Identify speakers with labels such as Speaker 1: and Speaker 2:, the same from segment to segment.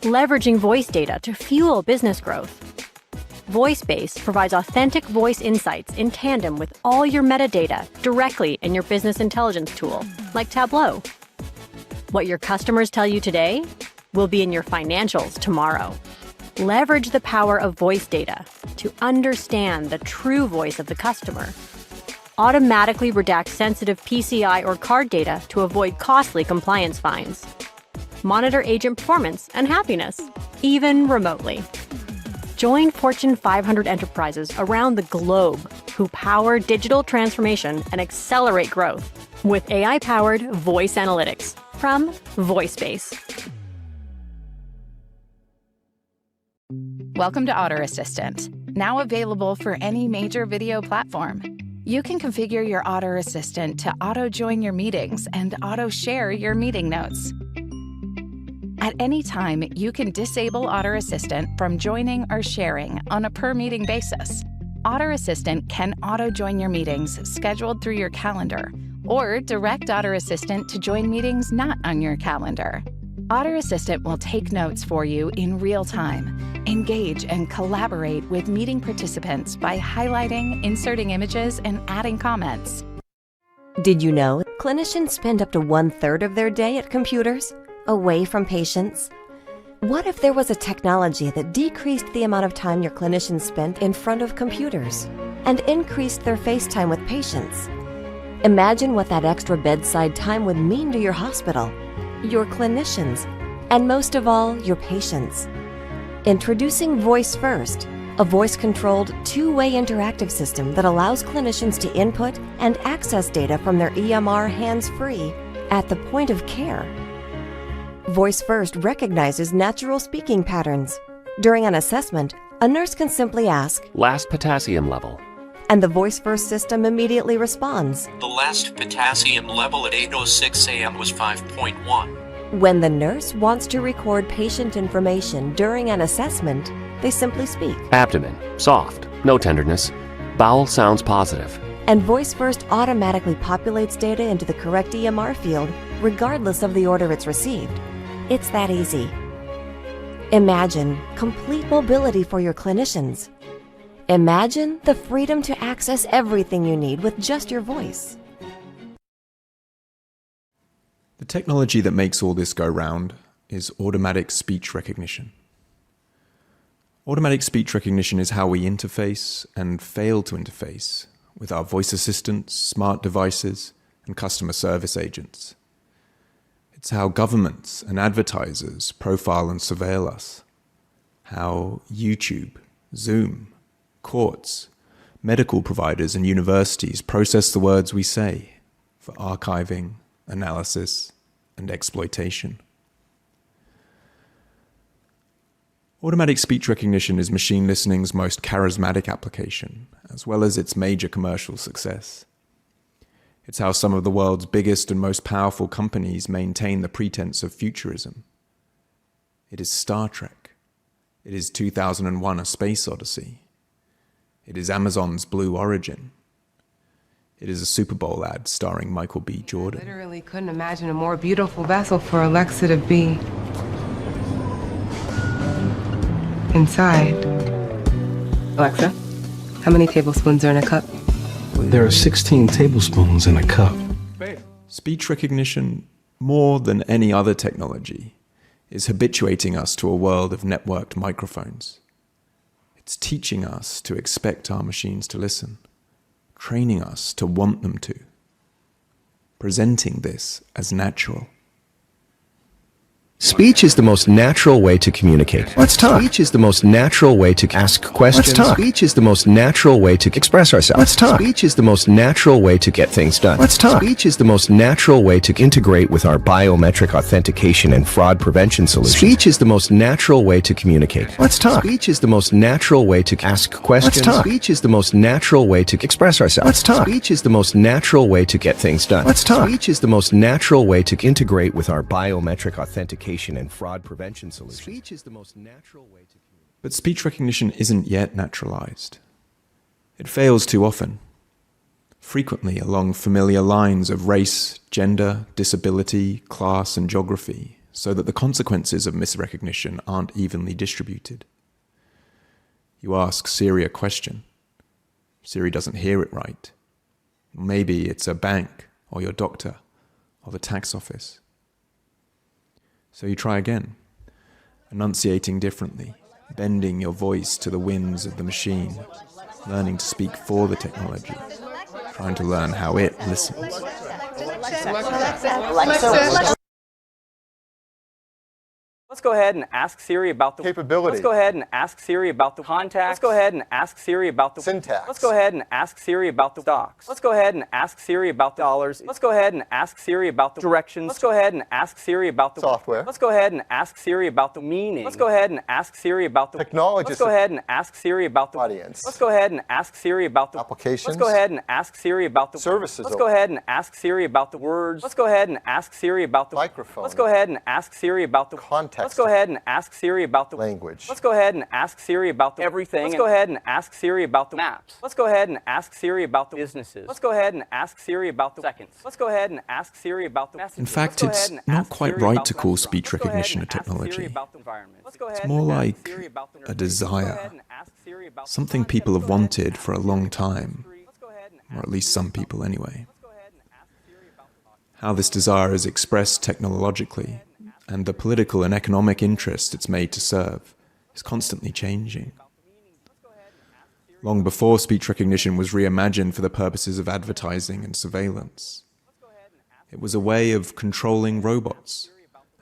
Speaker 1: leveraging voice data to fuel business growth. VoiceBase provides authentic voice insights in tandem with all your metadata directly in your business intelligence tool, like Tableau. What your customers tell you today will be in your financials tomorrow. Leverage the power of voice data to understand the true voice of the customer. Automatically redact sensitive PCI or card data to avoid costly compliance fines. Monitor agent performance and happiness, even remotely. Join Fortune 500 enterprises around the globe who power digital transformation and accelerate growth with AI-powered voice analytics from VoiceBase.
Speaker 2: Welcome to Otter Assistant, now available for any major video platform. You can configure your Otter Assistant to auto-join your meetings and auto-share your meeting notes. At any time, you can disable Otter Assistant from joining or sharing on a per-meeting basis. Otter Assistant can auto-join your meetings scheduled through your calendar, or direct Otter Assistant to join meetings not on your calendar. Otter Assistant will take notes for you in real time, engage and collaborate with meeting participants by highlighting, inserting images, and adding comments.
Speaker 3: Did you know clinicians spend up to 1/3 of their day at computers, away from patients? What if there was a technology that decreased the amount of time your clinicians spent in front of computers and increased their face time with patients? Imagine what that extra bedside time would mean to your hospital, your clinicians, and most of all, your patients. Introducing Voice First, a voice-controlled, two-way interactive system that allows clinicians to input and access data from their EMR hands-free at the point of care. Voice First recognizes natural speaking patterns. During an assessment, a nurse can simply ask,
Speaker 4: "Last potassium level."
Speaker 3: And the Voice First system immediately responds.
Speaker 5: "The last potassium level at 8:06 a.m. was 5.1.
Speaker 3: When the nurse wants to record patient information during an assessment, they simply speak.
Speaker 4: "Abdomen, soft, no tenderness. Bowel sounds positive."
Speaker 3: And Voice First automatically populates data into the correct EMR field, regardless of the order it's received. It's that easy. Imagine complete mobility for your clinicians. Imagine the freedom to access everything you need with just your voice.
Speaker 6: The technology that makes all this go round is automatic speech recognition. Automatic speech recognition is how we interface and fail to interface with our voice assistants, smart devices, and customer service agents. It's how governments and advertisers profile and surveil us. How YouTube, Zoom, courts, medical providers, and universities process the words we say for archiving, analysis, and exploitation. Automatic speech recognition is machine listening's most charismatic application, as well as its major commercial success. It's how some of the world's biggest and most powerful companies maintain the pretense of futurism. It is Star Trek. It is 2001: A Space Odyssey. It is Amazon's Blue Origin. It is a Super Bowl ad starring Michael B. Jordan.
Speaker 7: I literally couldn't imagine a more beautiful vessel for Alexa to be inside. Alexa, how many tablespoons are in a cup?
Speaker 8: There are 16 tablespoons in a cup.
Speaker 6: Speech recognition, more than any other technology, is habituating us to a world of networked microphones. It's teaching us to expect our machines to listen, training us to want them to, presenting this as natural.
Speaker 8: Speech is the most natural way to communicate. Let's talk. Speech is the most natural way to ask questions. Let's talk. Speech is the most natural way to express ourselves. Let's talk. Speech is the most natural way to get things done. Let's talk. Speech is the most natural way to integrate with our biometric authentication and fraud prevention solutions. Speech is the most natural way to communicate. Let's talk. Speech is the most natural way to ask questions. Let's talk. Speech is the most natural way to express ourselves. Let's talk. Speech is the most natural way to get things done. Let's talk. Speech is the most natural way to integrate with our biometric authentication and fraud prevention solutions. Speech is the most natural way to communicate.
Speaker 6: But speech recognition isn't yet naturalized. It fails too often, frequently along familiar lines of race, gender, disability, class, and geography so that the consequences of misrecognition aren't evenly distributed. You ask Siri a question. Siri doesn't hear it right. Maybe it's a bank, or your doctor, or the tax office. So you try again, enunciating differently, bending your voice to the winds of the machine, learning to speak for the technology, trying to learn how it listens.
Speaker 9: Alexa.
Speaker 10: Let's go ahead and ask Siri about the capability. Let's go ahead and ask Siri about the contacts. Let's go ahead and ask Siri about the syntax. Let's go ahead and ask Siri about the stocks. Let's go ahead and ask Siri about the dollars. Let's go ahead and ask Siri about the directions. Let's go ahead and ask Siri about the software. Let's go ahead and ask Siri about the meaning. Let's go ahead and ask Siri about the technology. Let's go ahead and ask Siri about the audience. Let's go ahead and ask Siri about the applications. Let's go ahead and ask Siri about the services. Let's go ahead and ask Siri about the words. Let's go ahead and ask Siri about the microphone. Let's go ahead and ask Siri about the context. Let's go ahead and ask Siri about the language. Let's go ahead and ask Siri about the everything. Let's go ahead and ask Siri about the maps. Let's go ahead and ask Siri about the businesses. Let's go ahead and ask Siri about the seconds. Let's go ahead and ask Siri about the messages.
Speaker 6: In fact, it's not quite right to call speech recognition a technology. It's more like a desire, something people have wanted for a long time, or at least some people anyway. How this desire is expressed technologically, and the political and economic interest it's made to serve, is constantly changing. Long before speech recognition was reimagined for the purposes of advertising and surveillance, it was a way of controlling robots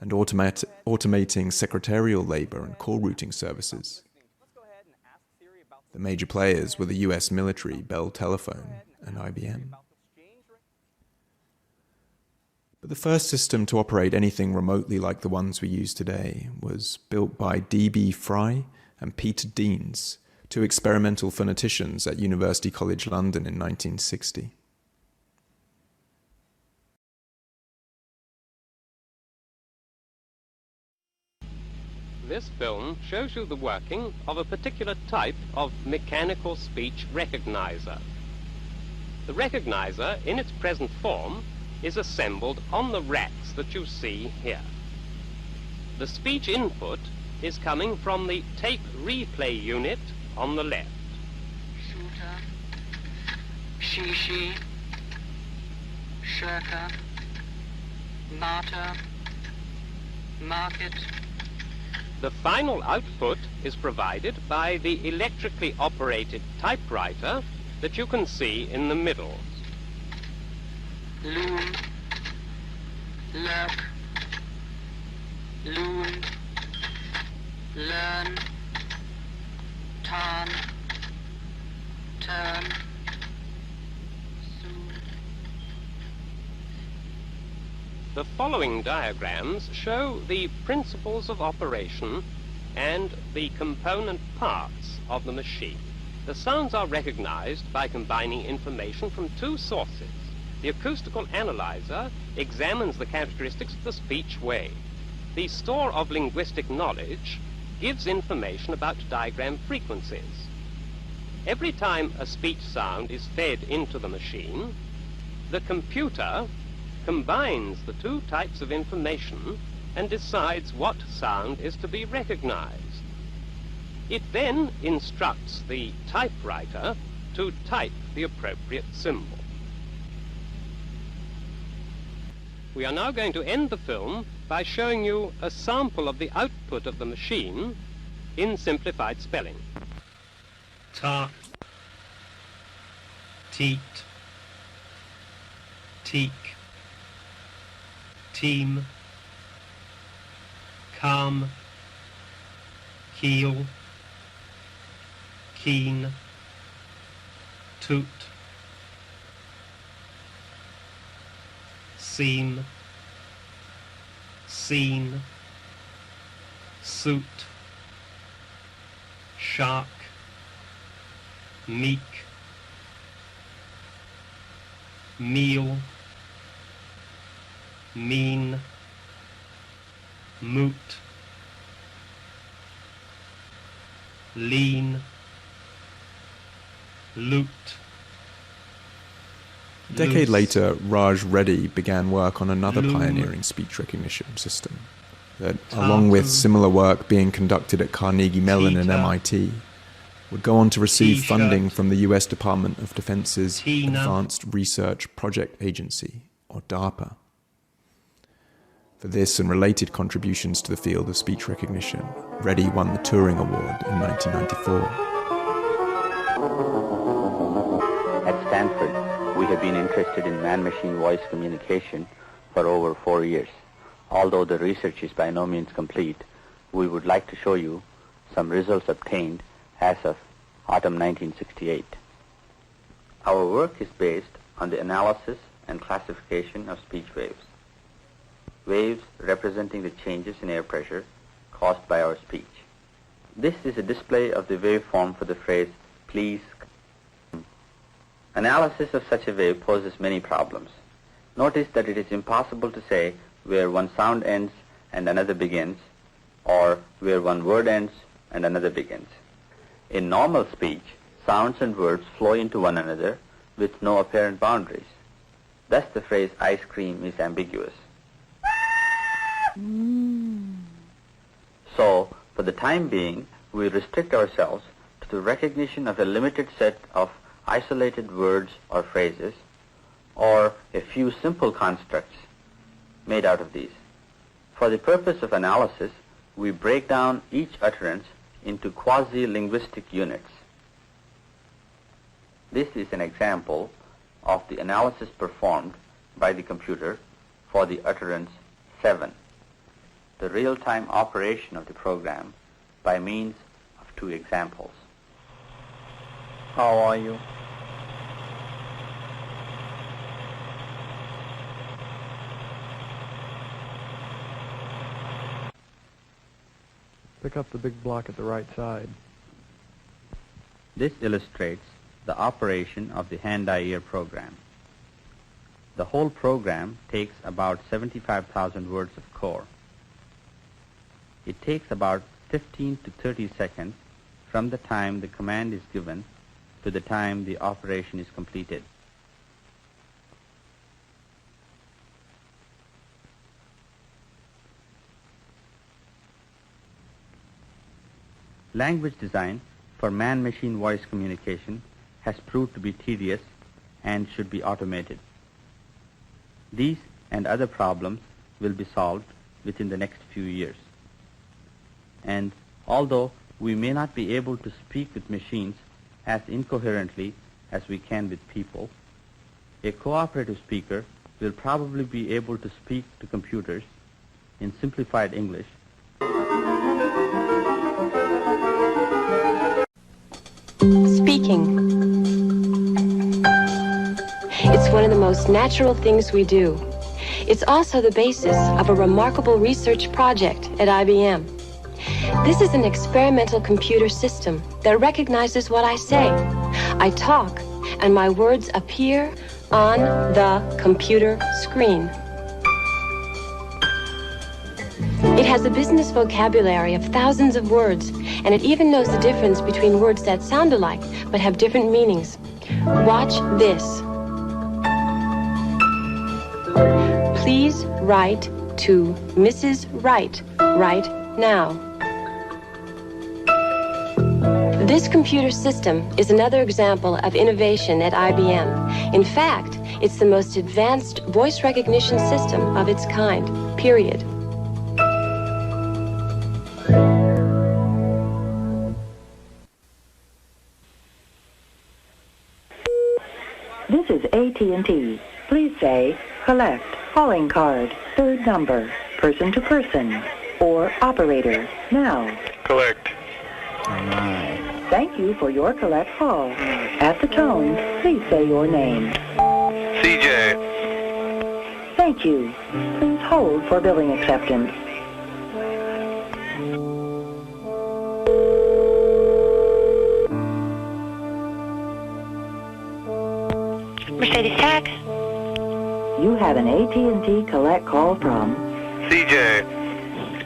Speaker 6: and automating secretarial labor and call routing services. The major players were the US military, Bell Telephone, and IBM. But the first system to operate anything remotely like the ones we use today was built by D.B. Fry and Peter Deans, two experimental phoneticians at University College London in 1960.
Speaker 4: This film shows you the working of a particular type of mechanical speech recognizer. The recognizer, in its present form, is assembled on the racks that you see here. The speech input is coming from the tape replay unit on the left.
Speaker 11: Shooter, Shishi, Shirker, Martyr, Market.
Speaker 4: The final output is provided by the electrically operated typewriter that you can see in the middle.
Speaker 11: Loom, lurk, loon, learn, tarn, turn, soon.
Speaker 4: The following diagrams show the principles of operation and the component parts of the machine. The sounds are recognized by combining information from two sources. The acoustical analyzer examines the characteristics of the speech wave. The store of linguistic knowledge gives information about diagram frequencies. Every time a speech sound is fed into the machine, the computer combines the two types of information and decides what sound is to be recognized. It then instructs the typewriter to type the appropriate symbol. We are now going to end the film by showing you a sample of the output of the machine in simplified spelling.
Speaker 12: Ta, teat, teak, team, calm, keel, keen, toot, seam, scene, suit, shark, meek, meal, mean, moot, lean, loot.
Speaker 6: A decade later, Raj Reddy began work on another pioneering speech recognition system, that, along with similar work being conducted at Carnegie Mellon and MIT, would go on to receive funding from the US Department of Defense's Advanced Research Project Agency, or Darpa. For this and related contributions to the field of speech recognition, Reddy won the Turing Award in 1994.
Speaker 13: At Stanford, we have been interested in man-machine voice communication for over 4 years. Although the research is by no means complete, we would like to show you some results obtained as of autumn 1968. Our work is based on the analysis and classification of speech waves. Waves representing the changes in air pressure caused by our speech. This is a display of the waveform for the phrase, please. Analysis of such a wave poses many problems. Notice that it is impossible to say where one sound ends and another begins, or where one word ends and another begins. In normal speech, sounds and words flow into one another with no apparent boundaries. Thus the phrase ice cream is ambiguous. So, for the time being, we restrict ourselves to the recognition of a limited set of isolated words or phrases, or a few simple constructs made out of these. For the purpose of analysis, we break down each utterance into quasi-linguistic units. This is an example of the analysis performed by the computer for the utterance 7, the real-time operation of the program by means of 2 examples.
Speaker 10: How are you?
Speaker 14: Pick up the big block at the right side.
Speaker 13: This illustrates the operation of the hand-eye-ear program. The whole program takes about 75,000 words of core. It takes about 15 to 30 seconds from the time the command is given to the time the operation is completed. Language design for man-machine voice communication has proved to be tedious and should be automated. These and other problems will be solved within the next few years. And although we may not be able to speak with machines as incoherently as we can with people, a cooperative speaker will probably be able to speak to computers in simplified English.
Speaker 15: Speaking. It's one of the most natural things we do. It's also the basis of a remarkable research project at IBM. This is an experimental computer system that recognizes what I say. I talk, and my words appear on the computer screen. It has a business vocabulary of thousands of words, and it even knows the difference between words that sound alike but have different meanings. Watch this. Please write to Mrs. Wright right now. This computer system is another example of innovation at IBM. In fact, it's the most advanced voice recognition system of its kind, period.
Speaker 16: This is AT&T. Please say, collect, calling card, third number, person to person, or operator, now.
Speaker 17: Collect.
Speaker 16: All right. Thank you for your collect call. At the tone, please say your name.
Speaker 17: CJ.
Speaker 16: Thank you. Please hold for billing acceptance.
Speaker 15: Mercedes Tax.
Speaker 16: You have an AT&T collect call from
Speaker 17: CJ.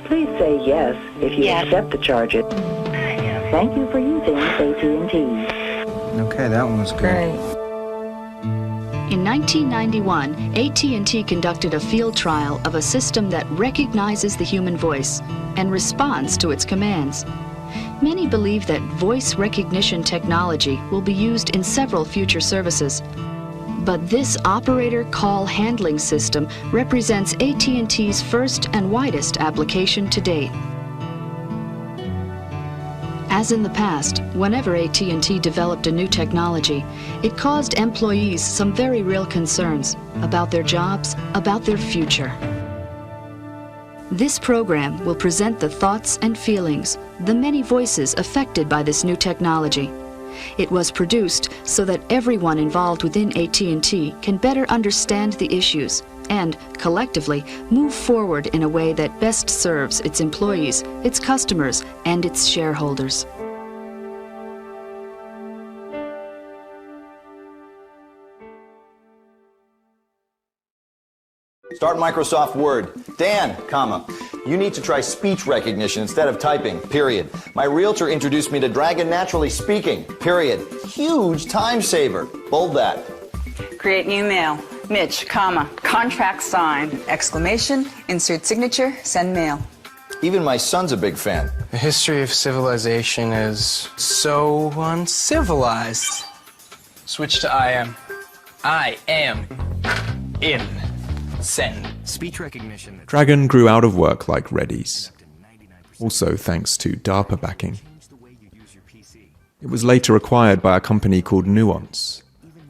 Speaker 16: Please say yes if you accept the charge. Thank you for using AT&T.
Speaker 18: Okay, that one was good.
Speaker 19: In 1991, AT&T conducted a field trial of a system that recognizes the human voice and responds to its commands. Many believe that voice recognition technology will be used in several future services. But this operator call handling system represents AT&T's first and widest application to date. As in the past, whenever AT&T developed a new technology, it caused employees some very real concerns about their jobs, about their future. This program will present the thoughts and feelings, the many voices affected by this new technology. It was produced so that everyone involved within AT&T can better understand the issues and, collectively, move forward in a way that best serves its employees, its customers, and its shareholders.
Speaker 20: Start Microsoft Word. Dan, comma, you need to try speech recognition instead of typing, period. My realtor introduced me to Dragon Naturally Speaking, period. Huge time saver. Bold that.
Speaker 21: Create new mail. Mitch, comma, contract signed, exclamation, insert signature, send mail.
Speaker 20: Even my son's a big fan.
Speaker 22: The history of civilization is so uncivilized. Switch to I am. I am in. Send. Speech recognition.
Speaker 6: Dragon grew out of work like Reddy's, also thanks to Darpa backing. It was later acquired by a company called Nuance,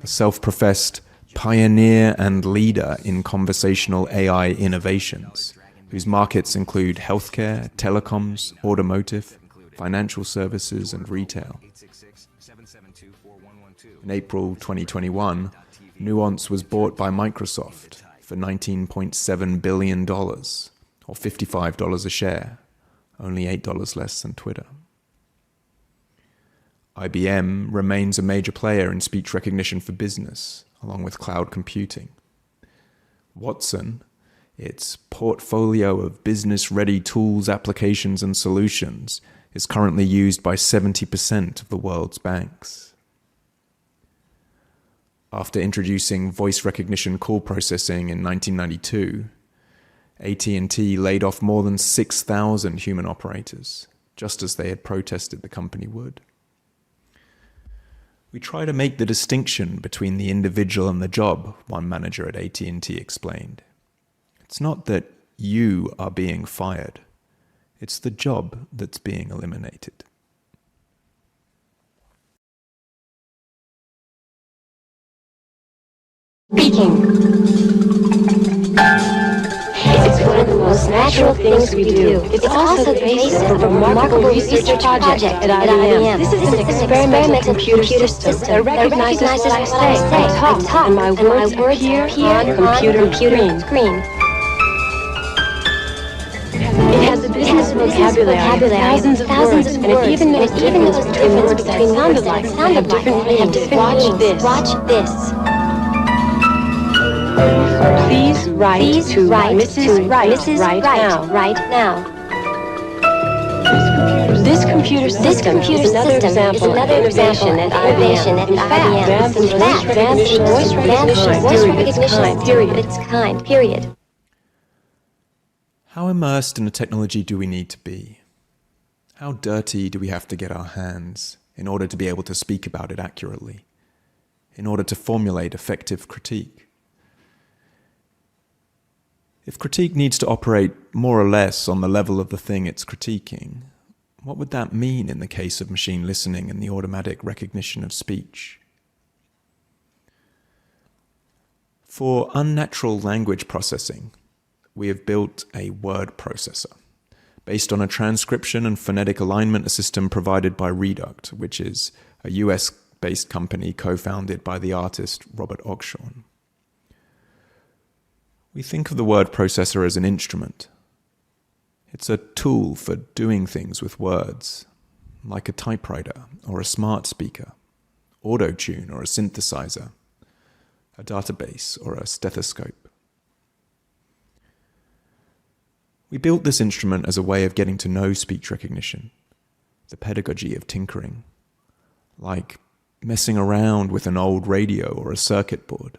Speaker 6: a self-professed pioneer and leader in conversational AI innovations, whose markets include healthcare, telecoms, automotive, financial services, and retail. In April 2021, Nuance was bought by Microsoft for $19.7 billion, or $55 a share, only $8 less than Twitter. IBM remains a major player in speech recognition for business, along with cloud computing. Watson, its portfolio of business-ready tools, applications, and solutions, is currently used by 70% of the world's banks. After introducing voice recognition call processing in 1992, AT&T laid off more than 6,000 human operators, just as they had protested the company would. We try to make the distinction between the individual and the job, one manager at AT&T explained. It's not that you are being fired, it's the job that's being eliminated.
Speaker 15: Speaking. It's one of the most natural things we do. It's also the basis of a remarkable research project at IBM. This is an experimental computer system that recognizes what I say. I talk, and my words appear on computer screen. It has a business vocabulary of thousands of words, and it even knows the difference between words that sounded like have different meanings. Watch this. Please write to Mrs. Wright right now. This computer system is another example of innovation at IBM. In fact, advanced voice recognition of its kind, period.
Speaker 6: How immersed in the technology do we need to be? How dirty do we have to get our hands in order to be able to speak about it accurately, in order to formulate effective critique? If critique needs to operate more or less on the level of the thing it's critiquing, what would that mean in the case of machine listening and the automatic recognition of speech? For unnatural language processing, we have built a word processor based on a transcription and phonetic alignment system provided by Reduct, which is a US-based company co-founded by the artist Robert Oxshorn. We think of the word processor as an instrument. It's a tool for doing things with words, like a typewriter or a smart speaker, auto-tune or a synthesizer, a database or a stethoscope. We built this instrument as a way of getting to know speech recognition, the pedagogy of tinkering, like messing around with an old radio or a circuit board,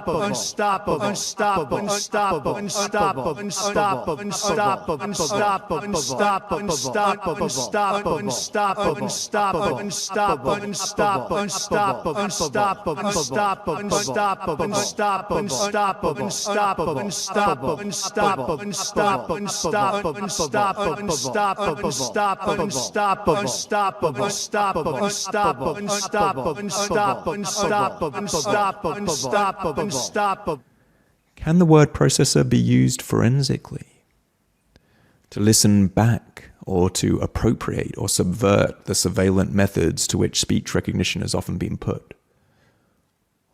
Speaker 6: Can the word processor be used forensically? To listen back or to appropriate or subvert the surveillance methods to which speech recognition has often been put?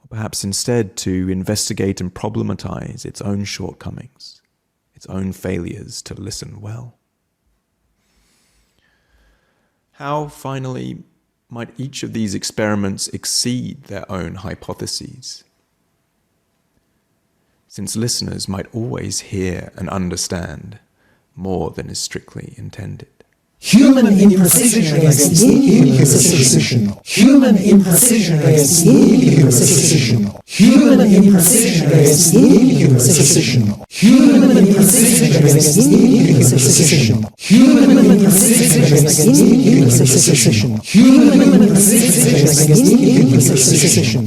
Speaker 6: Or perhaps instead to investigate and problematize its own shortcomings, its own failures to listen well? How, finally, might each of these experiments exceed their own hypotheses? Since listeners might always hear and understand more than is strictly intended.
Speaker 23: Human imprecision is imprecision. Human imprecision is imprecision. Human imprecision is imprecision. Human imprecision is imprecision. Human imprecision is imprecision. Human imprecision is imprecision. Human imprecision is imprecision. Human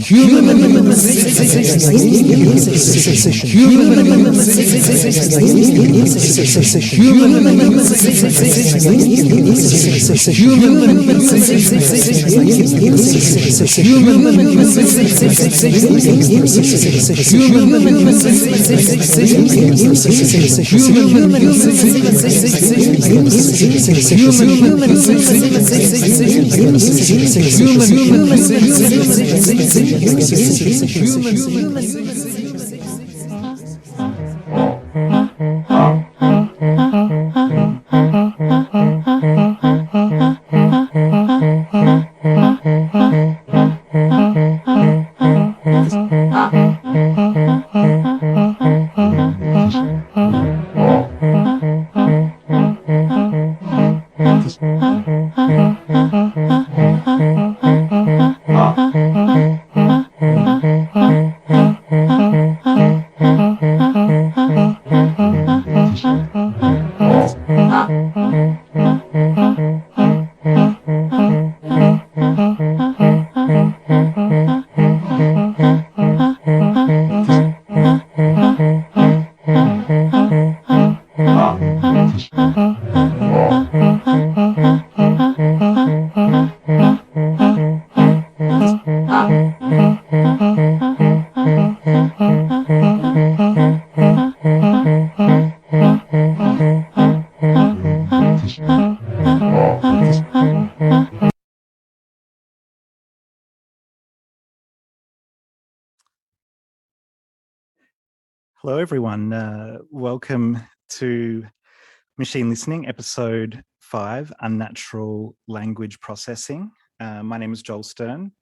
Speaker 1: Hello, everyone. Welcome to Machine Listening, Episode 5, Unnatural Language Processing. My name is Joel Stern.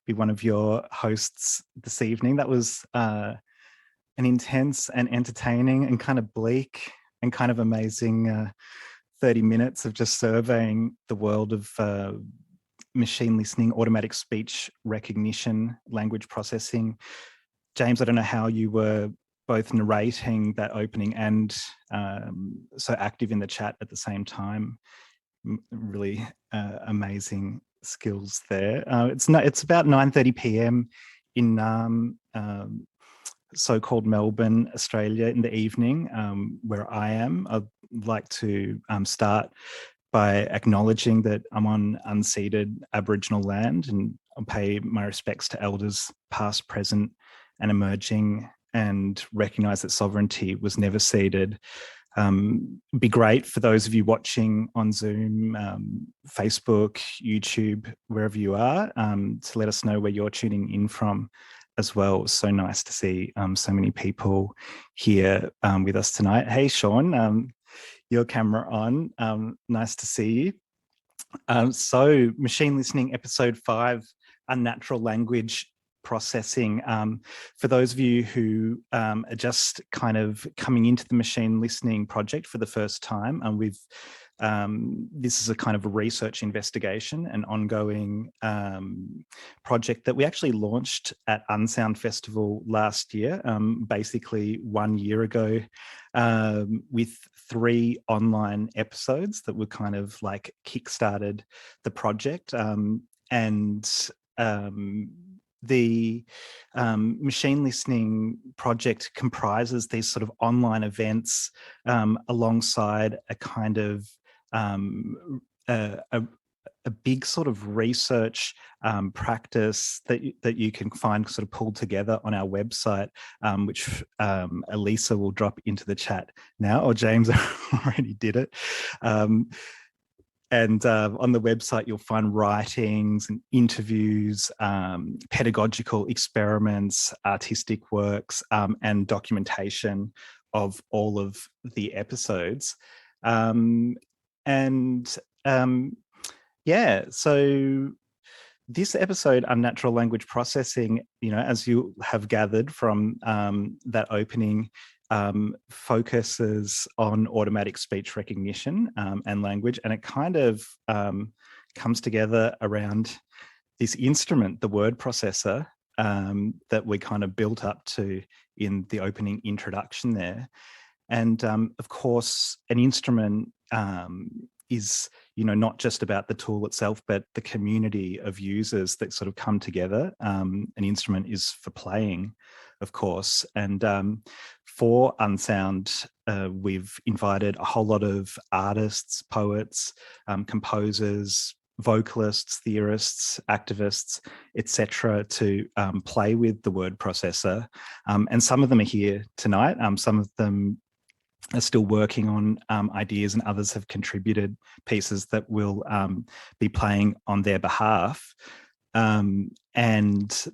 Speaker 1: Be one of your hosts this evening. That was an intense and entertaining and kind of bleak and kind of amazing 30 minutes of just surveying the world of machine listening, automatic speech recognition, language processing. James, I don't know how you were both narrating that opening and so active in the chat at the same time. Really amazing skills there. It's about 9:30 p.m. in so-called Melbourne, Australia, in the evening, where I am. I'd like to start by acknowledging that I'm on unceded Aboriginal land, and I'll pay my respects to elders past, present, and emerging, and recognise that sovereignty was never ceded. It'd be great for those of you watching on Zoom, Facebook, YouTube, wherever you are, to let us know where you're tuning in from as well. So nice to see so many people here with us tonight. Hey, Sean, your camera on. Nice to see you. So Machine Listening, Episode 5, Unnatural Language processing. For those of you who are just kind of coming into the machine listening project for the first time, this is a kind of a research investigation, an ongoing project that we actually launched at Unsound Festival last year, basically 1 year ago, with 3 online episodes that were kind of like kickstarted the project. The machine listening project comprises these sort of online events alongside a kind of a big sort of research practice that you can find sort of pulled together on our website, which Elisa will drop into the chat now, or James already did it. And on the website, you'll find writings and interviews, pedagogical experiments, artistic works, and documentation of all of the episodes. So this episode, Unnatural Language Processing, as you have gathered from that opening, focuses on automatic speech recognition and language, and it kind of comes together around this instrument, the word processor, that we kind of built up to in the opening introduction there. And of course, an instrument is, not just about the tool itself, but the community of users that sort of come together. An instrument is for playing, of course. And for Unsound, we've invited a whole lot of artists, poets, composers, vocalists, theorists, activists, etc., to play with the word processor. And some of them are here tonight. Some of them are still working on ideas, and others have contributed pieces that will be playing on their behalf. And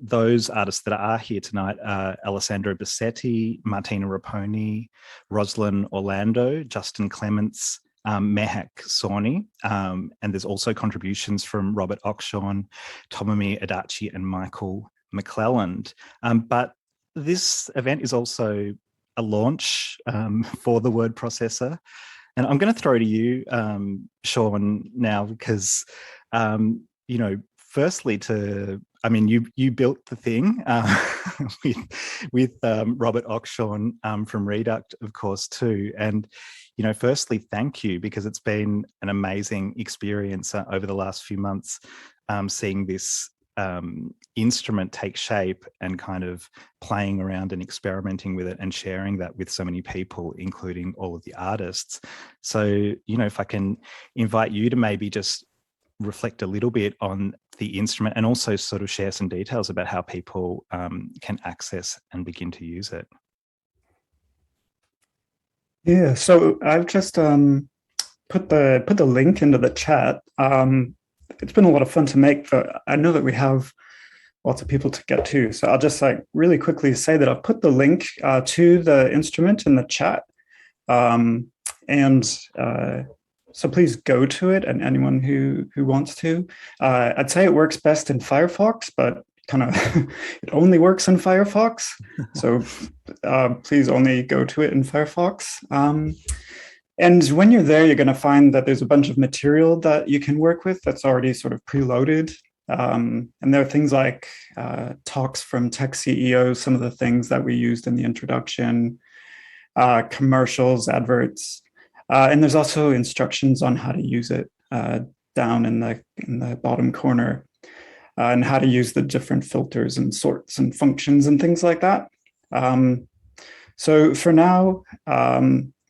Speaker 1: those artists that are here tonight are Alessandro Bassetti, Martina Raponi, Roz Orlando, Justin Clements, Mehak Sawhney, and there's also contributions from Robert Oxshorn, Tomomi Adachi, and Michael McClelland. But this event is also a launch for the word processor. And I'm going to throw to you, Sean, now, because, firstly you built the thing with Robert Oxshorn from Reduct, of course, too. And, firstly, thank you, because it's been an amazing experience over the last few months, seeing this instrument take shape and kind of playing around and experimenting with it and sharing that with so many people, including all of the artists. So, if I can invite you to maybe just reflect a little bit on the instrument and also sort of share some details about how people can access and begin to use it.
Speaker 8: Yeah, so I've just put the link into the chat. It's been a lot of fun to make, but I know that we have lots of people to get to. So I'll just really quickly say that I've put the link to the instrument in the chat. So please go to it, and anyone who wants to. I'd say it works best in Firefox, but kind of it only works in Firefox. So please only go to it in Firefox. And when you're there, you're going to find that there's a bunch of material that you can work with that's already sort of preloaded. And there are things like talks from tech CEOs, some of the things that we used in the introduction, commercials, adverts. And there's also instructions on how to use it down in the bottom corner, and how to use the different filters and sorts and functions and things like that. So for now,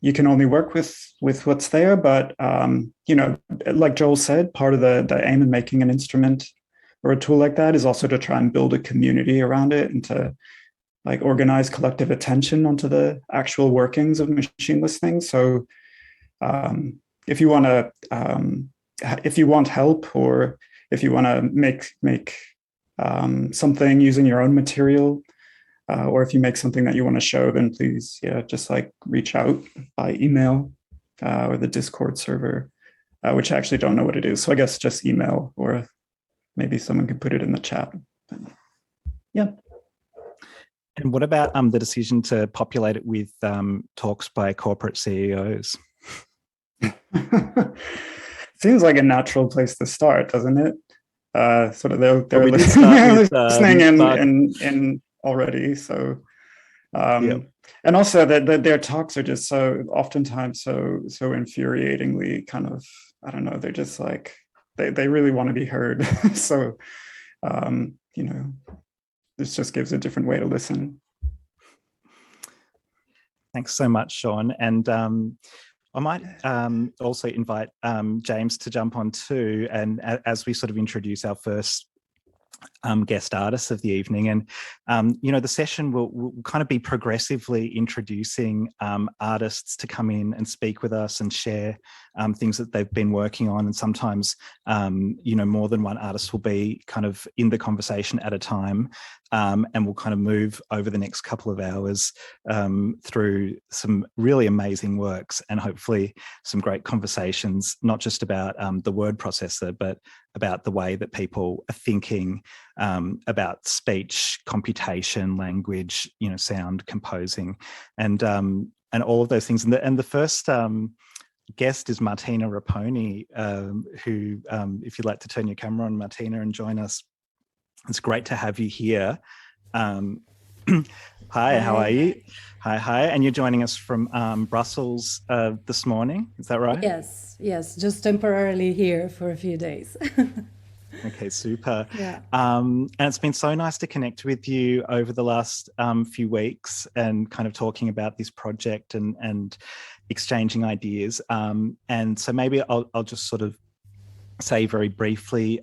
Speaker 8: you can only work with what's there, but like Joel said, part of the aim in making an instrument or a tool like that is also to try and build a community around it and to organize collective attention onto the actual workings of machine listening. So if you want help, or if you want to make something using your own material, or if you make something that you want to show, then please, just reach out by email or the Discord server, which I actually don't know what it is. So I guess just email, or maybe someone could put it in the chat. Yeah.
Speaker 1: And what about the decision to populate it with talks by corporate CEOs?
Speaker 8: Seems like a natural place to start, doesn't it? Sort of they're
Speaker 1: we did start with,
Speaker 8: listening in already. So, and also that their talks are just so oftentimes so infuriatingly kind of, I don't know, they're just like they really want to be heard. So, you know, this just gives a different way to listen.
Speaker 1: Thanks so much, Sean. And I might also invite James to jump on too, and as we sort of introduce our first guest artists of the evening. And, you know, the session will kind of be progressively introducing artists to come in and speak with us and share things that they've been working on. And sometimes, you know, more than one artist will be kind of in the conversation at a time. And we'll kind of move over the next couple of hours through some really amazing works and hopefully some great conversations, not just about the word processor, but about the way that people are thinking about speech, computation, language, you know, sound, composing, and all of those things. And the first guest is Martina Raponi, who, if you'd like to turn your camera on, Martina, and join us. It's great to have you here. Hi, how are you? Hi. And you're joining us from Brussels this morning, is that right?
Speaker 9: Yes, just temporarily here for a few days.
Speaker 1: Okay, super.
Speaker 9: Yeah.
Speaker 1: And it's been so nice to connect with you over the last few weeks and kind of talking about this project and exchanging ideas. And so maybe I'll just sort of say very briefly,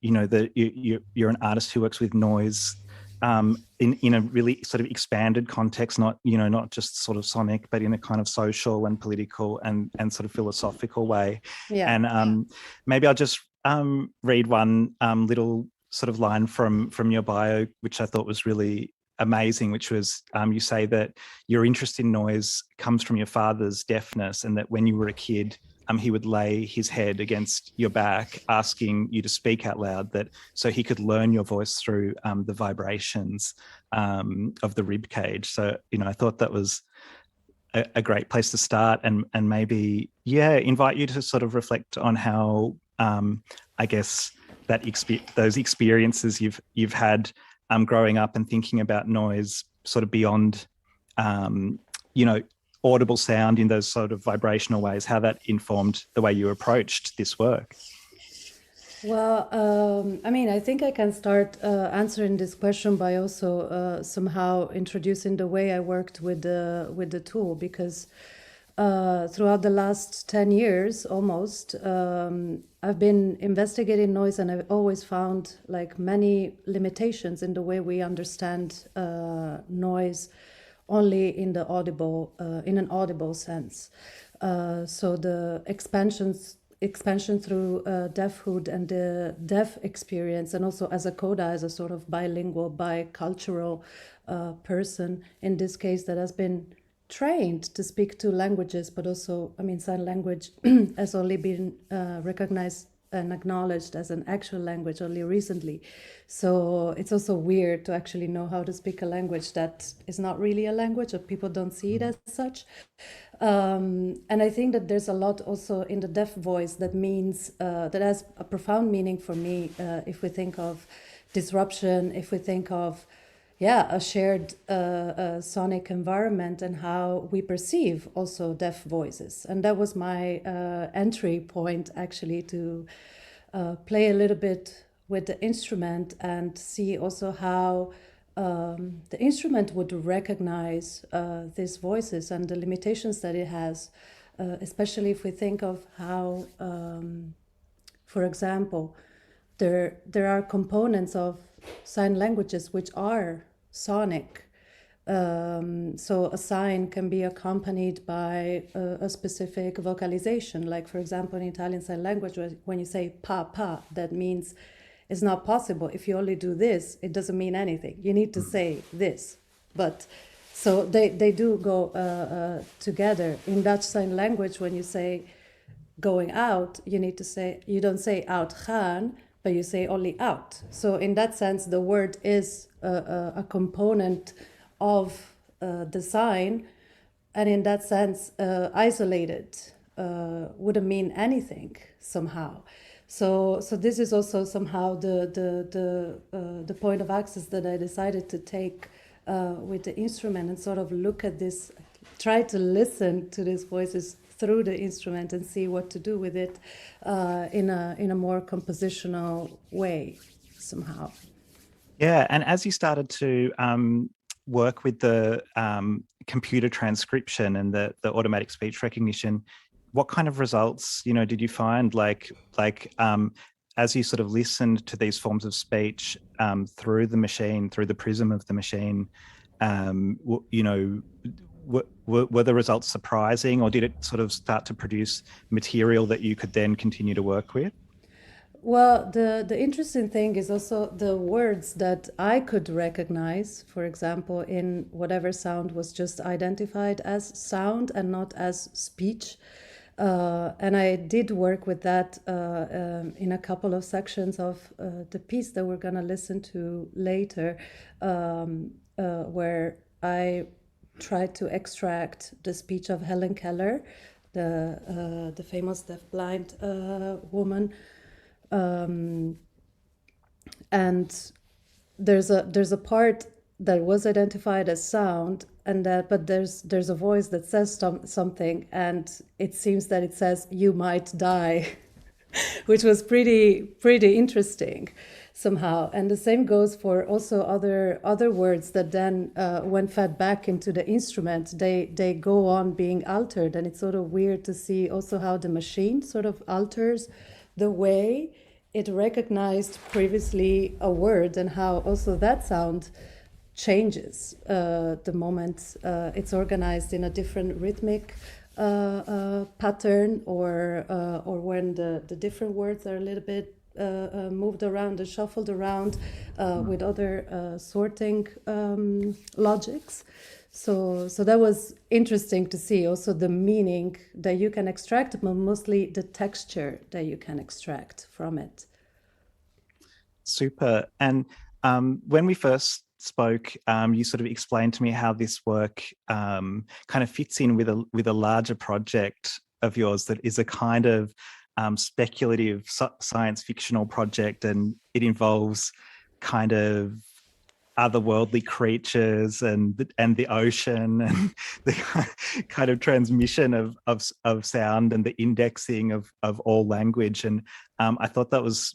Speaker 1: you know, that you're an artist who works with noise in a really sort of expanded context, not just sort of sonic, but in a kind of social and political and sort of philosophical way.
Speaker 9: Yeah.
Speaker 1: And maybe I'll just read one little sort of line from your bio, which I thought was really amazing, which was you say that your interest in noise comes from your father's deafness, and that when you were a kid, he would lay his head against your back, asking you to speak out loud, that so he could learn your voice through the vibrations of the rib cage. So, you know, I thought that was a great place to start, and maybe, invite you to sort of reflect on how, I guess, those experiences you've had growing up and thinking about noise sort of beyond, you know, audible sound in those sort of vibrational ways, how that informed the way you approached this work.
Speaker 9: Well, I mean, I think I can start answering this question by also somehow introducing the way I worked with the tool, because throughout the last 10 years almost, I've been investigating noise, and I've always found like many limitations in the way we understand noise only in the audible, in an audible sense. So the expansion through deafhood and the deaf experience, and also as a coda, as a sort of bilingual, bicultural person, in this case, that has been trained to speak two languages, but also, I mean, sign language has only been recognized and acknowledged as an actual language only recently. So it's also weird to actually know how to speak a language that is not really a language, or people don't see it as such. And I think that there's a lot also in the deaf voice that means, that has a profound meaning for me, if we think of disruption, if we think of a shared sonic environment, and how we perceive also deaf voices. And that was my entry point, actually, to play a little bit with the instrument and see also how the instrument would recognize these voices and the limitations that it has, especially if we think of how, for example, there are components of sign languages which are sonic. So a sign can be accompanied by a specific vocalization. Like, for example, in Italian sign language, when you say pa pa, that means it's not possible. If you only do this, it doesn't mean anything. You need to say this. But so they do go together. In Dutch sign language, when you say going out, you need to say, you don't say out gaan, but you say only out. So in that sense, the word is a component of the sign, and in that sense, isolated wouldn't mean anything somehow. So this is also somehow the point of access that I decided to take with the instrument, and sort of look at this, try to listen to these voices through the instrument and see what to do with it in a more compositional way somehow.
Speaker 1: Yeah, and as you started to work with the computer transcription and the automatic speech recognition, what kind of results, did you find? Like as you sort of listened to these forms of speech through the machine, through the prism of the machine, were the results surprising, or did it sort of start to produce material that you could then continue to work with?
Speaker 9: Well, the interesting thing is also the words that I could recognize, for example, in whatever sound was just identified as sound and not as speech. And I did work with that in a couple of sections of the piece that we're going to listen to later, where I tried to extract the speech of Helen Keller, the famous deafblind woman. And there's a part that was identified as sound, but there's a voice that says something, and it seems that it says "you might die," which was pretty interesting somehow. And the same goes for also other words that then when fed back into the instrument, they go on being altered. And it's sort of weird to see also how the machine sort of alters the way it recognized previously a word, and how also that sound changes the moment it's organized in a different rhythmic pattern, or when the different words are a little bit moved around and shuffled around with other sorting logics. So that was interesting to see also the meaning that you can extract, but mostly the texture that you can extract from it.
Speaker 1: Super. And when we first spoke, you sort of explained to me how this work kind of fits in with a larger project of yours that is a kind of speculative science fictional project, and it involves kind of otherworldly creatures and the ocean and the kind of transmission of sound and the indexing of all language. And I thought that was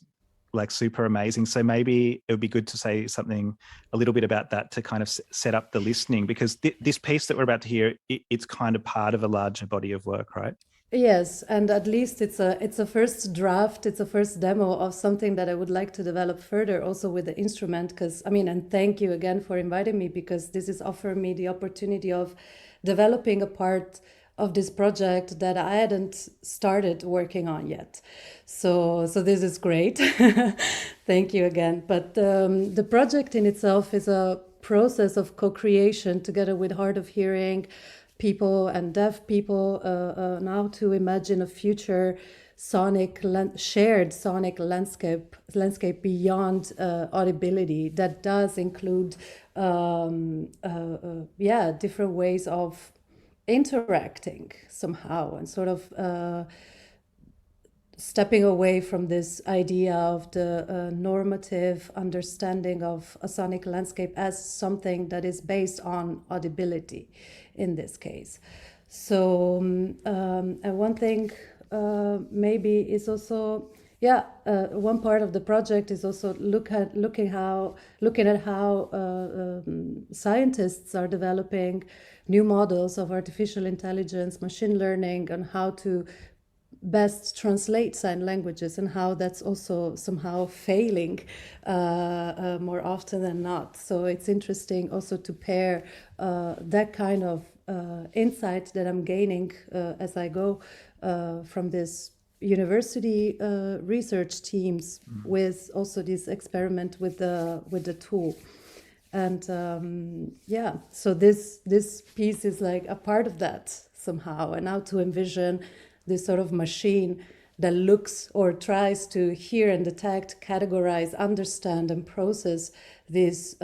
Speaker 1: like super amazing. So maybe it would be good to say something a little bit about that to kind of set up the listening, because this piece that we're about to hear, it's kind of part of a larger body of work, right?
Speaker 9: Yes, and at least it's a first draft, it's a first demo of something that I would like to develop further also with the instrument, because and thank you again for inviting me, because this is offering me the opportunity of developing a part of this project that I hadn't started working on yet. So this is great. Thank you again. But the project in itself is a process of co-creation together with hard of hearing people and deaf people, now to imagine a future shared sonic landscape beyond audibility that does include different ways of interacting somehow, and sort of stepping away from this idea of the normative understanding of a sonic landscape as something that is based on audibility in this case. So and one thing maybe is also one part of the project is also looking at how scientists are developing new models of artificial intelligence, machine learning, and how to best translate sign languages, and how that's also somehow failing more often than not. So it's interesting also to pair that kind of insight that I'm gaining as I go from this university research teams with also this experiment with the tool. And so this piece is like a part of that somehow, and now to envision this sort of machine that looks or tries to hear and detect, categorize, understand, and process these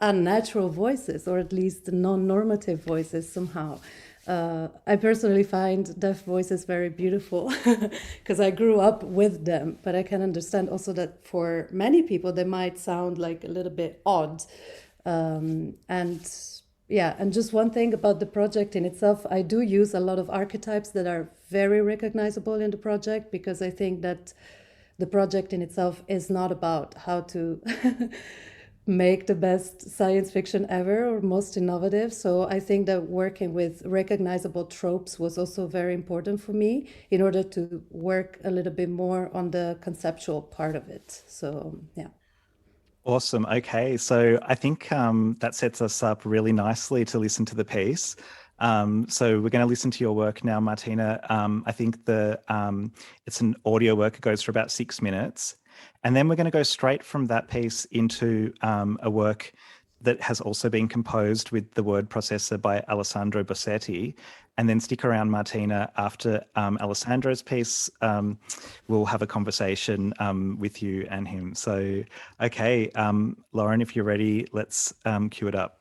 Speaker 9: unnatural voices, or at least non-normative voices somehow. I personally find deaf voices very beautiful because I grew up with them, but I can understand also that for many people they might sound like a little bit odd. And just one thing about the project in itself, I do use a lot of archetypes that are very recognizable in the project, because I think that the project in itself is not about how to make the best science fiction ever or most innovative. So I think that working with recognizable tropes was also very important for me in order to work a little bit more on the conceptual part of it. So, yeah.
Speaker 1: Awesome. Okay, so I think that sets us up really nicely to listen to the piece. So we're going to listen to your work now, Martina. I think it's an audio work. It goes for about 6 minutes. And then we're going to go straight from that piece into a work that has also been composed with the word processor by Alessandro Bossetti. And then stick around, Martina. After Alessandro's piece, we'll have a conversation with you and him. So, okay, Lauren, if you're ready, let's cue it up.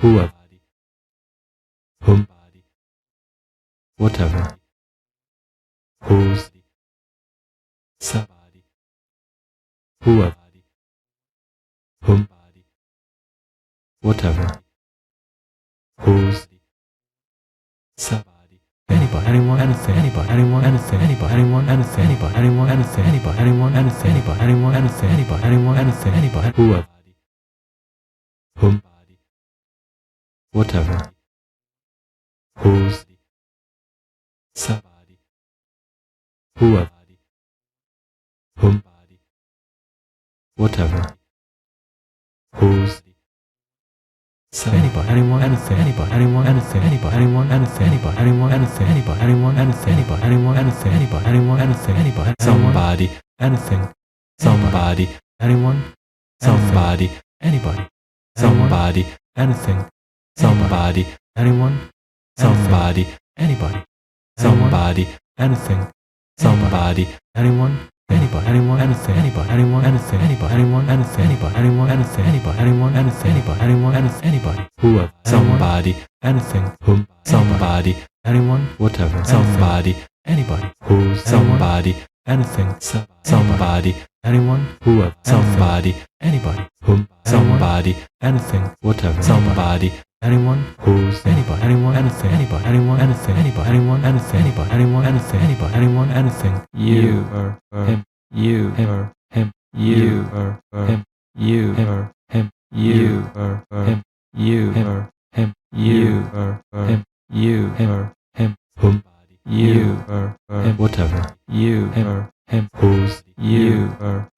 Speaker 2: Whoever, whom, whatever, whose, somebody, whoever, whom, whatever, whose, somebody, anybody, anyone, anything, anybody, anyone, anything, anybody, anyone, anything, anybody, anyone, anything, anybody, anyone, anything, anybody, anyone, anything, anybody, anyone, anything, anybody, whoever, whom, whatever, whose, somebody, whoever, whom, whatever, whose, anybody, anyone, anything, anybody, anyone, anything, anybody, anyone, anything, anybody, anyone, anything, anybody, anyone, anything, anybody, anyone, anything, anybody, anyone, anything, anybody, somebody, anything, somebody, anyone, somebody, anybody, somebody, anything, somebody, anyone, somebody, anybody, somebody, anything, somebody, anyone, anybody, anyone, anything, anybody, anyone, anything, anybody, anyone, anything, anybody, anyone, anything, anybody, anyone, anything, anybody, anyone, anything, anybody, whoever, somebody, anything, whom, somebody, anyone, whatever, somebody, anybody, who's, somebody, anything, somebody, anyone, whoever, somebody, anybody, whom, somebody, anything, whatever, somebody, anyone, who's, anybody, anyone, anything, anybody, anyone, anything, anybody, anyone, anything, anybody, anyone, anything, anybody, anyone, anything, you, him, you, him, him, you, him, you, him, him, you, him, you, him, him, you, him, you, him, him, whom, you, him, whatever, you, him, whose, you,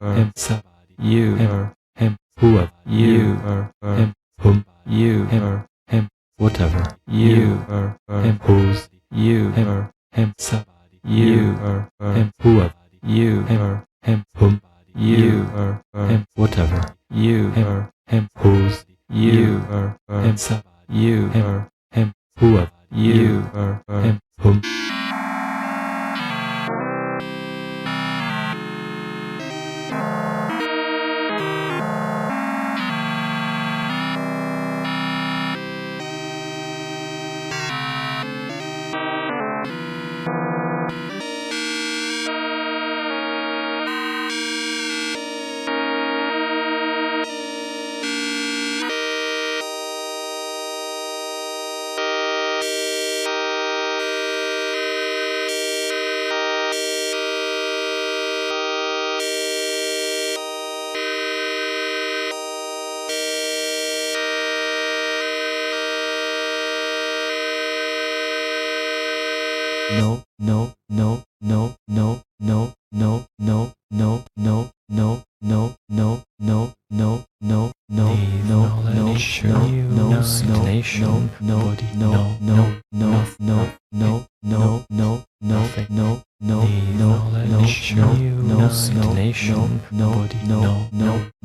Speaker 2: him, somebody, you, him, whoever, you, him, whom, you, him, whatever, you, him, whose, you, him, somebody, you, him, whoever, you, him, whom, you, him, whatever, you, him, whose, you, him, somebody, you, him, whoever, you, him, whom. No, no, no, no, no, no, no, no, no, no, no, no, no, no, no, no, no,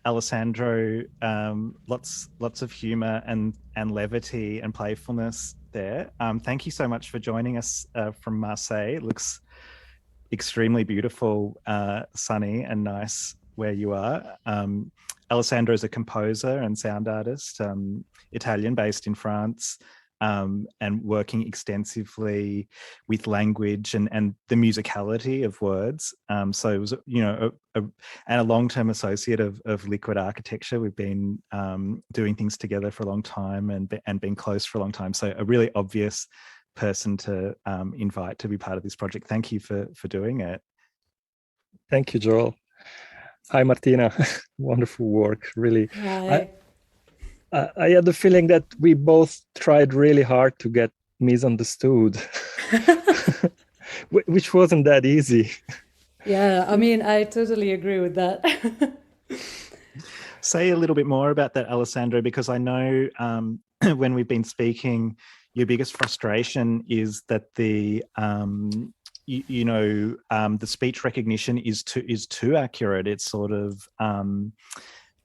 Speaker 1: Alessandro, lots of humor and levity and playfulness there. Thank you so much for joining us from Marseille. It looks extremely beautiful, sunny and nice where you are. Alessandro is a composer and sound artist, Italian, based in France, and working extensively with language and the musicality of words. So it was, and a long-term associate of Liquid Architecture. We've been doing things together for a long time and been close for a long time. So a really obvious person to invite to be part of this project. Thank you for doing it.
Speaker 3: Thank you, Joel. Hi, Martina. Wonderful work, really.
Speaker 9: Hi.
Speaker 3: I had the feeling that we both tried really hard to get misunderstood, which wasn't that easy.
Speaker 9: Yeah, I mean, I totally agree with that.
Speaker 1: Say a little bit more about that, Alessandro, because I know when we've been speaking, your biggest frustration is that the the speech recognition is too accurate. It's sort of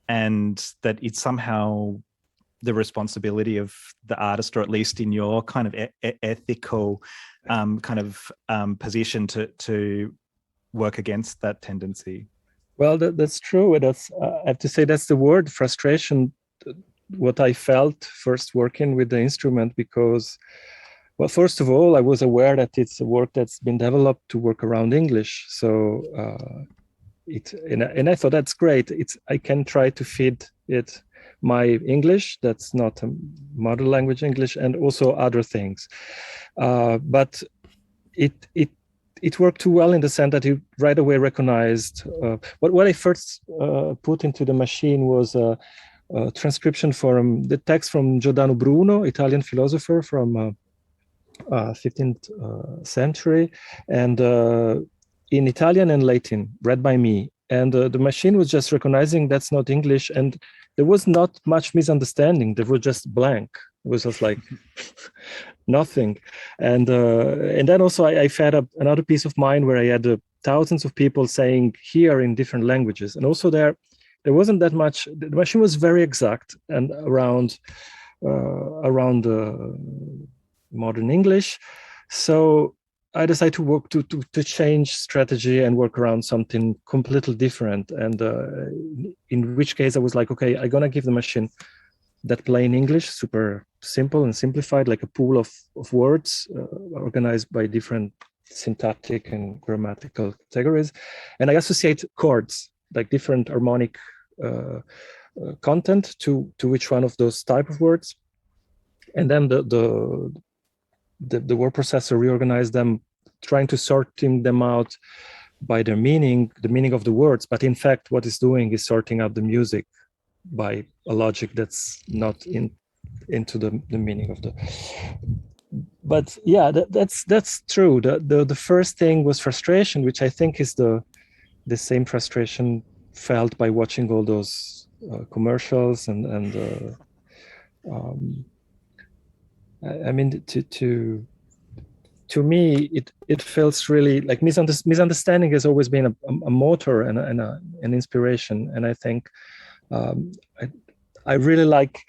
Speaker 1: and that it's somehow the responsibility of the artist, or at least in your kind of ethical position to work against that tendency.
Speaker 3: Well, that's true. That's I have to say that's the word, frustration. What I felt first working with the instrument, because, well, first of all, I was aware that it's a work that's been developed to work around English. So and I thought that's great. I can try to feed it my English, that's not a mother language English, and also other things. But it worked too well in the sense that it right away recognized what I first put into the machine was a transcription from the text from Giordano Bruno, Italian philosopher from 15th century, and in Italian and Latin, read by me. And the machine was just recognizing that's not English, and there was not much misunderstanding. There was just blank. It was just like nothing. And then also I fed up another peace of mind where I had thousands of people saying here in different languages, and also there wasn't that much. The machine was very exact and around modern English. So I decided to work to change strategy and work around something completely different. And in which case I was like, okay, I'm gonna give the machine that plain English, super simple and simplified, like a pool of words organized by different syntactic and grammatical categories. And I associate chords, like different harmonic content to each one of those type of words. And then the word processor reorganized them, trying to sorting them out by their meaning, the meaning of the words. But in fact, what it's doing is sorting out the music by a logic that's not into the meaning of the. But yeah, that's true. The first thing was frustration, which I think is the same frustration felt by watching all those commercials and I mean, to me, it feels really like misunderstanding has always been a motor and an inspiration. And I think I really like,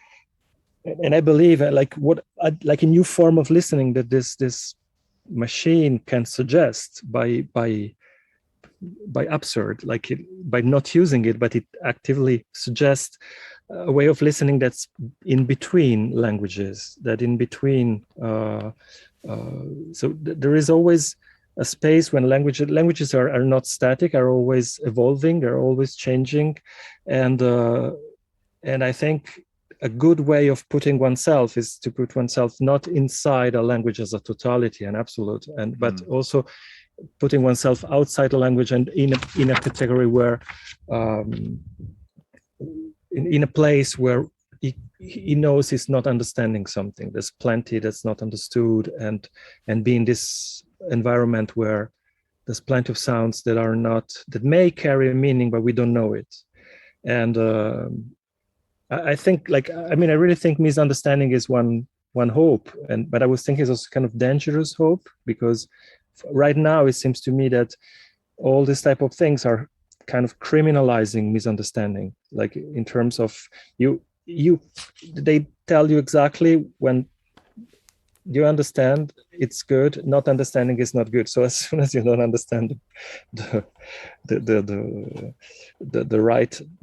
Speaker 3: and I believe like like a new form of listening that this machine can suggest by absurd, like by not using it, but it actively suggests a way of listening that's in between languages, that in between. So there is always a space when languages are not static, are always evolving, are always changing, and I think a good way of putting oneself is to put oneself not inside a language as a totality and absolute, but also putting oneself outside a language and in a category where in a place where he knows he's not understanding something. There's plenty that's not understood, and be in this environment where there's plenty of sounds that may carry a meaning, but we don't know it. And I think, like, I mean, I really think misunderstanding is one hope, but I was thinking it's also kind of dangerous hope, because right now it seems to me that all these type of things are kind of criminalizing misunderstanding, like in terms of they tell you exactly when you understand, it's good. Not understanding is not good. So as soon as you don't understand the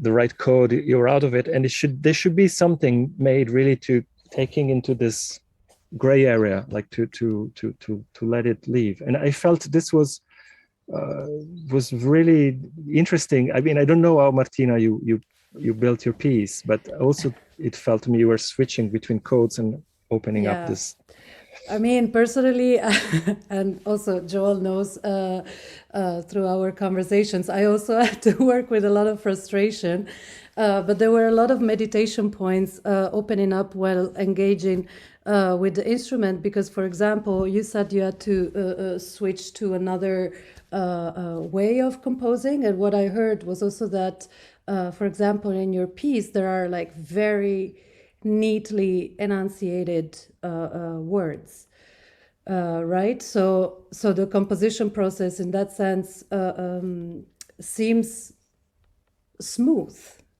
Speaker 3: right code, you're out of it. And there should be something made really to taking into this gray area, like to let it leave. And I felt this was really interesting. I mean, I don't know how, Martina, you built your piece, but also it felt to me you were switching between codes and opening up this.
Speaker 9: I mean, personally, and also Joel knows through our conversations, I also had to work with a lot of frustration, but there were a lot of meditation points opening up while engaging with the instrument, because, for example, you said you had to switch to another way of composing, and what I heard was also that, for example, in your piece, there are like very neatly enunciated words, right? So the composition process in that sense seems smooth,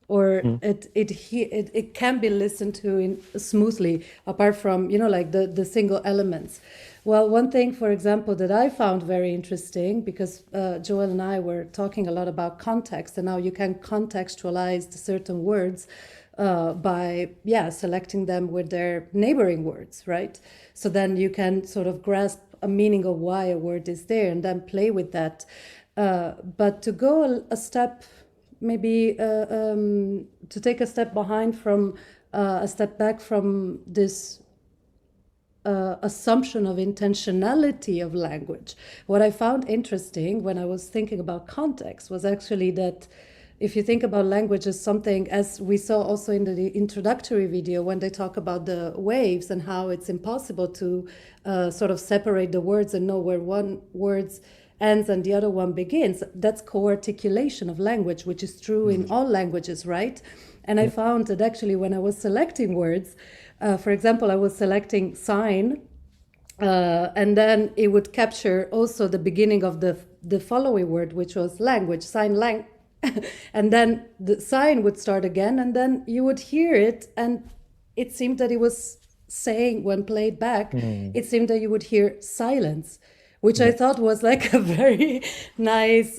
Speaker 9: or it can be listened to smoothly, apart from, you know, like the single elements. Well, one thing, for example, that I found very interesting, because Joel and I were talking a lot about context, and now you can contextualize certain words by selecting them with their neighboring words, right? So then you can sort of grasp a meaning of why a word is there and then play with that. But to go a step, maybe to take a step behind from a step back from this assumption of intentionality of language, what I found interesting when I was thinking about context was actually that if you think about language as something, as we saw also in the introductory video when they talk about the waves and how it's impossible to sort of separate the words and know where one word ends and the other one begins, that's co-articulation of language, which is true in all languages, right? And I found that actually when I was selecting words, for example, I was selecting sign, and then it would capture also the beginning of the following word, which was language, sign lang. And then the sign would start again, and then you would hear it, and it seemed that it was saying, when played back, it seemed that you would hear silence, which I thought was like a very nice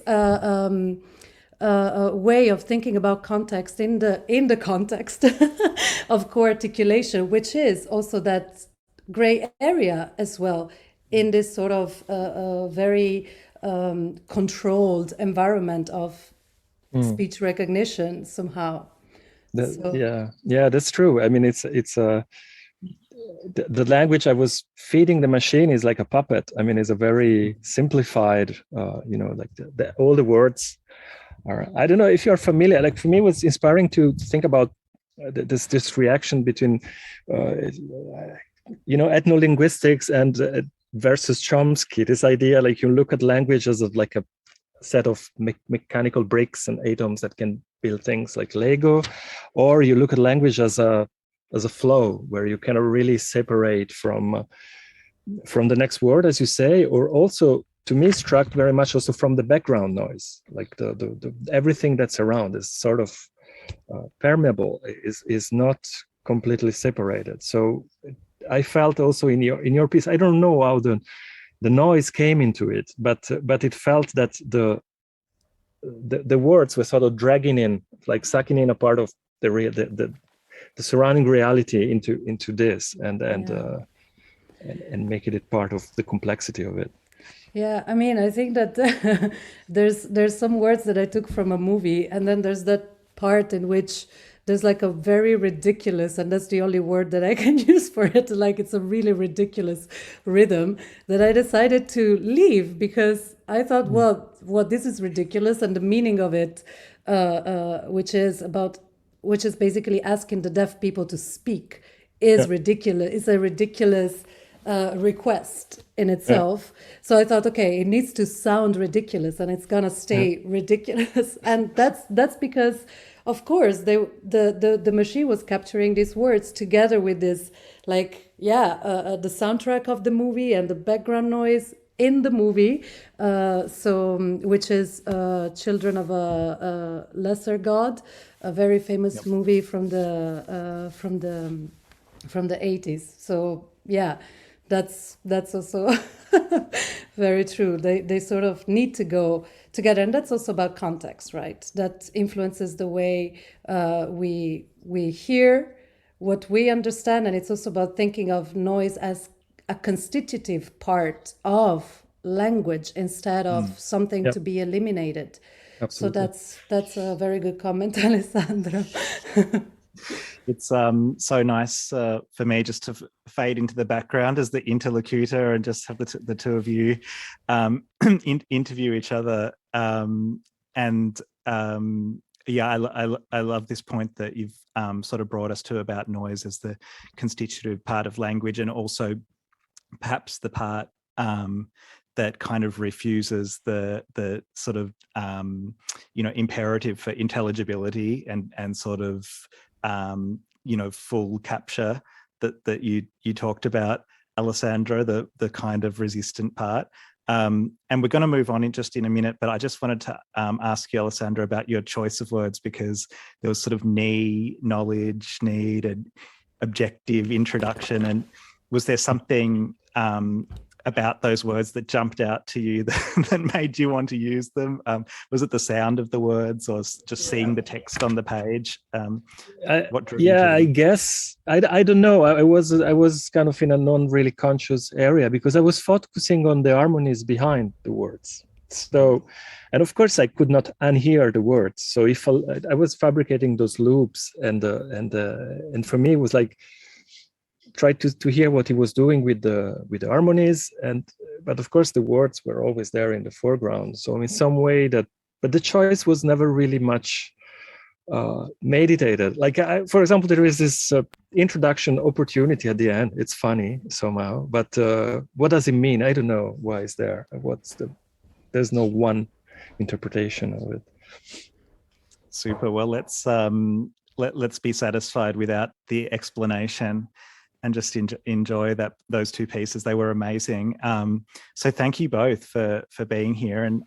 Speaker 9: way of thinking about context in the context of co-articulation, which is also that gray area as well in this sort of very controlled environment of speech recognition somehow.
Speaker 3: Yeah, that's true. I mean, it's the language I was feeding the machine is like a puppet. I mean, it's a very simplified, like all the words are. I don't know if you're familiar. Like for me, it was inspiring to think about this reaction between, ethnolinguistics and versus Chomsky. This idea, like you look at language as like a set of mechanical bricks and atoms that can build things like Lego, or you look at language as a flow where you cannot really separate from the next word, as you say, or also to me struck very much also from the background noise, like the everything that's around is sort of permeable, is not completely separated. So I felt also in your piece, I don't know how the noise came into it, but it felt that the words were sort of dragging in, like sucking in a part of the surrounding reality into this, and making it part of the complexity of it.
Speaker 9: Yeah, I mean, I think that there's some words that I took from a movie, and then there's that part in which there's like a very ridiculous, and that's the only word that I can use for it, like it's a really ridiculous rhythm that I decided to leave because I thought, well, this is ridiculous, and the meaning of it, which is basically asking the deaf people to speak, is ridiculous. It's a ridiculous request in itself. So I thought, okay, it needs to sound ridiculous, and it's gonna stay ridiculous, and that's because, of course, the machine was capturing these words together with this, like, the soundtrack of the movie and the background noise in the movie, which is Children of a Lesser God, a very famous movie from the 80s. So yeah, that's also very true. They sort of need to go together, and that's also about context, right? That influences the way we hear, what we understand, and it's also about thinking of noise as a constitutive part of language instead of something to be eliminated.
Speaker 3: Absolutely.
Speaker 9: So that's a very good comment, Alessandro.
Speaker 1: It's so nice for me just to fade into the background as the interlocutor and just have the two of you interview each other. I love this point that you've sort of brought us to about noise as the constitutive part of language, and also perhaps the part that kind of refuses the sort of imperative for intelligibility and sort of full capture that you talked about, Alessandro, the kind of resistant part. And we're going to move on in a minute, but I just wanted to ask you, Alessandro, about your choice of words, because there was sort of knowledge, need, and objective, introduction. And was there something about those words that jumped out to you that made you want to use them? Was it the sound of the words, or just seeing the text on the page? What drew you to them?
Speaker 3: I guess I don't know. I was kind of in a non-really conscious area because I was focusing on the harmonies behind the words. So, and of course I could not unhear the words. So if I was fabricating those loops, and for me it was like, try to hear what he was doing with the harmonies, but of course the words were always there in the foreground. So in some way but the choice was never really much meditated. Like for example, there is this introduction opportunity at the end. It's funny somehow, but what does it mean? I don't know why it's there. There's no one interpretation of it.
Speaker 1: Super. Well, let's be satisfied without the explanation, and just enjoy those two pieces. They were amazing. So thank you both for being here, and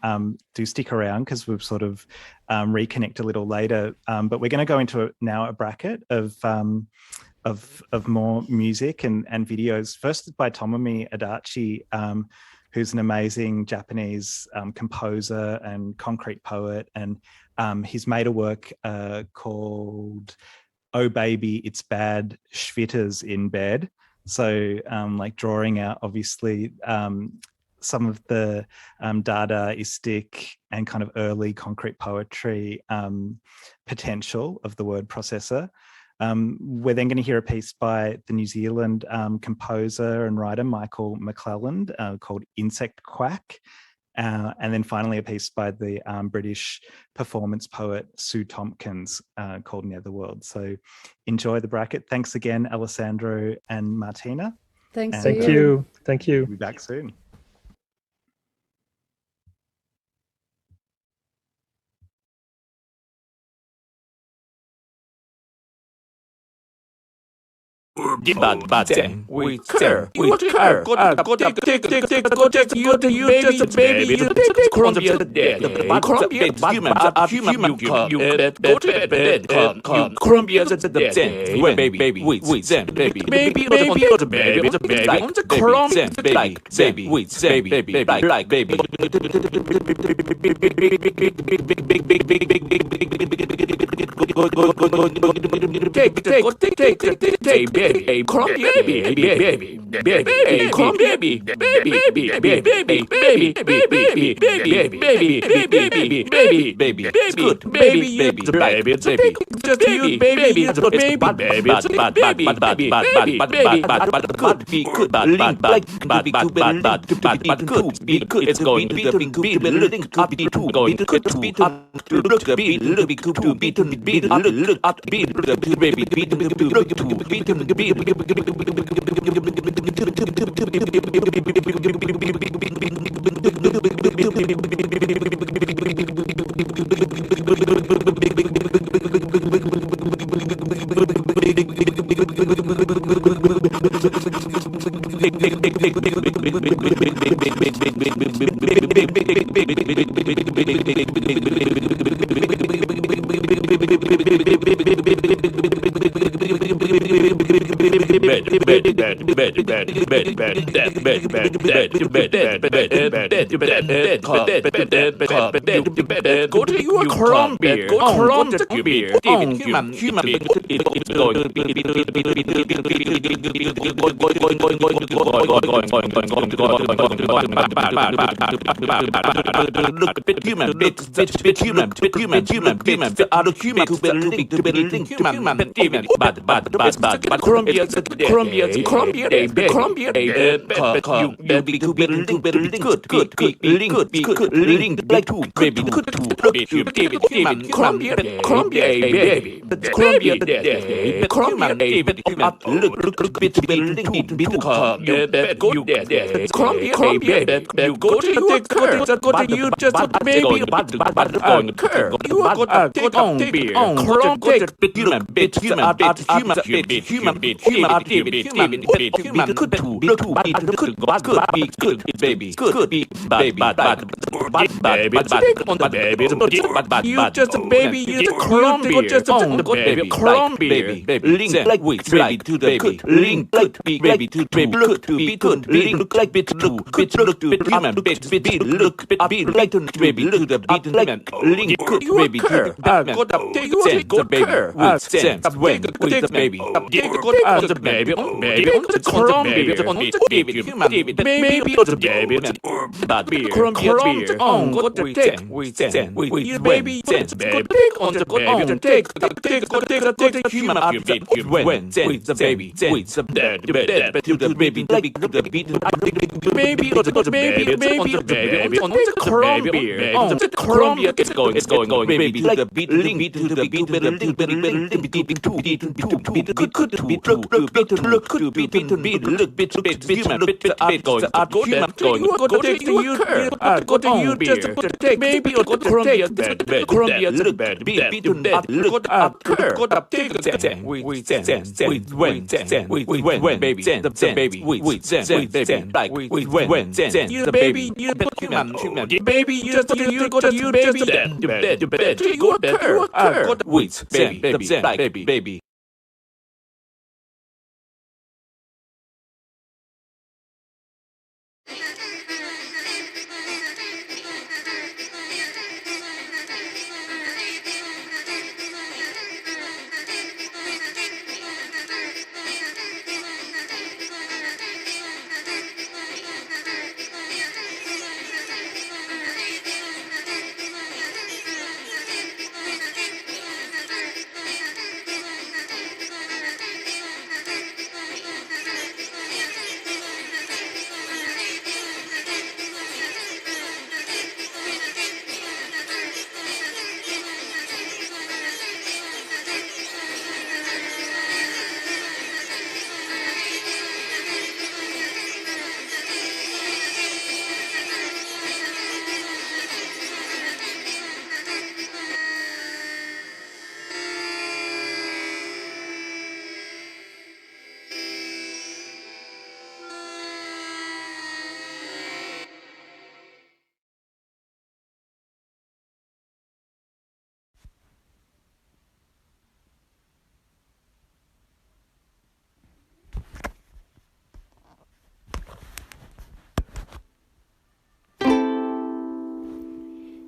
Speaker 1: do stick around because we'll sort of reconnect a little later. But we're going to go into now a bracket of more music and videos. First by Tomomi Adachi, who's an amazing Japanese composer and concrete poet, and he's made a work called "Oh Baby, It's Bad, Schwitters in Bed." So like drawing out obviously some of the Dadaistic and kind of early concrete poetry potential of the word processor. We're then going to hear a piece by the New Zealand composer and writer Michael McClelland called "Insect Quack." And then finally a piece by the British performance poet Sue Tompkins called "Netherworld." So enjoy the bracket. Thanks again, Alessandro and Martina.
Speaker 9: Thanks.
Speaker 3: Thank you. Thank you.
Speaker 1: We'll be back soon.
Speaker 4: But we care. We care. Go take you just baby. Columbia dead. Columbia human. Go to bed. Columbia dead. Baby. Wait. Them. Baby. Baby. On the Columbia. Baby. Wait. Baby. Like baby. Take baby, Columbia baby, Columbia baby, it's good, baby, just you, baby, it's going Go to your Colombia. Go to Colombia. Human it's going. Look, bit human, bit human, other human to be linked human, but Colombia, you be linked, good, link, like two, baby, human, Colombia, baby, Colombia, look, bit, go there, Colombia, you go to your curve, you just maybe curve, you are going to take on beer, Colombia, human, good, baby, good, bad, on the baby, you just a baby, you just Colombia, just on the baby, Colombia, link like weed, baby to the baby, link like baby to baby, look to be good, link like bit to look to human, bit look like to baby, look to the like link good baby to the take the baby, send when with the baby, go the baby, the Colombia, on the baby, human, maybe the baby, but Colombia, on what the take, we send, we baby, take on the baby, take the human, when with the baby, with the dead, to the baby, like the beat, maybe on the baby, on the Colombia, on the Colombia, it's going, baby, like the beat, link to the beat, baby.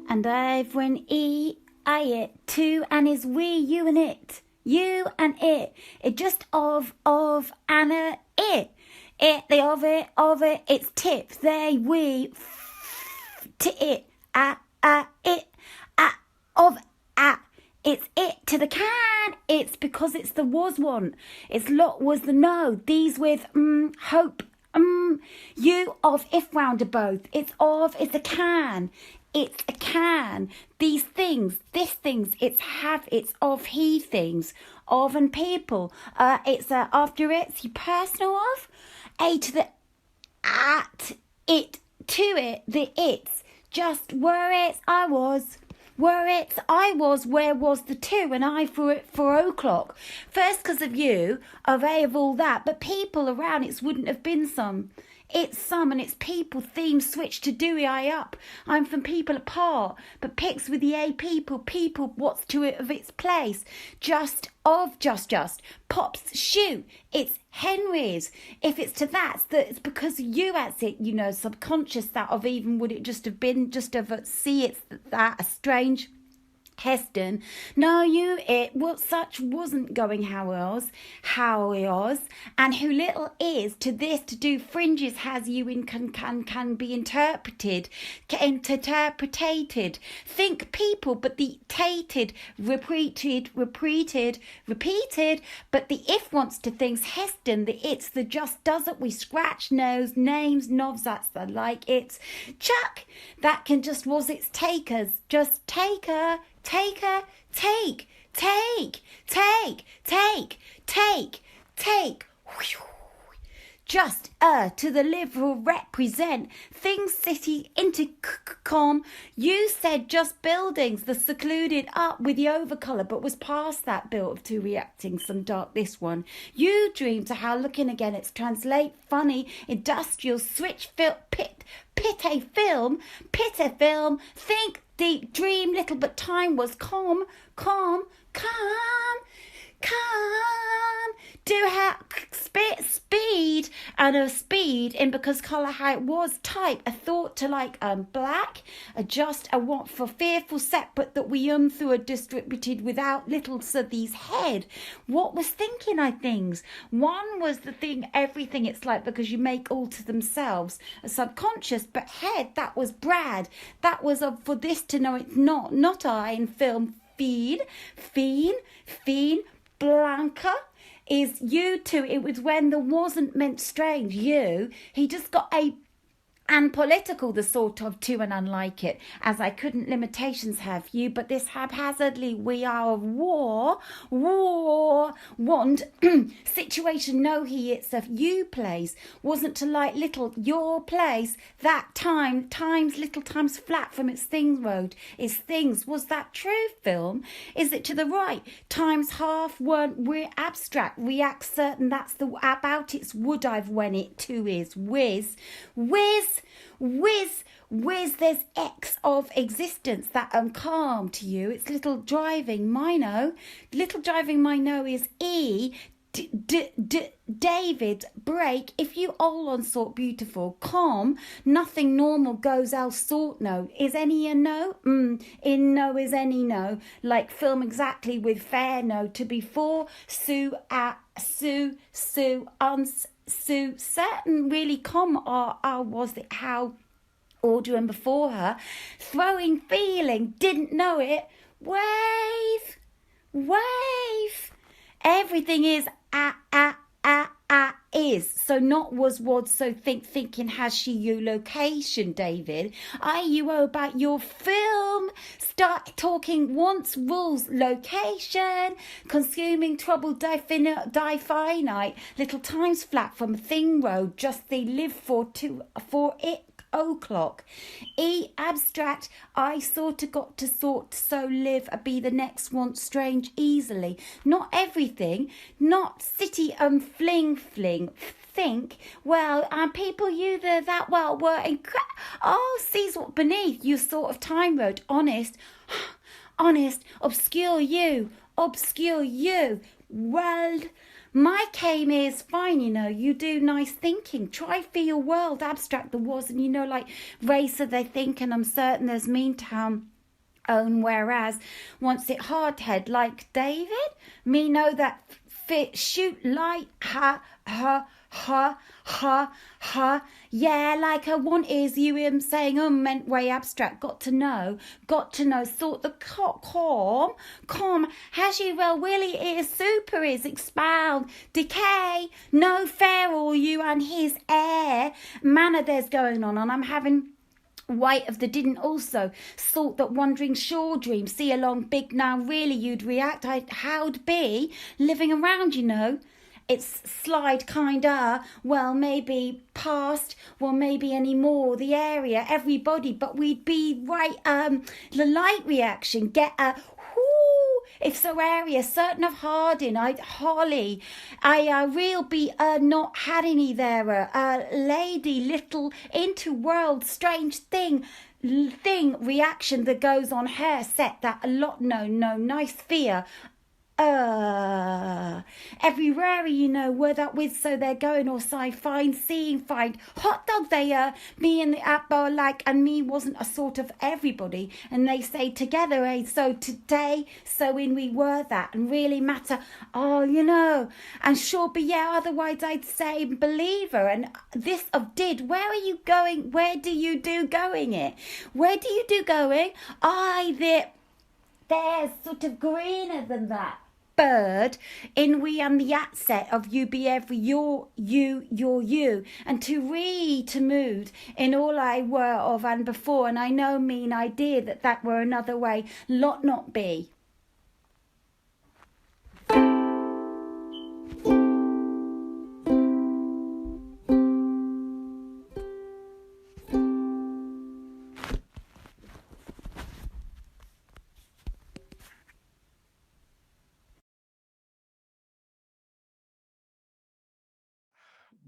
Speaker 10: And I've one E, I it, two, and is we, you and it, you and it just of, and it, the of it, it's tip, they, we, to it, it, of, it's it to the can, it's because it's the was one, it's lot was the no, these with, hope, you of, if round both, it's of, it's a can. It's a can. These things, this things, it's have, it's of, he things, of and people. It's after it's your personal of. A to the at, it to it, the it's. Just were it's, I was. where it's I was, where was the 2, and I for 4 o'clock. First because of you, of all that, but people around it wouldn't have been some. It's some, and it's people theme switch to do I up. I'm from people apart, but picks with the A people what's to it of its place. Just pops shoot. It's Henry's. If it's to that it's because you at it, you know, subconscious that of even would it just have been just of a see it's that a strange Heston, no, it what such wasn't going how it was, and who little is to this to do fringes has you in can be interpreted. Think people, but the tated, repeated, but the if wants to things Heston, the it's the just doesn't we scratch nose names novs that's the like it's Chuck that can just was its takers just take just to the liberal represent things city intercom. You said just buildings, the secluded up with the overcolour, but was past that built to reacting some dark this one. You dream to how looking again it's translate funny industrial switch pit a film think deep dream little but time was calm do have speed and a speed in because colour how it was type a thought to like black adjust a want for fearful separate that we through a distributed without little so these head what was thinking I things one was the thing everything it's like because you make all to themselves a subconscious but head that was Brad that was for this to know it's not I in film fiend Blanca is you too. It was when there wasn't meant strange. He just got a and political the sort of to and unlike it as I couldn't limitations have you but this haphazardly we are of war want situation no he it's of you place wasn't to like little your place that times little times flat from its things road is things was that true film is it to the right times half weren't we're abstract react certain that's the about it's would I've when it too is whiz there's X of existence that calm to you it's little driving my no is E David break if you all on sort beautiful calm nothing normal goes else sort no is any a no in no is any no like film exactly with fair no to before sue certain really calm was it how ordering before her throwing feeling didn't know it wave everything is is so not was so thinking has she you location David you about your film start talking once rules location consuming trouble die finite little times flat from thing road just they live for it o'clock abstract I sort of got to sort so live be the next one strange easily not everything not city fling think well people you there that well were sees what beneath you sort of time road honest obscure you world my came is fine, you know, you do nice thinking. Try for your world, abstract the was, and you know, like racer they think, and I'm certain there's meantime own, whereas once it hard head like David, me know that fit shoot light yeah like her want is you him saying meant way abstract got to know thought the calm has you well willy is super is expound decay no fair all you and his air manner there's going on and I'm having white of the didn't also thought that wandering shore dream see along big now really you'd react how'd be living around you know it's slide kinda well maybe past, well, maybe anymore, the area, everybody, but we'd be right, the light reaction, get a whoo, if so area, certain of Harding, Holly, I real be not had any there, lady, little, into world, strange thing, reaction that goes on her set, that a lot, no, nice fear, everywhere, where that with, so they're going, or find hot dog, they me and the apple like, and me wasn't a sort of everybody, and they say together, so today, so in we were that, and really matter, and sure, but yeah, otherwise I'd say believer, and this of did, where are you going, where do you do going it, where do you do going, there's sort of greener than that bird in we and the outset of you be every your you and to mood in all I were of and before, and I know mean idea that were another way lot not be.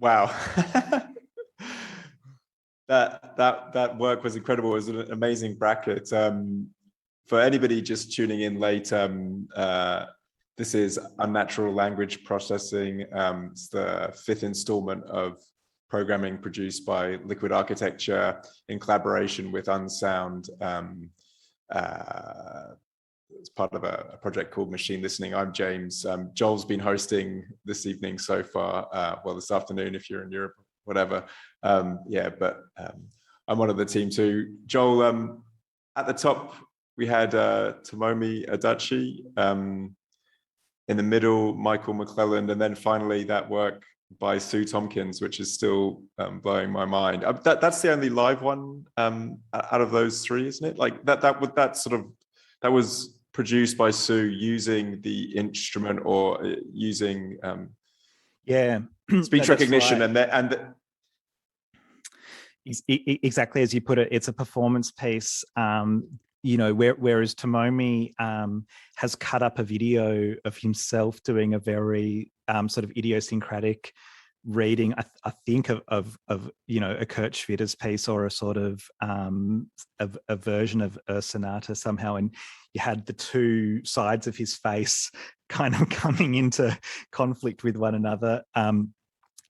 Speaker 8: Wow. that work was incredible. It was an amazing bracket. For anybody just tuning in late, this is Unnatural Language Processing. It's the 5th installment of programming produced by Liquid Architecture in collaboration with Unsound. It's part of a project called Machine Listening. I'm James. Joel's been hosting this evening so far, well, this afternoon if you're in Europe, whatever. I'm one of the team too. Joel, at the top, we had Tomomi Adachi, in the middle, Michael McClelland, and then finally that work by Sue Tompkins, which is still blowing my mind. That's the only live one out of those three, isn't it? Like that was produced by Sue using the instrument or using speech recognition, right.
Speaker 1: Exactly as you put it, it's a performance piece. Whereas Tomomi has cut up a video of himself doing a very sort of idiosyncratic reading, I think of a Kurt Schwitter's piece or a sort of a version of a sonata somehow, and you had the two sides of his face kind of coming into conflict with one another. And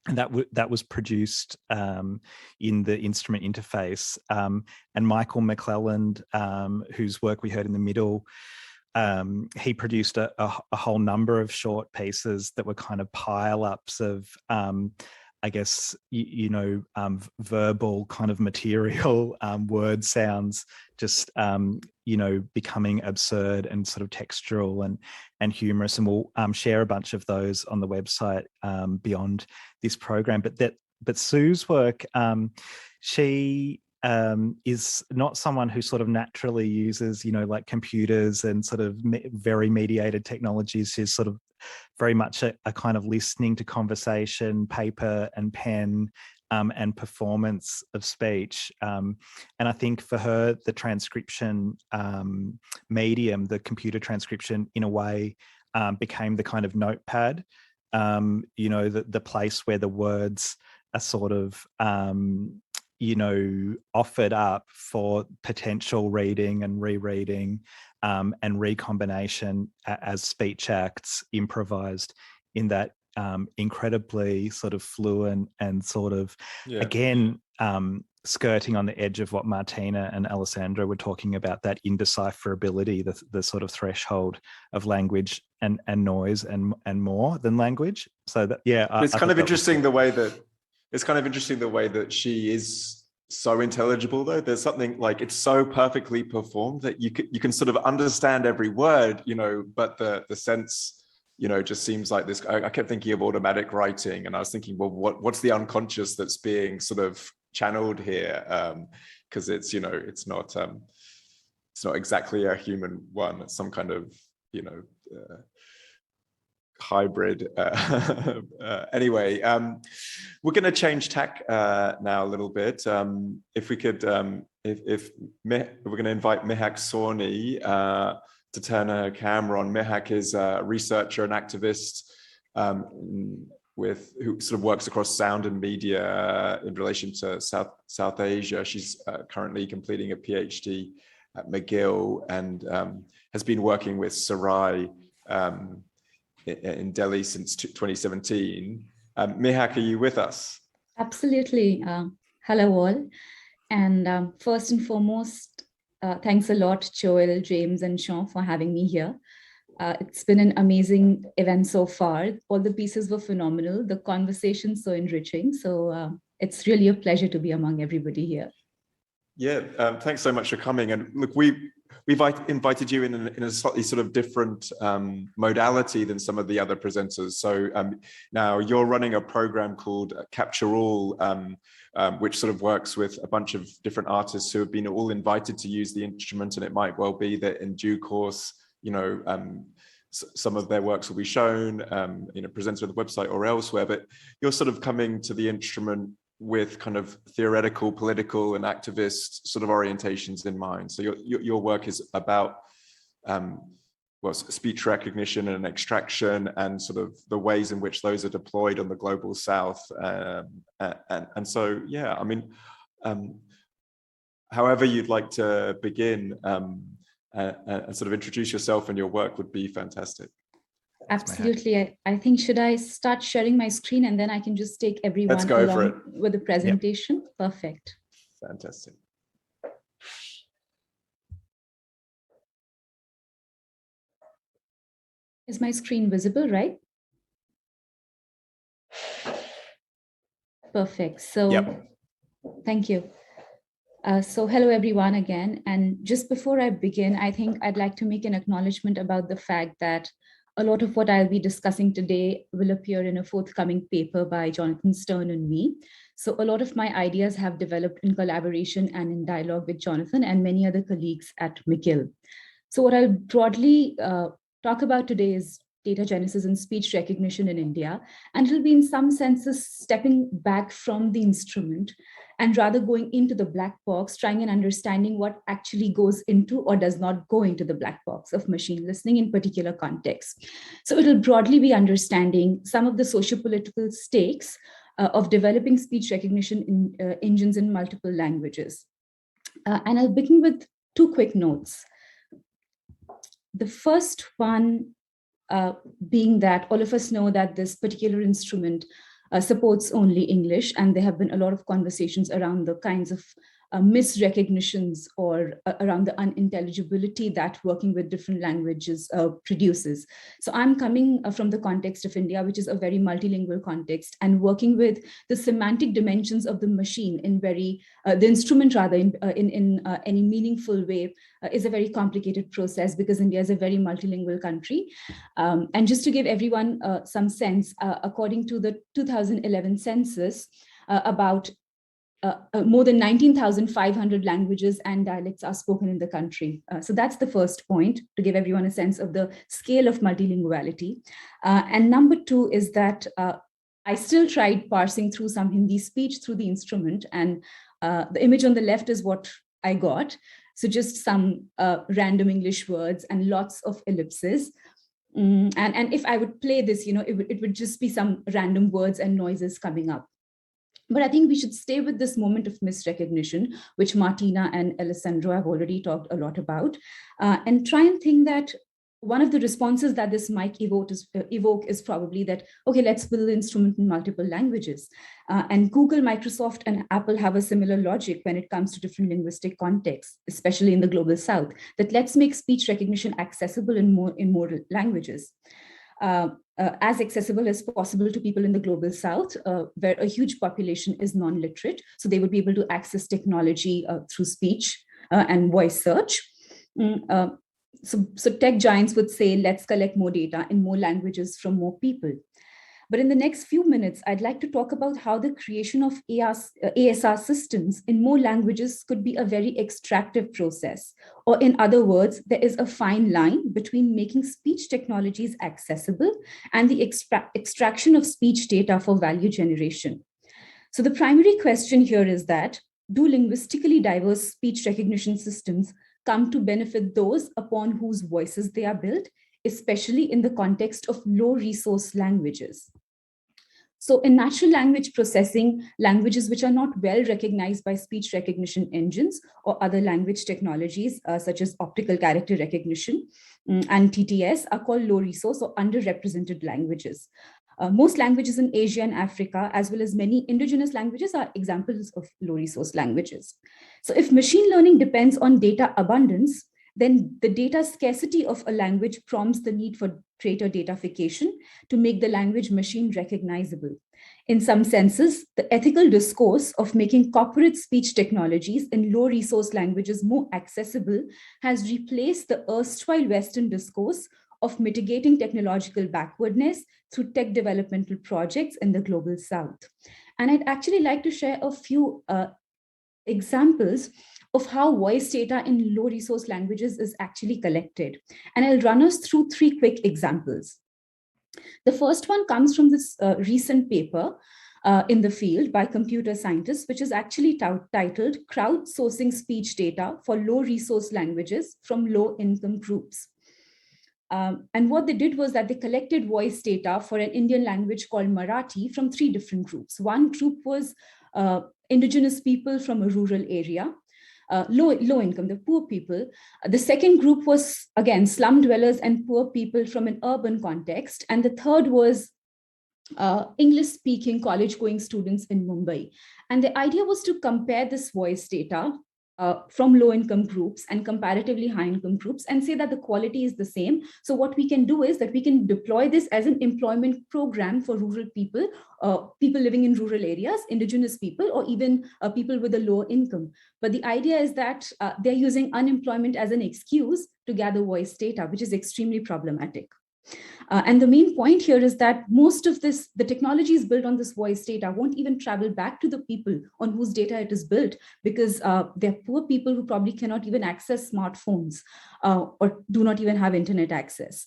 Speaker 1: that was produced in the instrument interface. And Michael McClelland, whose work we heard in the middle, he produced a whole number of short pieces that were kind of pile-ups of, I guess, verbal kind of material, word sounds, just, becoming absurd and sort of textural and humorous. And we'll share a bunch of those on the website beyond this program. But Sue's work, she is not someone who sort of naturally uses, like computers and sort of very mediated technologies. She's sort of very much a kind of listening to conversation, paper and pen, and performance of speech. And I think for her, the transcription medium, the computer transcription, in a way, became the kind of notepad, the place where the words are sort of, offered up for potential reading and rereading and recombination as speech acts improvised in that incredibly sort of fluent and sort of, again, skirting on the edge of what Martina and Alessandro were talking about, that indecipherability, the sort of threshold of language and noise and more than language. So that,
Speaker 8: it's kind of interesting the way that she is so intelligible, though. There's something like, it's so perfectly performed that you can sort of understand every word, but the sense, just seems like this. I kept thinking of automatic writing, and I was thinking, well, what's the unconscious that's being sort of channeled here? Because it's, it's not exactly a human one. It's some kind of,
Speaker 6: hybrid. Anyway, we're going to change tack now a little bit. If we could, if we're going to invite Mihak Sawhney to turn her camera on. Mihak is a researcher and activist who sort of works across sound and media in relation to South Asia. She's currently completing a PhD at McGill and has been working with Sarai in Delhi since 2017. Mihak, are you with us?
Speaker 5: Absolutely. Hello all. And first and foremost, thanks a lot, Joel, James, and Sean for having me here. It's been an amazing event so far. All the pieces were phenomenal. The conversation so enriching. So it's really a pleasure to be among everybody here.
Speaker 6: Yeah, thanks so much for coming. And look, we've invited you in a slightly sort of different modality than some of the other presenters. So now you're running a program called Capture All, which sort of works with a bunch of different artists who have been all invited to use the instrument. And it might well be that in due course, some of their works will be shown, presented on the website or elsewhere. But you're sort of coming to the instrument with kind of theoretical, political, and activist sort of orientations in mind. So your work is about speech recognition and extraction, and sort of the ways in which those are deployed on the global South. And so, yeah, I mean, however you'd like to begin and sort of introduce yourself and your work would be fantastic.
Speaker 5: Absolutely. I think, should I start sharing my screen and then I can just take everyone along with the presentation? Yep. Perfect.
Speaker 6: Fantastic.
Speaker 5: Is my screen visible, right? Perfect. So, yep. Thank you. So hello everyone again. And just before I begin, I think I'd like to make an acknowledgement about the fact that a lot of what I'll be discussing today will appear in a forthcoming paper by Jonathan Stern and me. So a lot of my ideas have developed in collaboration and in dialogue with Jonathan and many other colleagues at McGill. So what I'll broadly talk about today is data genesis and speech recognition in India. And it'll be in some senses stepping back from the instrument and rather going into the black box, trying and understanding what actually goes into or does not go into the black box of machine listening in particular contexts. So it'll broadly be understanding some of the socio-political stakes of developing speech recognition engines in multiple languages. And I'll begin with two quick notes. The first one being that all of us know that this particular instrument supports only English, and there have been a lot of conversations around the kinds of misrecognitions or around the unintelligibility that working with different languages produces. So I'm coming from the context of India, which is a very multilingual context, and working with the semantic dimensions of the machine in the instrument rather in any meaningful way is a very complicated process because India is a very multilingual country. And just to give everyone some sense, according to the 2011 census, about more than 19,500 languages and dialects are spoken in the country. So that's the first point, to give everyone a sense of the scale of multilinguality. And number two is that I still tried parsing through some Hindi speech through the instrument, and the image on the left is what I got. So just some random English words and lots of ellipses. And if I would play this, it would just be some random words and noises coming up. But I think we should stay with this moment of misrecognition, which Martina and Alessandro have already talked a lot about, and try and think that one of the responses that this might evoke is probably that, okay, let's build the instrument in multiple languages. And Google, Microsoft, and Apple have a similar logic when it comes to different linguistic contexts, especially in the global South, that let's make speech recognition accessible in more languages. As accessible as possible to people in the global South, where a huge population is non-literate. So they would be able to access technology through speech and voice search. So tech giants would say, let's collect more data in more languages from more people. But in the next few minutes, I'd like to talk about how the creation of ASR systems in more languages could be a very extractive process. Or in other words, there is a fine line between making speech technologies accessible and the extraction of speech data for value generation. So the primary question here is that, do linguistically diverse speech recognition systems come to benefit those upon whose voices they are built, especially in the context of low resource languages? So in natural language processing, languages which are not well recognized by speech recognition engines or other language technologies, such as optical character recognition and TTS, are called low resource or underrepresented languages. Most languages in Asia and Africa, as well as many indigenous languages, are examples of low resource languages. So if machine learning depends on data abundance, then the data scarcity of a language prompts the need for greater datafication to make the language machine recognizable. In some senses, the ethical discourse of making corporate speech technologies in low resource languages more accessible has replaced the erstwhile Western discourse of mitigating technological backwardness through tech developmental projects in the global South. And I'd actually like to share a few examples of how voice data in low resource languages is actually collected. And I'll run us through 3 quick examples. The first one comes from this recent paper in the field by computer scientists, which is actually titled Crowdsourcing Speech Data for Low Resource Languages from Low Income Groups. And what they did was that they collected voice data for an Indian language called Marathi from 3 different groups. One group was indigenous people from a rural area, low income, the poor people. The second group was, again, slum dwellers and poor people from an urban context. And the third was English-speaking college-going students in Mumbai. And the idea was to compare this voice data from low-income groups and comparatively high-income groups and say that the quality is the same. So what we can do is that we can deploy this as an employment program for rural people, people living in rural areas, indigenous people, or even people with a low income. But the idea is that they're using unemployment as an excuse to gather voice data, which is extremely problematic. And the main point here is that most of this, the technologies built on this voice data won't even travel back to the people on whose data it is built, because they're poor people who probably cannot even access smartphones or do not even have internet access.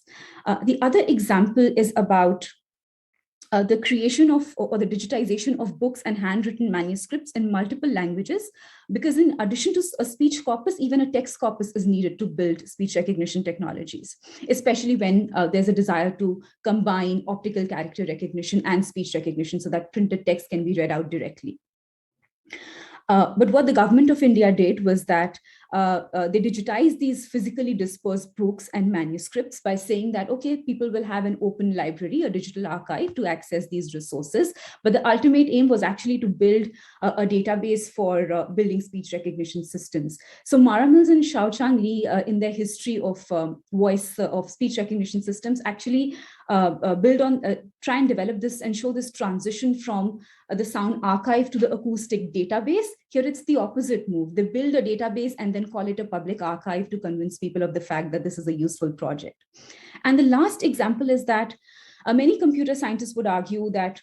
Speaker 5: The other example is about the creation of or the digitization of books and handwritten manuscripts in multiple languages, because in addition to a speech corpus, even a text corpus is needed to build speech recognition technologies, especially when there's a desire to combine optical character recognition and speech recognition so that printed text can be read out directly. But what the government of India did was that they digitized these physically dispersed books and manuscripts by saying that, okay, people will have an open library, a digital archive to access these resources. But the ultimate aim was actually to build a database for building speech recognition systems. So Mara Mills and Xiaochang Li, in their history of voice of speech recognition systems, actually build on, try and develop this and show this transition from the sound archive to the acoustic database. Here it's the opposite move. They build a database and then call it a public archive to convince people of the fact that this is a useful project. And the last example is that many computer scientists would argue that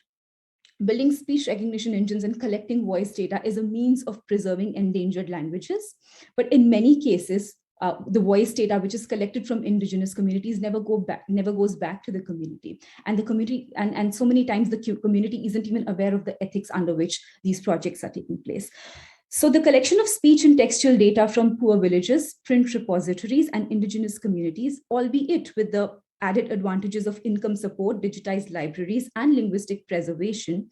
Speaker 5: building speech recognition engines and collecting voice data is a means of preserving endangered languages. But in many cases, the voice data, which is collected from indigenous communities, never goes back to the community. And the community, and so many times the community isn't even aware of the ethics under which these projects are taking place. So the collection of speech and textual data from poor villages, print repositories, and indigenous communities, albeit with the added advantages of income support, digitized libraries, and linguistic preservation,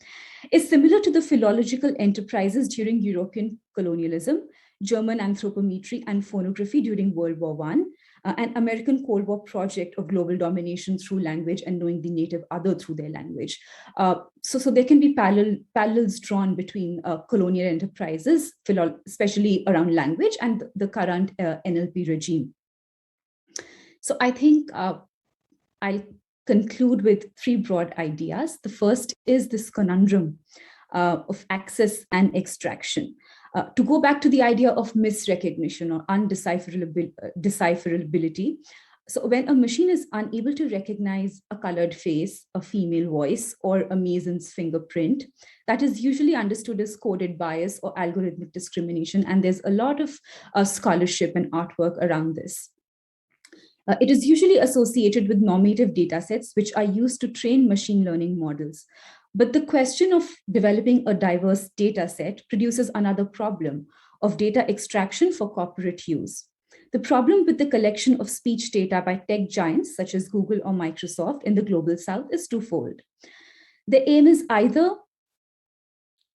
Speaker 5: is similar to the philological enterprises during European colonialism, German anthropometry and phonography during World War I, an American Cold War project of global domination through language and knowing the native other through their language. So there can be parallels drawn between colonial enterprises, especially around language, and the current NLP regime. So I think I'll conclude with 3 broad ideas. The first is this conundrum of access and extraction. To go back to the idea of misrecognition or undecipherability, So when a machine is unable to recognize a colored face, a female voice, or a Mason's fingerprint, that is usually understood as coded bias or algorithmic discrimination. And there's a lot of scholarship and artwork around this. It is usually associated with normative data sets, which are used to train machine learning models. But the question of developing a diverse data set produces another problem of data extraction for corporate use. The problem with the collection of speech data by tech giants such as Google or Microsoft in the global south is twofold. The aim is either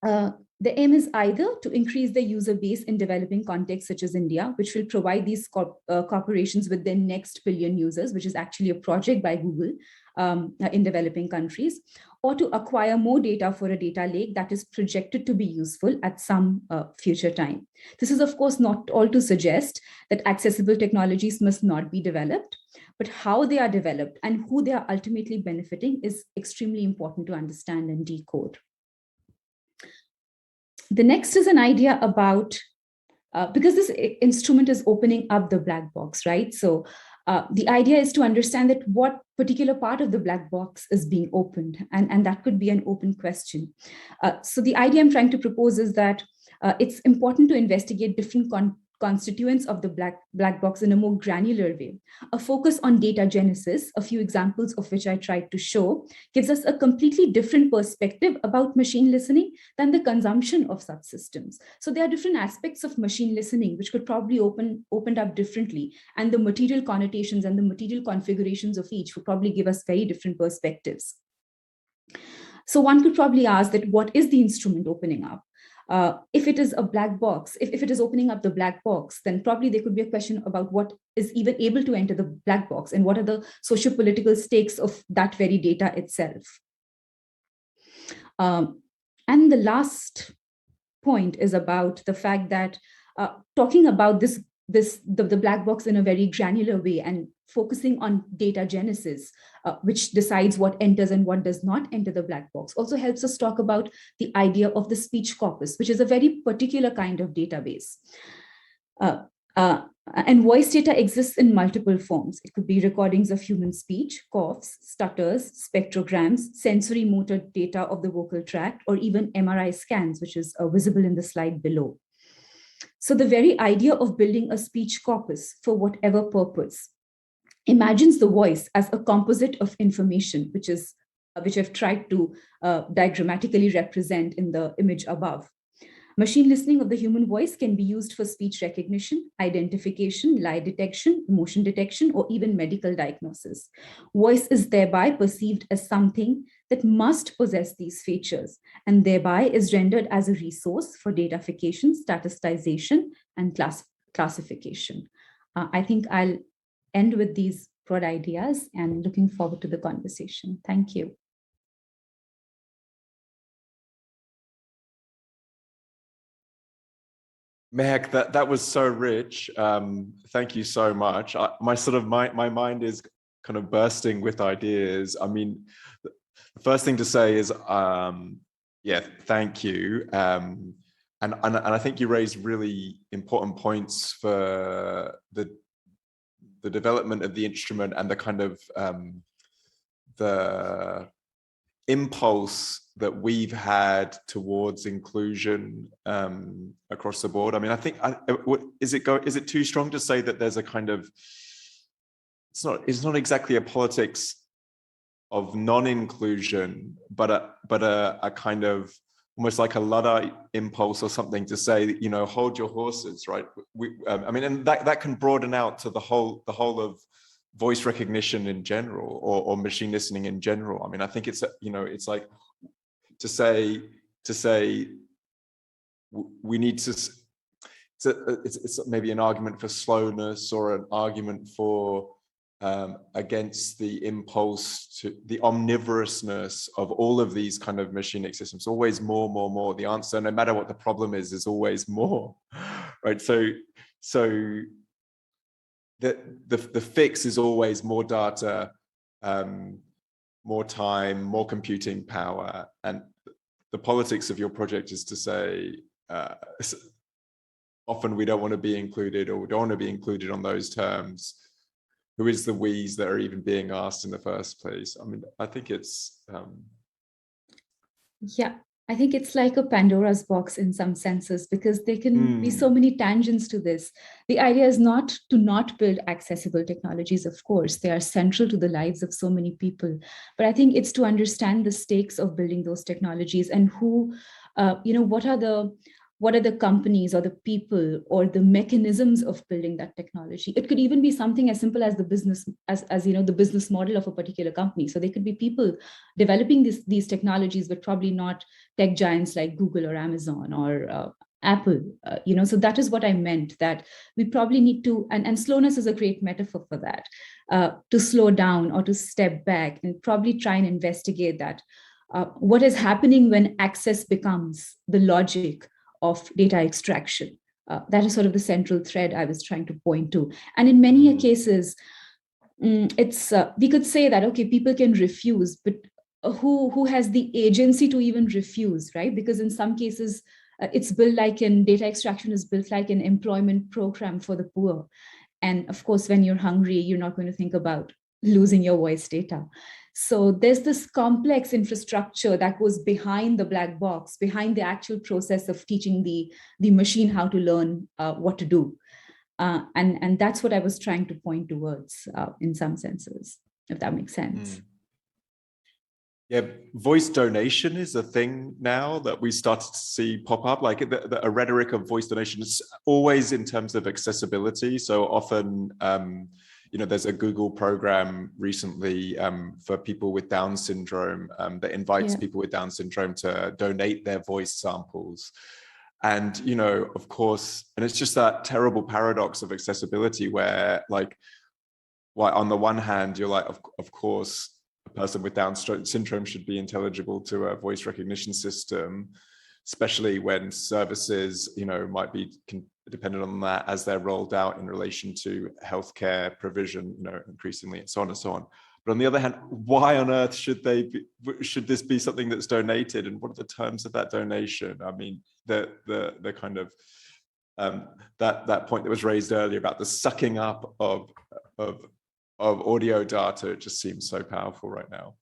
Speaker 5: to increase the user base in developing contexts such as India, which will provide these corporations with their next billion users, which is actually a project by Google in developing countries, or to acquire more data for a data lake that is projected to be useful at some future time. This is, of course, not all to suggest that accessible technologies must not be developed, but how they are developed and who they are ultimately benefiting is extremely important to understand and decode. The next is an idea about, because this instrument is opening up the black box, right? So the idea is to understand that what particular part of the black box is being opened, and that could be an open question. So the idea I'm trying to propose is that it's important to investigate different constituents of the black box in a more granular way. A focus on data genesis, a few examples of which I tried to show, gives us a completely different perspective about machine listening than the consumption of such systems. So there are different aspects of machine listening which could probably opened up differently, and the material connotations and the material configurations of each would probably give us very different perspectives. So one could probably ask that what is the instrument opening up? If it is a black box, if it is opening up the black box, then probably there could be a question about what is even able to enter the black box and what are the socio-political stakes of that very data itself. And the last point is about the fact that talking about the black box in a very granular way and focusing on data genesis, which decides what enters and what does not enter the black box, also helps us talk about the idea of the speech corpus, which is a very particular kind of database. And voice data exists in multiple forms. It could be recordings of human speech, coughs, stutters, spectrograms, sensory motor data of the vocal tract, or even MRI scans, which is visible in the slide below. So the very idea of building a speech corpus for whatever purpose imagines the voice as a composite of information, which I've tried to diagrammatically represent in the image above. Machine listening of the human voice can be used for speech recognition, identification, lie detection, emotion detection, or even medical diagnosis. Voice is thereby perceived as something that must possess these features, and thereby is rendered as a resource for datafication, statistization, and classification. I think I'll end with these broad ideas and looking forward to the conversation. Thank you.
Speaker 6: Mehak, that was so rich. Thank you so much. My mind is kind of bursting with ideas. I mean, the first thing to say is, yeah, thank you. And I think you raised really important points for the development of the instrument and the kind of the impulse that we've had towards inclusion across the board. I mean, I think, is it too strong to say that there's a kind of, it's not exactly a politics of non-inclusion, but a kind of almost like a Luddite impulse or something to say, you know, hold your horses, right? I mean, and that can broaden out to the whole of voice recognition in general, or machine listening in general. I mean, I think it's, you know, it's like to say we need to, it's maybe an argument for slowness or an argument for against the impulse to the omnivorousness of all of these kind of machinic systems. Always more. The answer, no matter what the problem is always more, right? So the fix is always more data, more time, more computing power, and the politics of your project is to say often we don't want to be included, or we don't want to be included on those terms. who is the we's that are even being asked in the first place? I mean, I think it's
Speaker 5: Yeah, I think it's like a Pandora's box in some senses, because there can be so many tangents to this. The idea is not to not build accessible technologies, of course. They are central to the lives of so many people. But I think it's to understand the stakes of building those technologies and who, what are the companies or the people or the mechanisms of building that technology. It could even be something as simple as the business, as the business model of a particular company. So they could be people developing these technologies, but probably not tech giants like Google or Amazon or Apple. So that is what I meant, that we probably need to, and slowness is a great metaphor for that, to slow down or to step back and probably try and investigate that. What is happening when access becomes the logic of data extraction? That is sort of the central thread I was trying to point to. And in many cases, it's we could say that, okay, people can refuse, but who has the agency to even refuse, right? Because in some cases, it's built like data extraction is built like an employment program for the poor. And of course, when you're hungry, you're not going to think about losing your voice data. So there's this complex infrastructure that goes behind the black box, behind the actual process of teaching the machine how to learn what to do. And that's what I was trying to point towards in some senses, if that makes sense.
Speaker 6: Yeah, voice donation is a thing now that we started to see pop up. Like a rhetoric of voice donation is always in terms of accessibility. So often, there's a Google program recently for people with Down syndrome that invites people with Down syndrome to donate their voice samples. And, of course, and it's just that terrible paradox of accessibility where, like, on the one hand, you're like, of course, a person with Down syndrome should be intelligible to a voice recognition system, especially when services, might be dependent on that as they're rolled out in relation to healthcare provision, increasingly, and so on and so on. But on the other hand, why on earth should this be something that's donated, and what are the terms of that donation? I mean, the kind of that point that was raised earlier about the sucking up of audio data, it just seems so powerful right now.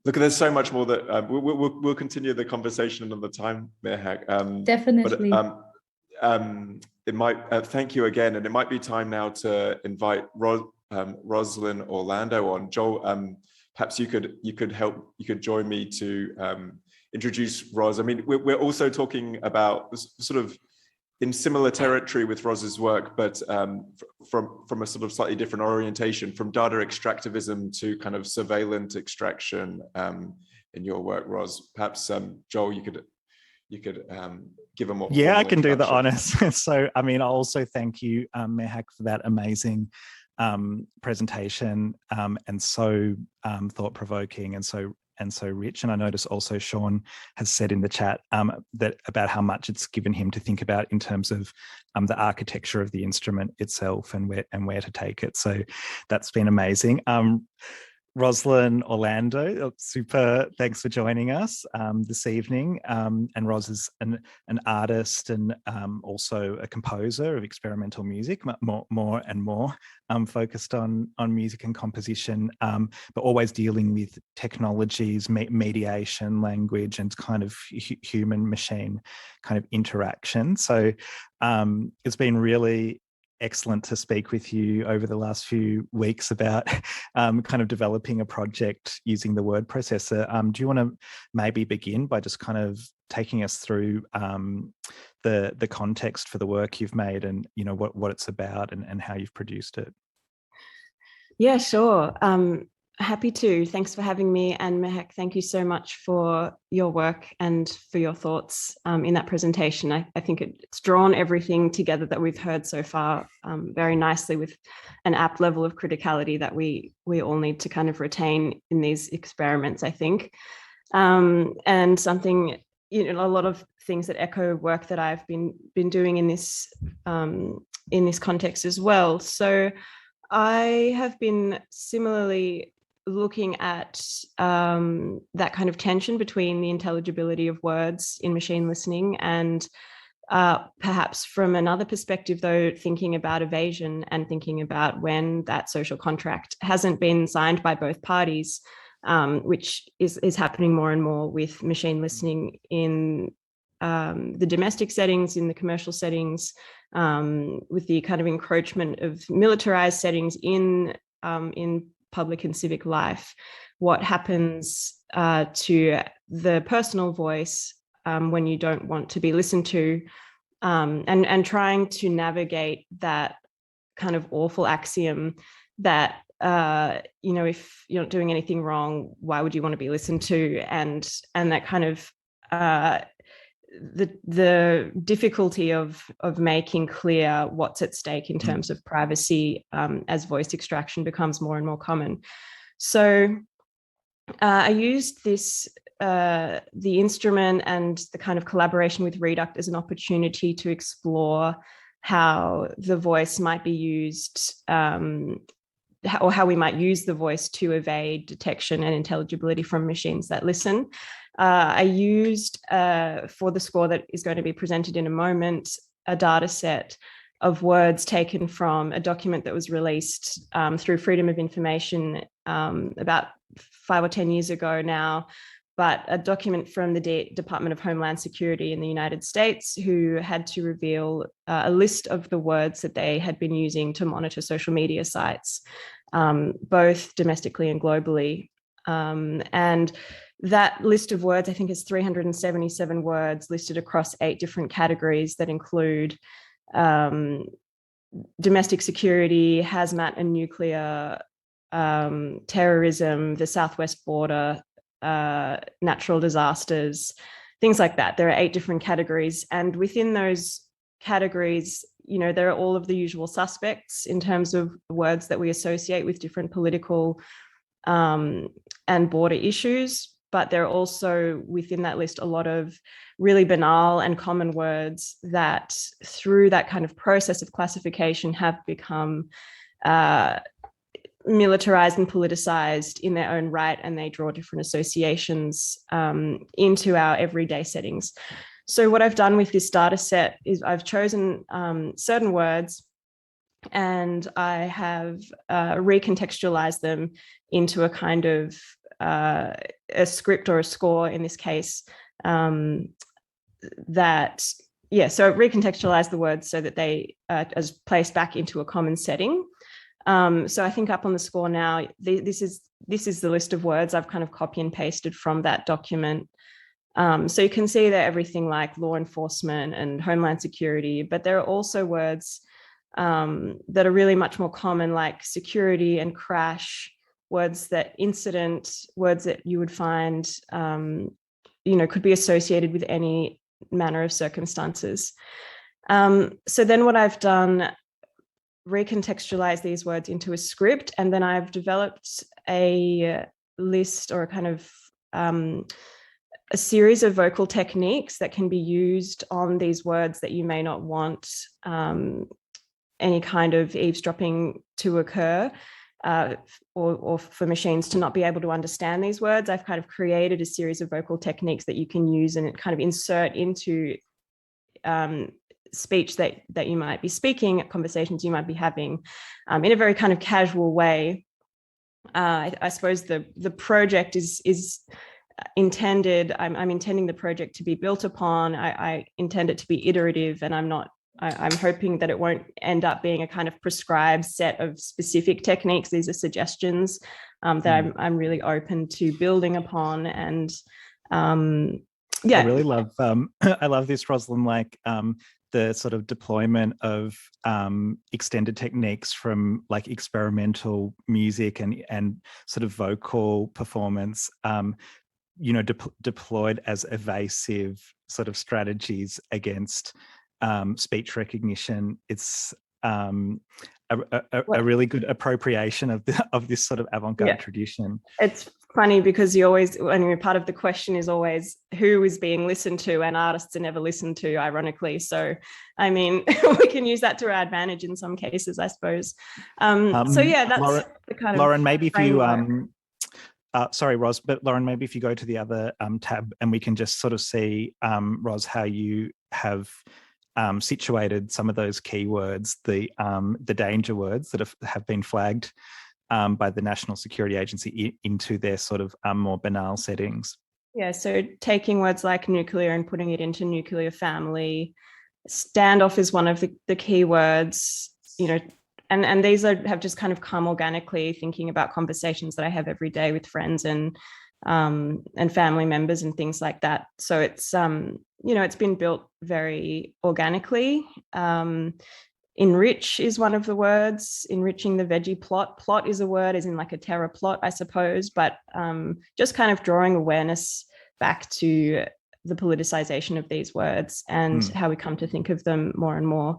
Speaker 6: Look, there's so much more that we'll continue the conversation another time, Mehak.
Speaker 5: Definitely.
Speaker 6: But it might. Thank you again, and it might be time now to invite Roz Orlando on. Joel, perhaps you could help. You could join me to introduce Roz. I mean, we're also talking about sort of in similar territory with Roz's work, but from a sort of slightly different orientation, from data extractivism to kind of surveillance extraction in your work, Roz. Perhaps Joel, you could give a more.
Speaker 1: Yeah, I can do the honors. So, I mean, I'll also thank you, Mehak, for that amazing presentation and so thought-provoking and so rich. And I notice also Sean has said in the chat that about how much it's given him to think about in terms of the architecture of the instrument itself and where to take it. So that's been amazing. Roz Orlando, super, thanks for joining us this evening. And Roz is an artist and also a composer of experimental music, more and more focused on music and composition, but always dealing with technologies, mediation, language, and kind of human-machine kind of interaction. So it's been really excellent to speak with you over the last few weeks about kind of developing a project using the word processor. Do you want to maybe begin by just kind of taking us through the context for the work you've made and what it's about and how you've produced it?
Speaker 13: Yeah, sure. Happy to. Thanks for having me. And Mehak, thank you so much for your work and for your thoughts in that presentation. I think it's drawn everything together that we've heard so far very nicely with an apt level of criticality that we all need to kind of retain in these experiments, I think. And something, a lot of things that echo work that I've been doing in this context as well. So I have been similarly looking at that kind of tension between the intelligibility of words in machine listening and perhaps from another perspective, though, thinking about evasion and thinking about when that social contract hasn't been signed by both parties, which is happening more and more with machine listening in the domestic settings, in the commercial settings, with the kind of encroachment of militarized settings in public and civic life. What happens to the personal voice when you don't want to be listened to, and trying to navigate that kind of awful axiom that if you're not doing anything wrong, why would you want to be listened to, and that kind of the difficulty of making clear what's at stake in terms of privacy as voice extraction becomes more and more common. So I used this the instrument and the kind of collaboration with Reduct as an opportunity to explore how the voice might be used, or how we might use the voice to evade detection and intelligibility from machines that listen. I used, for the score that is going to be presented in a moment, a data set of words taken from a document that was released through Freedom of Information about 5 or 10 years ago now, but a document from the Department of Homeland Security in the United States, who had to reveal a list of the words that they had been using to monitor social media sites, both domestically and globally. And that list of words, I think, is 377 words listed across 8 different categories that include domestic security, hazmat and nuclear, terrorism, the southwest border, natural disasters, things like that. There are 8 different categories. And within those categories, there are all of the usual suspects in terms of words that we associate with different political and border issues. But there are also within that list a lot of really banal and common words that, through that kind of process of classification, have become militarized and politicized in their own right, and they draw different associations into our everyday settings. So what I've done with this data set is I've chosen certain words, and I have recontextualized them into a kind of a script or a score in this case, so recontextualize the words so that they as placed back into a common setting. So I think up on the score now, this is the list of words I've kind of copy and pasted from that document. So you can see that everything like law enforcement and homeland security, but there are also words that are really much more common, like security and crash, words that incident, words that you would find, could be associated with any manner of circumstances. So then what I've done, recontextualize these words into a script, and then I've developed a list or a kind of a series of vocal techniques that can be used on these words that you may not want any kind of eavesdropping to occur, or for machines to not be able to understand these words. I've kind of created a series of vocal techniques that you can use and kind of insert into speech that you might be speaking, conversations you might be having, in a very kind of casual way. I suppose the project is intended, I'm intending the project to be built upon. I intend it to be iterative, and I'm hoping that it won't end up being a kind of prescribed set of specific techniques. These are suggestions that I'm really open to building upon. And
Speaker 1: I really love I love this, Rosalind, like the sort of deployment of extended techniques from like experimental music and sort of vocal performance, deployed as evasive sort of strategies against speech recognition. It's a really good appropriation of this sort of avant-garde tradition.
Speaker 13: It's funny because part of the question is always who is being listened to, and artists are never listened to, ironically. So, I mean, we can use that to our advantage in some cases, I suppose. That's
Speaker 1: Lauren,
Speaker 13: the kind of
Speaker 1: Lauren, maybe if
Speaker 13: framework.
Speaker 1: you sorry, Roz, but Lauren, maybe if you go to the other tab, and we can just sort of see, Roz, how you have situated some of those keywords, the danger words that have been flagged by the National Security Agency into their sort of more banal settings.
Speaker 13: Yeah, so taking words like nuclear and putting it into nuclear family. Standoff is one of the key words, you know, and these have just kind of come organically, thinking about conversations that I have every day with friends and family members and things like that. So it's you know, it's been built very organically. Enrich is one of the words, enriching the veggie plot. Plot is a word, as in like a terror plot, I suppose, but just kind of drawing awareness back to the politicization of these words and how we come to think of them more and more.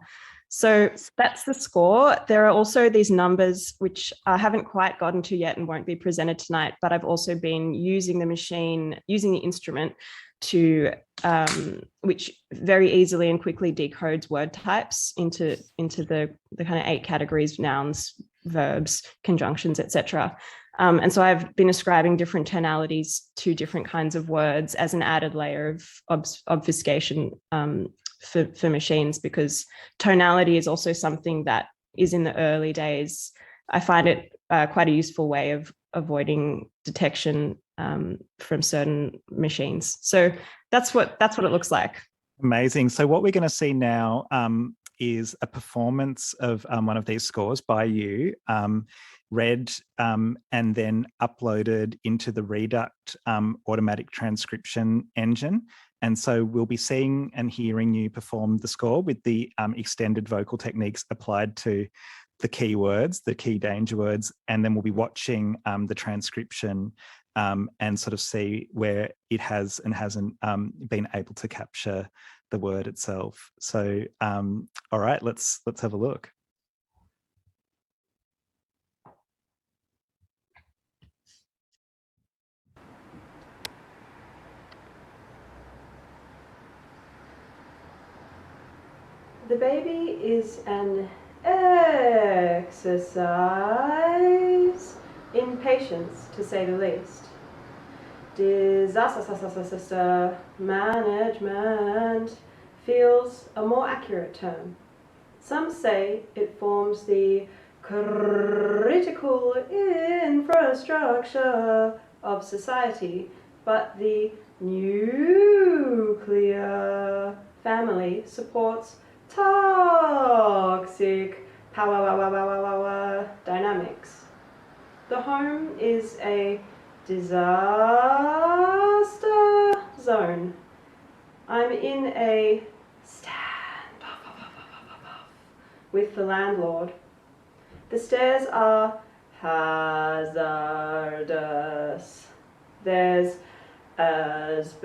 Speaker 13: So that's the score. There are also these numbers, which I haven't quite gotten to yet and won't be presented tonight, but I've also been using the machine, using the instrument to, which very easily and quickly decodes word types into the kind of 8 categories: nouns, verbs, conjunctions, etc. And so I've been ascribing different tonalities to different kinds of words as an added layer of obfuscation for machines, because tonality is also something that is in the early days. I find it quite a useful way of avoiding detection from certain machines. So that's what it looks like.
Speaker 1: Amazing. So what we're going to see now is a performance of one of these scores by you, read and then uploaded into the Reduct automatic transcription engine. And so we'll be seeing and hearing you perform the score with the extended vocal techniques applied to the key words, the key danger words, and then we'll be watching the transcription and sort of see where it has and hasn't been able to capture the word itself. So, all right, let's have a look.
Speaker 13: The baby is an exercise in patience, to say the least. Disaster management feels a more accurate term. Some say it forms the critical infrastructure of society, but the nuclear family supports toxic power dynamics. The home is a disaster zone. I'm in a standoff with the landlord. The stairs are hazardous. There's asbestos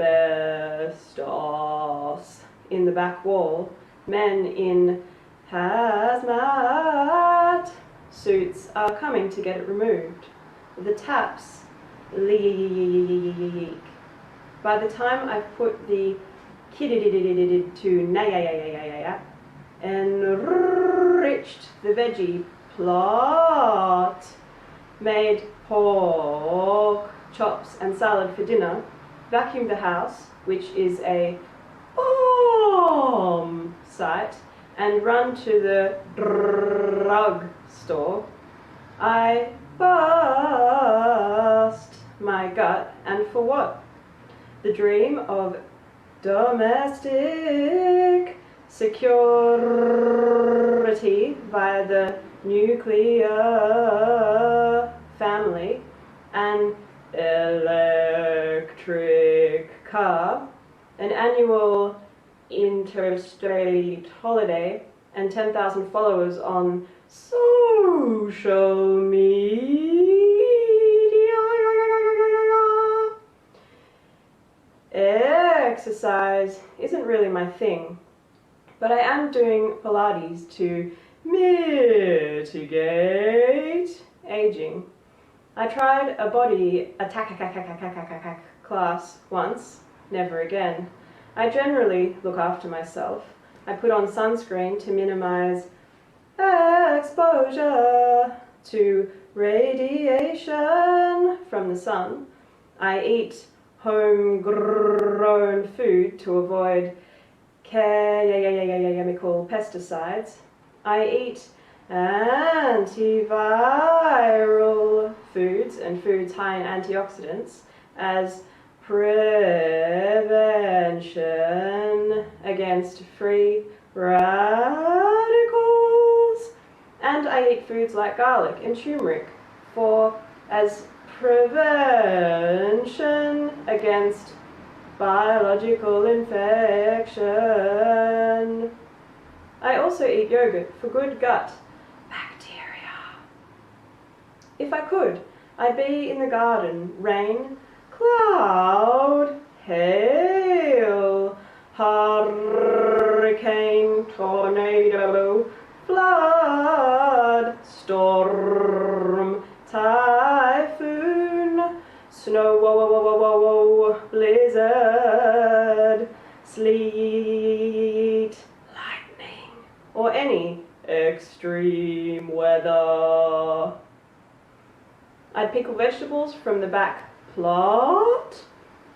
Speaker 13: in the back wall. Men in hazmat suits are coming to get it removed. The taps leak. By the time I've put the kid to enriched the veggie plot, made pork chops and salad for dinner, vacuumed the house, which is a bomb site, and run to the drug store, I bust my gut. And for what? The dream of domestic security via the nuclear family, an electric car, an annual interstate holiday, and 10,000 followers on social media. Exercise isn't really my thing, but I am doing Pilates to mitigate aging. I tried a body attack class once, never again. I generally look after myself. I put on sunscreen to minimize exposure to radiation from the sun. I eat homegrown food to avoid chemical pesticides. I eat antiviral foods and foods high in antioxidants as prevention against free radicals. And I eat foods like garlic and turmeric as prevention against biological infection. I also eat yogurt for good gut bacteria. If I could, I'd be in the garden, rain, cloud, hail, hurricane, tornado, flood, storm, typhoon, snow, blizzard, sleet, lightning, or any extreme weather. I'd pickle vegetables from the back plot.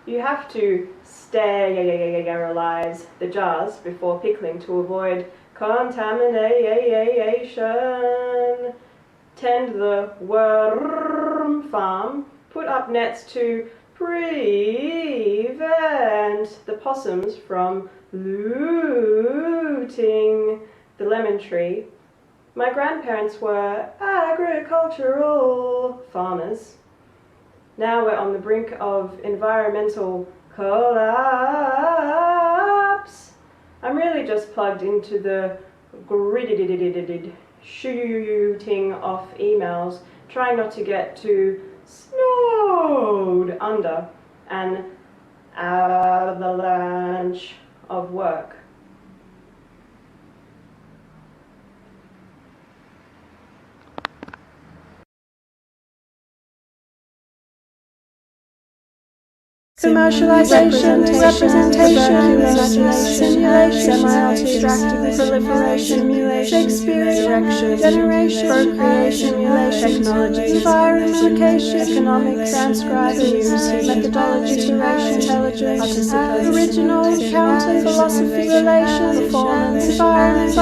Speaker 13: You have to sterilize the jars before pickling to avoid contamination. Tend the worm farm. Put up nets to prevent the possums from looting the lemon tree. My grandparents were agricultural farmers. Now we're on the brink of environmental collapse. I'm really just plugged into the shooting off emails, trying not to get too snowed under an avalanche of work.
Speaker 7: Commercialization, representation, simulation, semi-abstractive, proliferation, Shakespeare, direction, generation, procreation, technology, environmentation, economics, transcribing, methodology, iteration, intelligence, participants, original, counter, philosophy, relation, performance, environment,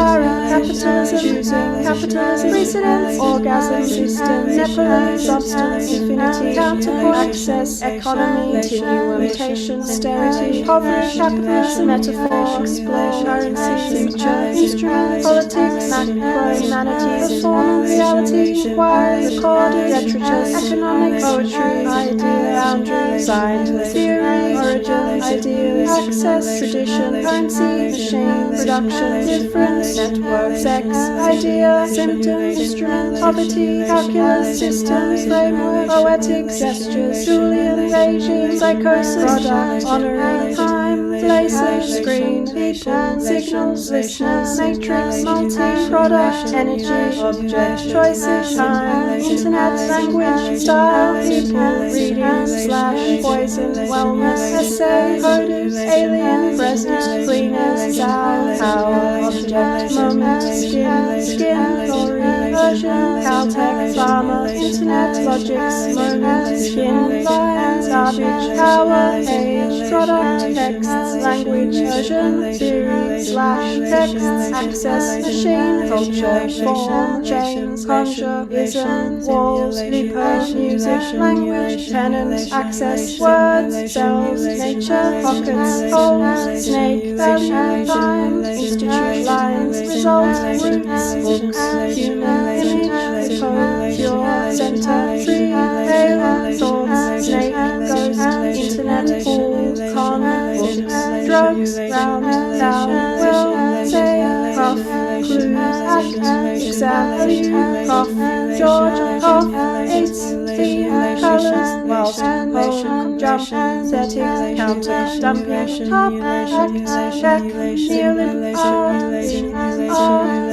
Speaker 7: capitalism, choosing, capitalism, precedence, orgasm, system, nephilim, substance, infinity, counterpart, access, economy, continuum, mutation, austerity, poverty, capitalism, metaphor, explore, currency, future, instrument, politics, macro, humanities, performance, reality, inquiry, recorded, literature, economics, poetry, idea, boundary, science, theory, origin, ideas, access, tradition, currency, machine, production, difference, network, sex, idea, symptom, instrument, poverty, calculus, systems, framework, poetics, gestures, Julian, regime, psychosis, product, honoring, time, places, screen, people, signals, listeners, matrix, multi, product, energy, object, choices, time, internet, language, style, people, reading, slash, poison, wellness, essay, coders, alien, present, cleaners, sound, power, object, moment, skin, story, version, Caltech, pharma, internet, logics, moment, skin, lines, garbage, power, age, product, texts, language, version, theory, slash, texts, access, machine, culture, form, chains, conjure, ism, walls, lipo, music, language, tenant, access, words, cells, nature, pockets, holes, snake, value, time, institute, lines, result, roots, books, human, image, code, pure, center, tree, hail, thoughts, snake, ghost, internet, pool, con, books, drugs, round, down, will, say, puff, clue, act, exactly, puff, George, puff, eights, theme, colors, whilst, home, jump, settings, counter, dumping, top, act, check, nearly, art,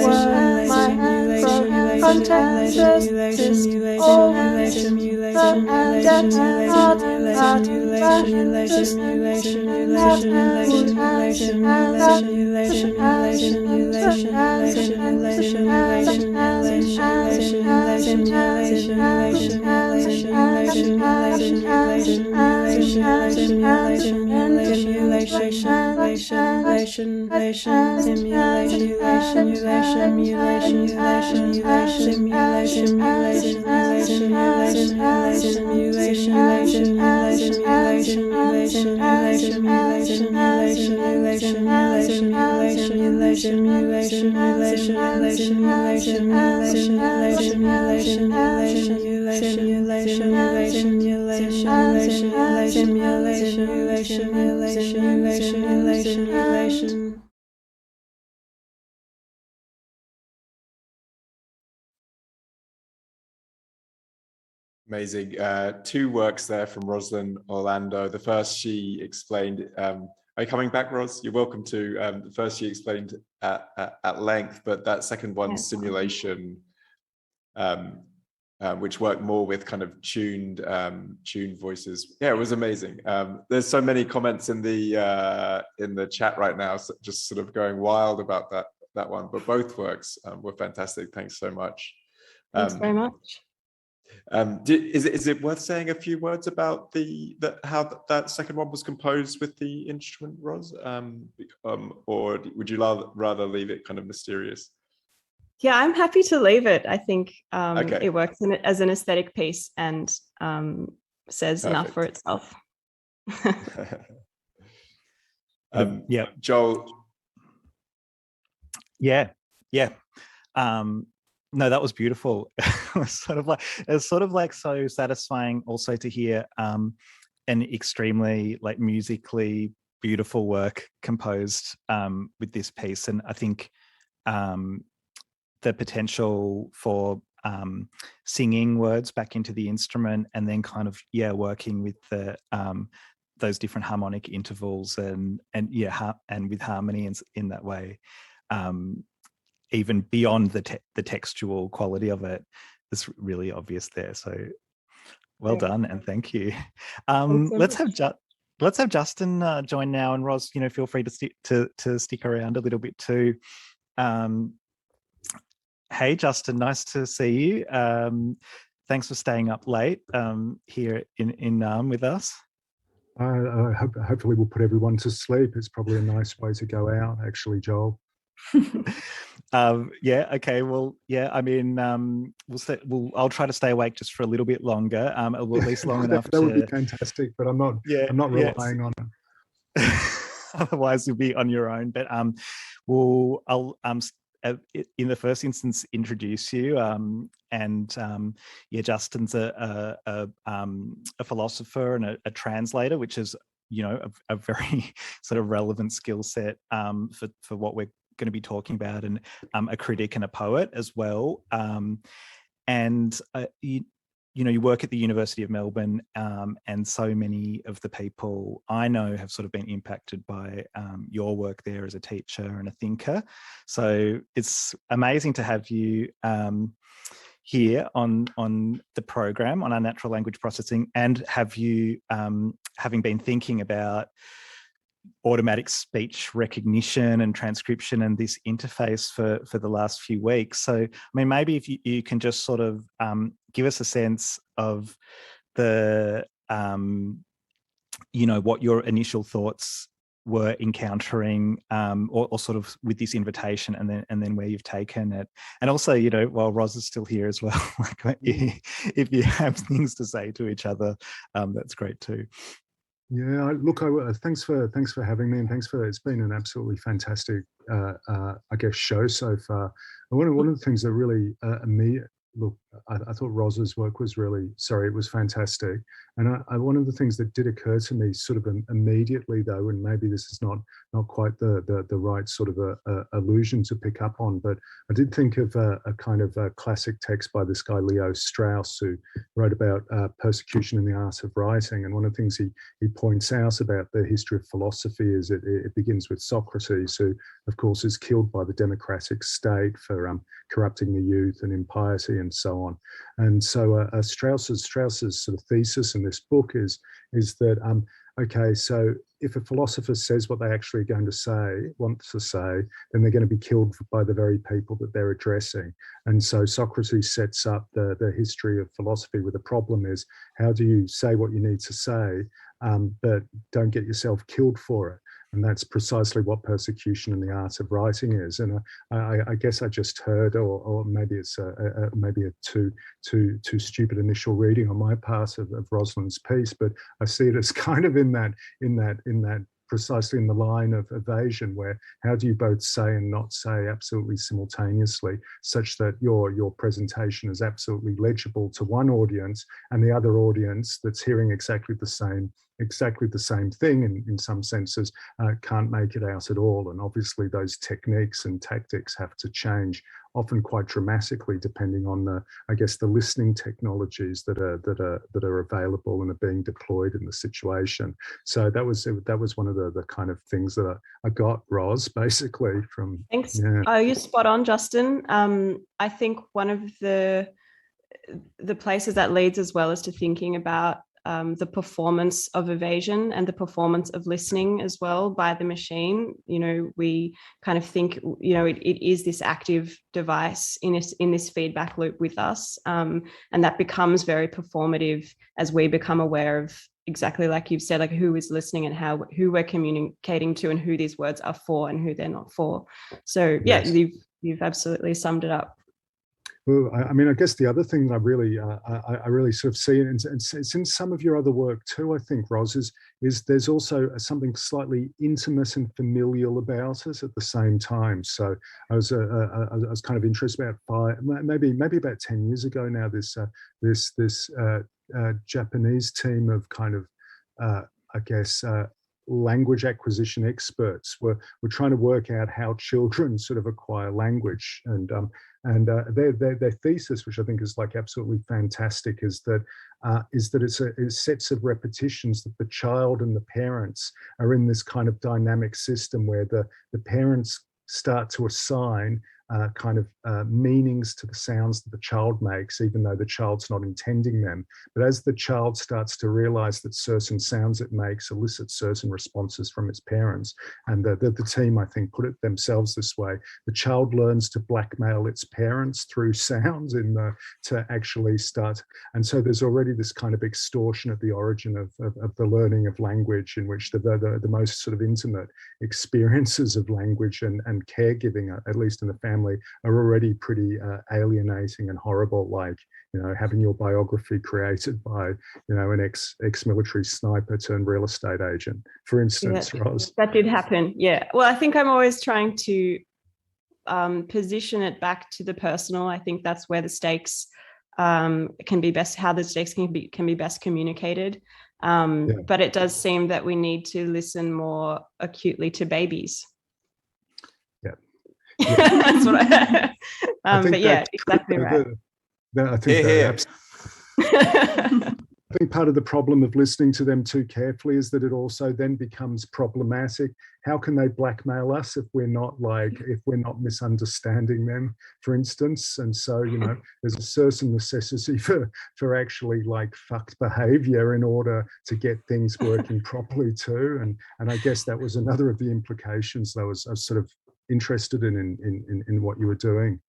Speaker 7: word, micro, contact, persist, all, debt, art,
Speaker 6: Amazing. Two works there from Roz Orlando. The first, she explained, are you coming back, Roz? You're welcome to. The first she explained at length, but that second one, yes, simulation, which worked more with kind of tuned voices. Yeah, it was amazing. There's so many comments in the chat right now, so just sort of going wild about that one. But both works were fantastic. Thanks so much.
Speaker 13: Thanks very much.
Speaker 6: Is it worth saying a few words about how that second one was composed with the instrument, Roz? Or would you rather leave it kind of mysterious?
Speaker 13: Yeah, I'm happy to leave it. I think
Speaker 6: Okay.
Speaker 13: It works as an aesthetic piece and says enough for itself.
Speaker 1: Yeah,
Speaker 6: Joel.
Speaker 1: Yeah. No, that was beautiful. It's sort of like so satisfying also to hear an extremely like musically beautiful work composed with this piece. And I think the potential for singing words back into the instrument and then kind of working with the those different harmonic intervals and with harmony in that way. Even beyond the textual quality of it, it's really obvious there. So well done and thank you. Let's have Justin join now, and Roz, feel free to stick around a little bit too. Hey Justin, nice to see you. Thanks for staying up late here in with us.
Speaker 11: Hopefully we'll put everyone to sleep. It's probably a nice way to go out, actually, Joel.
Speaker 1: Okay. Well, I mean, I'll try to stay awake just for a little bit longer, at least long enough.
Speaker 11: That would be fantastic, but I'm not relying on it.
Speaker 1: Otherwise, you'll be on your own. But I'll in the first instance introduce you. Justin's a philosopher and a translator, which is a very sort of relevant skill set for what we're going to be talking about, and a critic and a poet as well. You work at the University of Melbourne, and so many of the people I know have sort of been impacted by your work there as a teacher and a thinker. So it's amazing to have you here on the program on Unnatural Language Processing, and have you having been thinking about automatic speech recognition and transcription and this interface for the last few weeks. So, I mean, maybe if you can just sort of give us a sense of the, what your initial thoughts were encountering or sort of with this invitation, and then where you've taken it. And also, while Roz is still here as well, if you have things to say to each other, that's great too.
Speaker 11: Yeah, look, thanks for having me, and it's been an absolutely fantastic, show so far. And one of the things that really I thought Roz's work was it was fantastic. And one of the things that did occur to me sort of immediately, though, and maybe this is not quite the right sort of allusion to pick up on, but I did think of a kind of a classic text by this guy, Leo Strauss, who wrote about persecution in the art of writing. And one of the things he points out about the history of philosophy is it begins with Socrates, who, of course, is killed by the democratic state for corrupting the youth and impiety and so on. And so Strauss's sort of thesis in this book is that okay, so if a philosopher says what they actually want to say, then they're going to be killed by the very people that they're addressing. And so Socrates sets up the history of philosophy with the problem is, how do you say what you need to say but don't get yourself killed for it. And that's precisely what persecution in the art of writing is. And I guess I just heard, or maybe it's maybe a too stupid initial reading on my part of Rosalind's piece, but I see it as kind of in that precisely in the line of evasion, where how do you both say and not say absolutely simultaneously, such that your presentation is absolutely legible to one audience, and the other audience that's hearing exactly the same thing in some senses can't make it out at all. And obviously those techniques and tactics have to change, often quite dramatically, depending on the listening technologies that are available and are being deployed in the situation. So that was one of the kind of things that I got, Roz, basically from.
Speaker 13: Thanks.
Speaker 11: Yeah.
Speaker 13: Oh, you're spot on, Justin. I think one of the places that leads as well is to thinking about the performance of evasion and the performance of listening as well by the machine. We kind of think, it is this active device in this feedback loop with us. And that becomes very performative as we become aware of, exactly like you've said, like who is listening and who we're communicating to and who these words are for and who they're not for. So yeah, yes. You've absolutely summed it up.
Speaker 11: Well, I mean, I guess the other thing that I really sort of see, and it's in some of your other work too, I think, Roz, is there's also something slightly intimate and familial about it at the same time. So I was kind of interested about maybe about 10 years ago now. This Japanese team of kind of language acquisition experts were trying to work out how children sort of acquire language, and their thesis, which I think is like absolutely fantastic, is that it's sets of repetitions that the child and the parents are in this kind of dynamic system where the parents start to assign meanings to the sounds that the child makes, even though the child's not intending them. But as the child starts to realize that certain sounds it makes elicit certain responses from its parents, and the team, I think, put it themselves this way: the child learns to blackmail its parents through sounds to actually start. And so there's already this kind of extortion at the origin of the learning of language, in which the most sort of intimate experiences of language and caregiving, at least in the family, are already pretty alienating and horrible, like having your biography created by an ex-military sniper turned real estate agent, for instance. Yeah, Roz.
Speaker 13: That did happen. Yeah, well, I think I'm always trying to position it back to the personal. I think that's where the stakes can be best, how the stakes can be best communicated. But it does seem that we need to listen more acutely to babies.
Speaker 11: Yeah.
Speaker 13: That's what but yeah, exactly right.
Speaker 11: I think part of the problem of listening to them too carefully is that it also then becomes problematic. How can they blackmail us if we're not misunderstanding them, for instance? And so, there's a certain necessity for actually like fucked behavior in order to get things working properly too. And I guess that was another of the implications that I was sort of interested in what you were doing.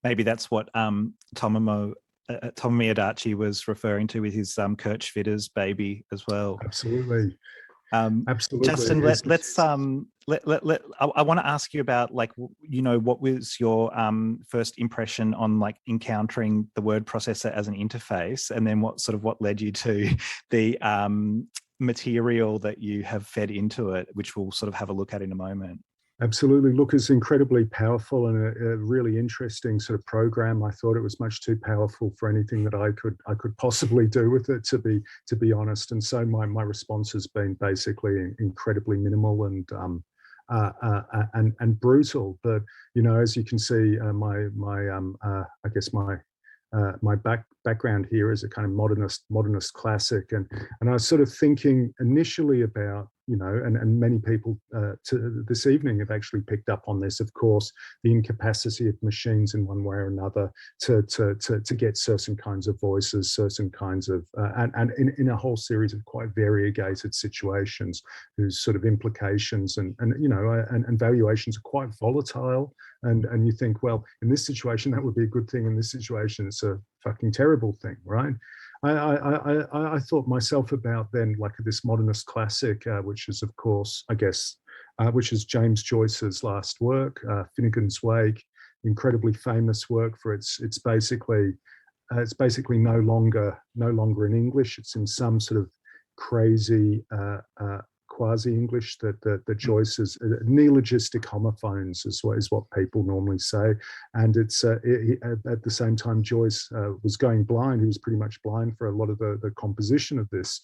Speaker 1: Maybe that's what Tomomi Adachi was referring to with his Kirchwitter's baby as well.
Speaker 11: Absolutely. Absolutely.
Speaker 1: Justin, I want to ask you about, like, what was your first impression on like encountering the word processor as an interface, and then what led you to the material that you have fed into it, which we'll sort of have a look at in a moment.
Speaker 11: Absolutely. Look, it's incredibly powerful and a really interesting sort of program. I thought it was much too powerful for anything that I could possibly do with it, to be honest. And so my response has been basically incredibly minimal and brutal. But as you can see, my background here is a kind of modernist classic, and I was sort of thinking initially about, and many people this evening have actually picked up on this, of course, the incapacity of machines in one way or another to get certain kinds of voices, certain kinds of, and in a whole series of quite variegated situations whose sort of implications and valuations are quite volatile. And you think, well, in this situation, that would be a good thing. In this situation, it's a fucking terrible thing, right? I thought myself about then like this modernist classic, which is of course, I guess, which is James Joyce's last work, Finnegan's Wake, incredibly famous work for it's basically no longer in English. It's in some sort of crazy quasi-English that Joyce is neologistic homophones is what people normally say. And it's at the same time Joyce was going blind. He was pretty much blind for a lot of the composition of this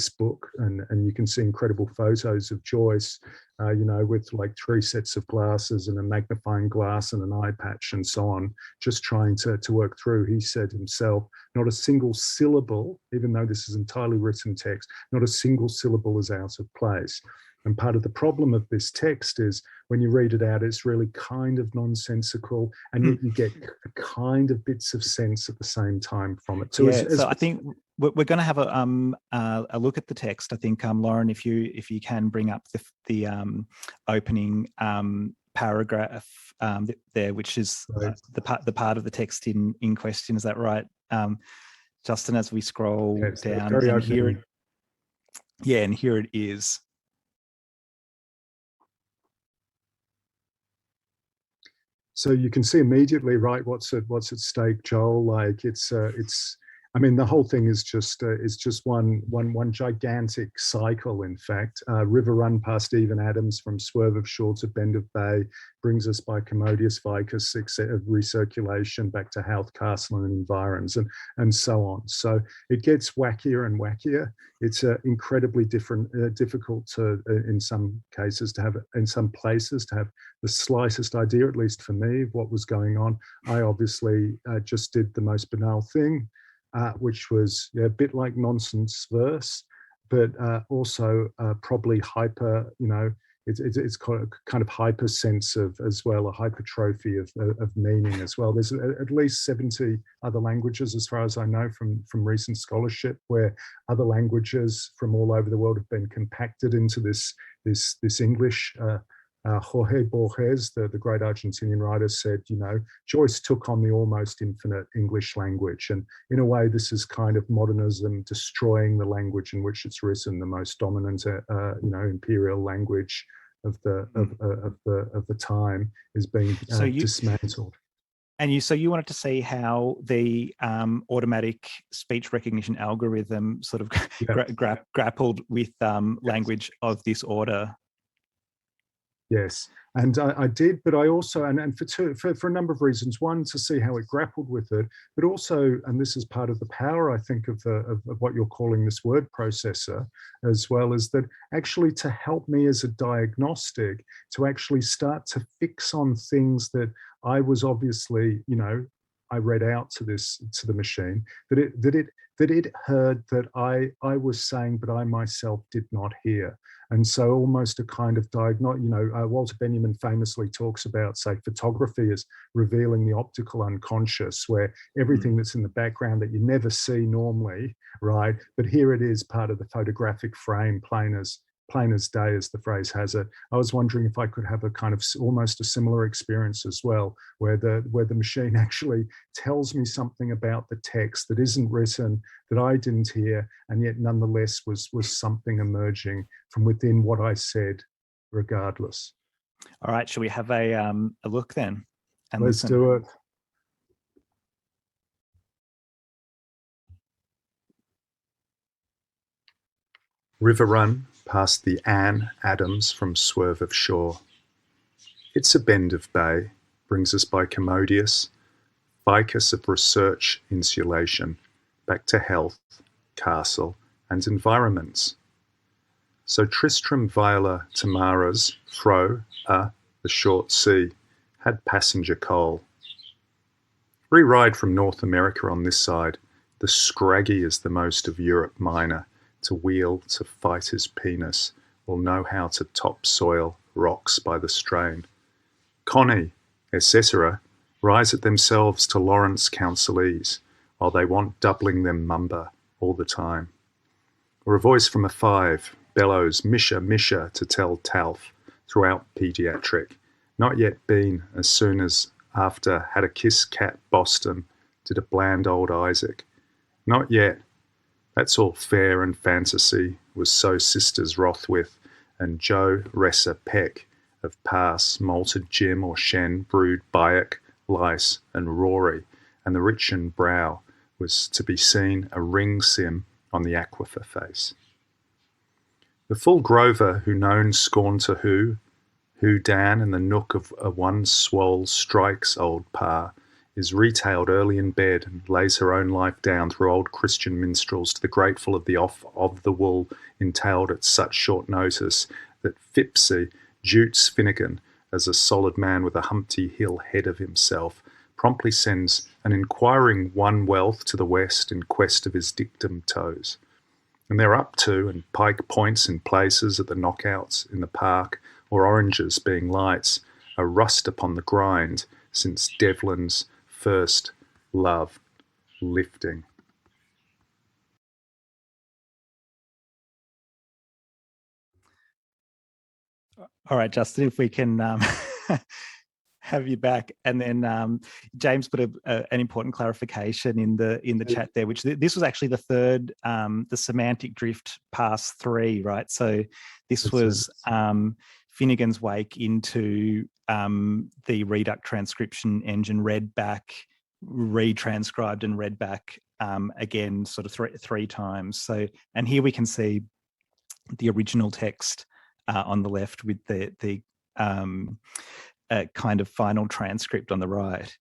Speaker 11: book, and you can see incredible photos of Joyce, with like 3 sets of glasses and a magnifying glass and an eye patch and so on, just trying to work through. He said himself, not a single syllable, even though this is entirely written text, not a single syllable is out of place. And part of the problem of this text is when you read it out, it's really kind of nonsensical, and yet you get kind of bits of sense at the same time from it.
Speaker 1: So, so I think we're going to have a look at the text. I think, Lauren, if you can bring up the opening paragraph there, which is the part of the text in question. Is that right, Justin? As we scroll down and here it, and here it is.
Speaker 11: So you can see immediately, right, what's at stake, Joel. Like it's I mean, the whole thing is just one gigantic cycle. In fact, river run past even Adams from swerve of shore to bend of bay, brings us by commodious vicus of recirculation back to Howth Castle and environs, and so on. So it gets wackier and wackier. It's incredibly difficult to, in some cases, to have, in some places, to have the slightest idea, at least for me, of what was going on. I obviously just did the most banal thing, which was a bit like nonsense verse, but also probably hyper, it's kind of hyper sense of as well, a hypertrophy of meaning as well. There's at least 70 other languages, as far as I know, from recent scholarship, where other languages from all over the world have been compacted into this English. Jorge Borges, the great Argentinian writer, said, Joyce took on the almost infinite English language. And in a way, this is kind of modernism destroying the language in which it's written, the most dominant, imperial language of the time is being dismantled.
Speaker 1: And so you wanted to see how the automatic speech recognition algorithm sort of grappled with language of this order.
Speaker 11: Yes, and I did, but I also, and for a number of reasons. One, to see how it grappled with it, but also, and this is part of the power, I think, of what you're calling this word processor, as well as that actually to help me as a diagnostic to actually start to fix on things that I was obviously, I read out to the machine that it heard that I was saying, but I myself did not hear. And so almost a kind of Walter Benjamin famously talks about, say, photography as revealing the optical unconscious, where everything that's in the background that you never see normally, right? But here it is, part of the photographic frame, plain as day, as the phrase has it. I was wondering if I could have a kind of almost a similar experience as well, where the machine actually tells me something about the text that isn't written, that I didn't hear, and yet nonetheless was something emerging from within what I said, regardless.
Speaker 1: All right, shall we have a look then? And
Speaker 11: let's
Speaker 1: listen?
Speaker 11: do it. River run past the Anne Adams from swerve of shore. It's a bend of bay, brings us by commodious vicus of research insulation, back to Howth, Castle, and environments. So Tristram Viola Tamara's fro the short sea had passenger coal. Re-ride from North America on this side, the scraggy is the most of Europe Minor, to wheel to fight his penis, or know how to topsoil rocks by the strain. Connie, Cicera, rise at themselves to Lawrence counselese, while they want doubling them mumba all the time. Or a voice from a 5 bellows Misha, Misha to tell Talf throughout pediatric, not yet been as soon as after had a kiss cat Boston, did a bland old Isaac. Not yet. That's all fair and fantasy, was so sisters Rothwith and Joe Ressa Peck of Pass, malted Jim or Shen, brewed Bayek, Lice and Rory, and the Richon brow was to be seen a ring sim on the aquifer face. The full Grover who known scorn to who Dan in the nook of a one swole strikes old pa, is retailed early in bed and lays her own life down through old Christian minstrels to the grateful of the off of the wool entailed at such short notice that Phipsy Jutes Finnegan, as a solid man with a Humpty Hill head of himself, promptly sends an inquiring one wealth to the west in quest of his dictum toes. And they're up to, and pike points in places at the knockouts in the park, or oranges being lights, a rust upon the grind since Devlin's first love lifting.
Speaker 1: All right, Justin, if we can have you back, and then James put an important clarification in the chat there, which this was actually the third, the semantic drift past 3, right? So this was Finnegan's wake into the Reduct transcription engine, read back, retranscribed, and read back again, sort of three times. So, and here we can see the original text on the left with the kind of final transcript on the right.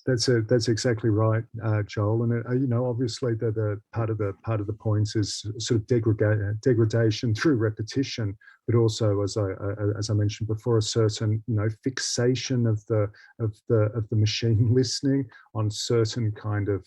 Speaker 11: That's exactly right, Joel. And obviously the part of the points is sort of degradation through repetition, but also, as I mentioned before, a certain fixation of the machine listening on certain kind of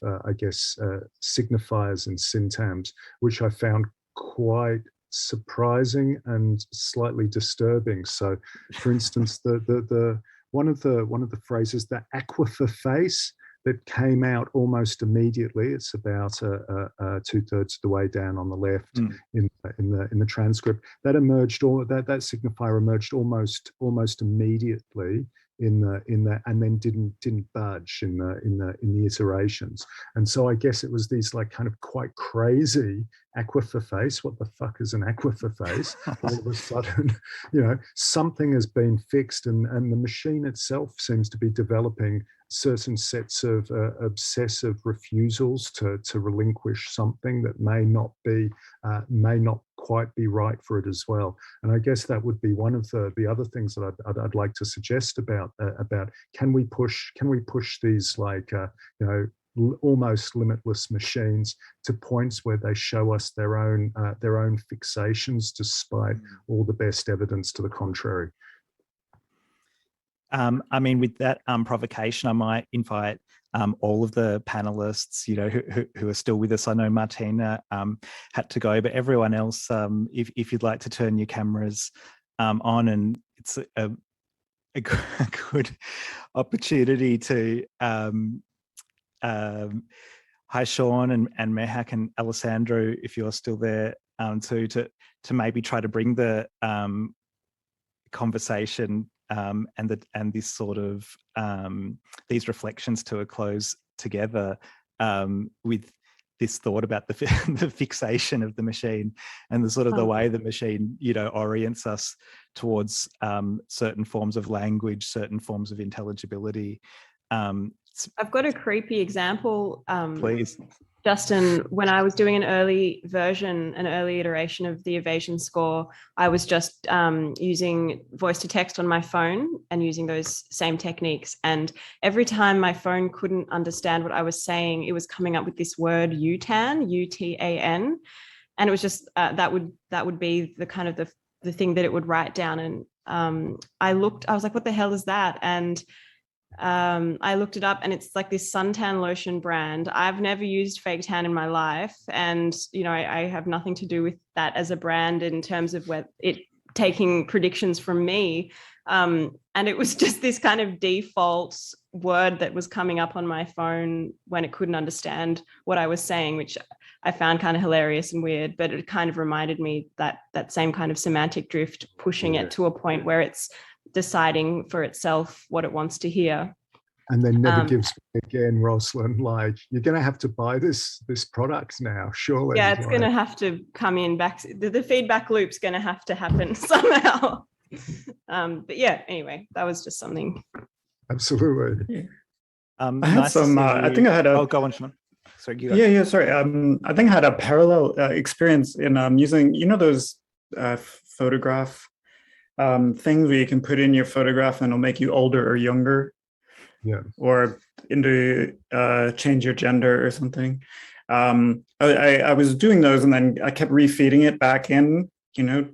Speaker 11: signifiers and syntagms, which I found quite surprising and slightly disturbing. So, for instance, the one of the phrases, the aquifer face, that came out almost immediately. It's about 2/3 of the way down on the left in the transcript. That emerged, that signifier emerged almost immediately in the and then didn't budge in the iterations. And so I guess it was these like kind of quite crazy aquifer face. What the fuck is an aquifer face? All of a sudden, something has been fixed, and the machine itself seems to be developing certain sets of obsessive refusals to relinquish something that may not quite be right for it as well. And I guess that would be one of the other things that I'd like to suggest about can we push these like almost limitless machines to points where they show us their own fixations despite all the best evidence to the contrary.
Speaker 1: I mean, with that provocation, I might invite all of the panelists, who are still with us. I know Martina had to go, but everyone else, if you'd like to turn your cameras on, and it's a good opportunity to hi Sean and Mehak and Alessandro, if you're still there, to maybe try to bring the conversation and this sort of these reflections to a close together, with this thought about the fixation of the machine and the sort of the way the machine orients us towards certain forms of language, certain forms of intelligibility.
Speaker 13: I've got a creepy example.
Speaker 1: Please.
Speaker 13: Justin, when I was doing an early iteration of the evasion score, I was just using voice to text on my phone and using those same techniques. And every time my phone couldn't understand what I was saying, it was coming up with this word UTAN, UTAN. And it was just, that would be the kind of the thing that it would write down. And I was like, what the hell is that? And I looked it up, and it's like this suntan lotion brand. I've never used fake tan in my life, and I have nothing to do with that as a brand in terms of it taking predictions from me. And it was just this kind of default word that was coming up on my phone when it couldn't understand what I was saying, which I found kind of hilarious and weird, but it kind of reminded me that same kind of semantic drift, pushing it to a point where it's deciding for itself what it wants to hear.
Speaker 11: and then never gives me again, Rosalind. Like, you're going to have to buy this product now, surely.
Speaker 13: Yeah, it's going to have to come in back. The feedback loop's going to have to happen somehow. But yeah, anyway, that was just something.
Speaker 11: Absolutely.
Speaker 8: I had some. I think I had a.
Speaker 1: Oh, go on, Shimon. Sorry, you go.
Speaker 8: Yeah. Sorry. I think I had a parallel experience in using, those photograph things where you can put in your photograph and it'll make you older or younger.
Speaker 11: Yeah.
Speaker 8: Or into change your gender or something. I was doing those and then I kept refeeding it back in,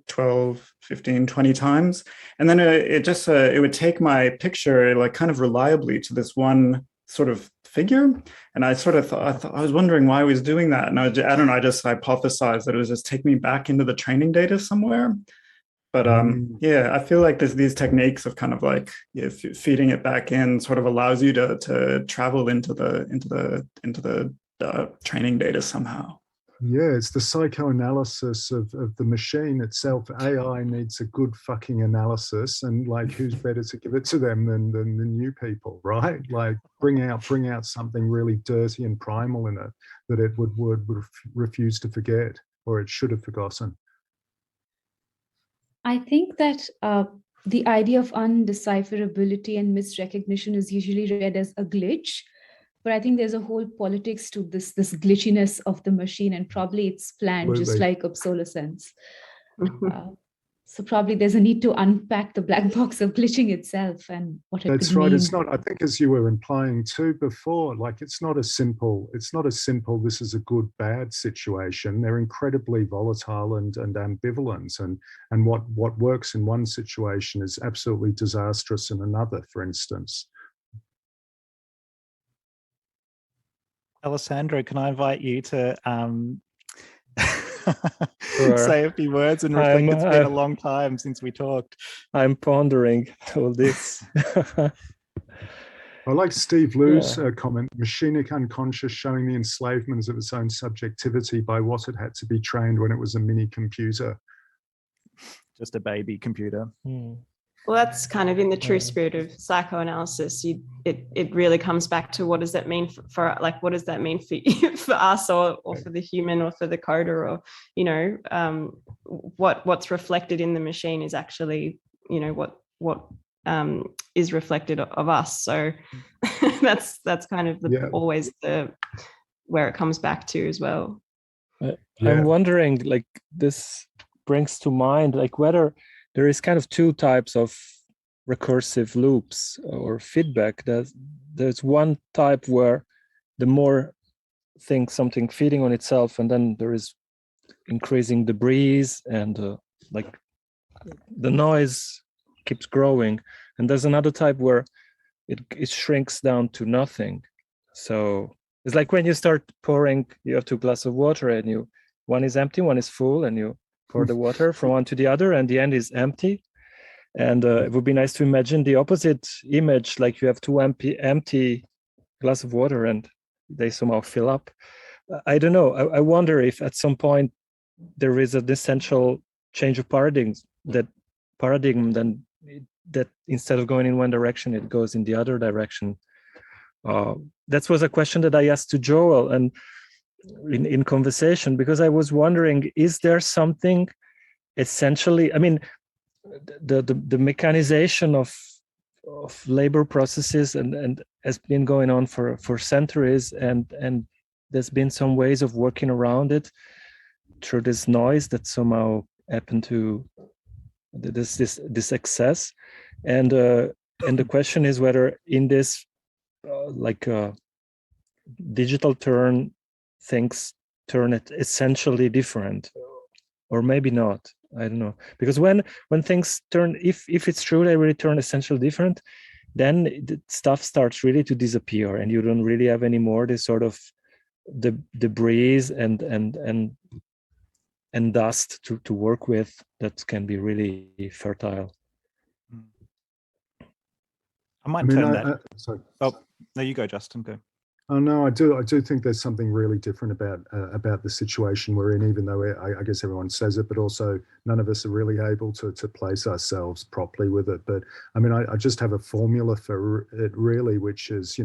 Speaker 8: 12, 15, 20 times. And then it would take my picture like kind of reliably to this one sort of figure. And I sort of thought, I was wondering why I was doing that. And I don't know, I just hypothesized that it was just taking me back into the training data somewhere. But yeah, I feel like there's these techniques of kind of like feeding it back in sort of allows you to travel into the training data somehow.
Speaker 11: Yeah, it's the psychoanalysis of the machine itself. AI needs a good fucking analysis, and like, who's better to give it to them than the new people, right? Like, bring out something really dirty and primal in it that it would refuse to forget, or it should have forgotten.
Speaker 5: I think that the idea of undecipherability and misrecognition is usually read as a glitch, but I think there's a whole politics to this glitchiness of the machine, and probably it's planned just like obsolescence. So probably there's a need to unpack the black box of glitching itself and what it
Speaker 11: That's
Speaker 5: could
Speaker 11: right.
Speaker 5: mean.
Speaker 11: It's not, I think, as you were implying too before, like, it's not a simple this is a good bad situation. They're incredibly volatile and ambivalent, and what works in one situation is absolutely disastrous in another, for instance.
Speaker 1: Alessandro, can I invite you to
Speaker 3: Sure.
Speaker 1: say a few words and reflect? It's been a long time since we talked.
Speaker 3: I'm pondering all this.
Speaker 11: I like Steve Liu's comment, machinic unconscious showing the enslavement of its own subjectivity by what it had to be trained when it was a mini computer.
Speaker 1: Just a baby computer.
Speaker 13: Well, that's kind of in the true spirit of psychoanalysis. It really comes back to what does that mean for like, what does that mean for for us or for the human or for the coder, or what's reflected in the machine is actually what is reflected of us. So that's kind of always where it comes back to as well.
Speaker 3: I'm wondering, like, this brings to mind like whether there is kind of two types of recursive loops or feedback. There's one type where the more something feeding on itself, and then there is increasing debris and like the noise keeps growing. And there's another type where it shrinks down to nothing. So it's like when you start pouring, you have 2 glasses of water and one is empty, one is full, and you pour the water from one to the other, and the end is empty. And it would be nice to imagine the opposite image, like you have 2 empty glass of water and they somehow fill up. I don't know. I wonder if at some point there is an essential change of paradigm then that instead of going in one direction, it goes in the other direction. That was a question that I asked to Joel and in conversation, because I was wondering, is there something essentially, I mean, the mechanization of labor processes and has been going on for centuries, and there's been some ways of working around it through this noise that somehow happened to this excess, and the question is whether in this digital turn, things turn it essentially different, or maybe not. I don't know, because when things turn, if it's true they really turn essentially different, then the stuff starts really to disappear, and you don't really have any more this sort of the debris and dust to work with that can be really fertile.
Speaker 1: I might turn that. Sorry. Oh no, you go, Justin. Go.
Speaker 11: Oh no, I do think there's something really different about the situation we're in, even though I guess everyone says it, but also none of us are really able to place ourselves properly with it. But I mean, I just have a formula for it really, which is,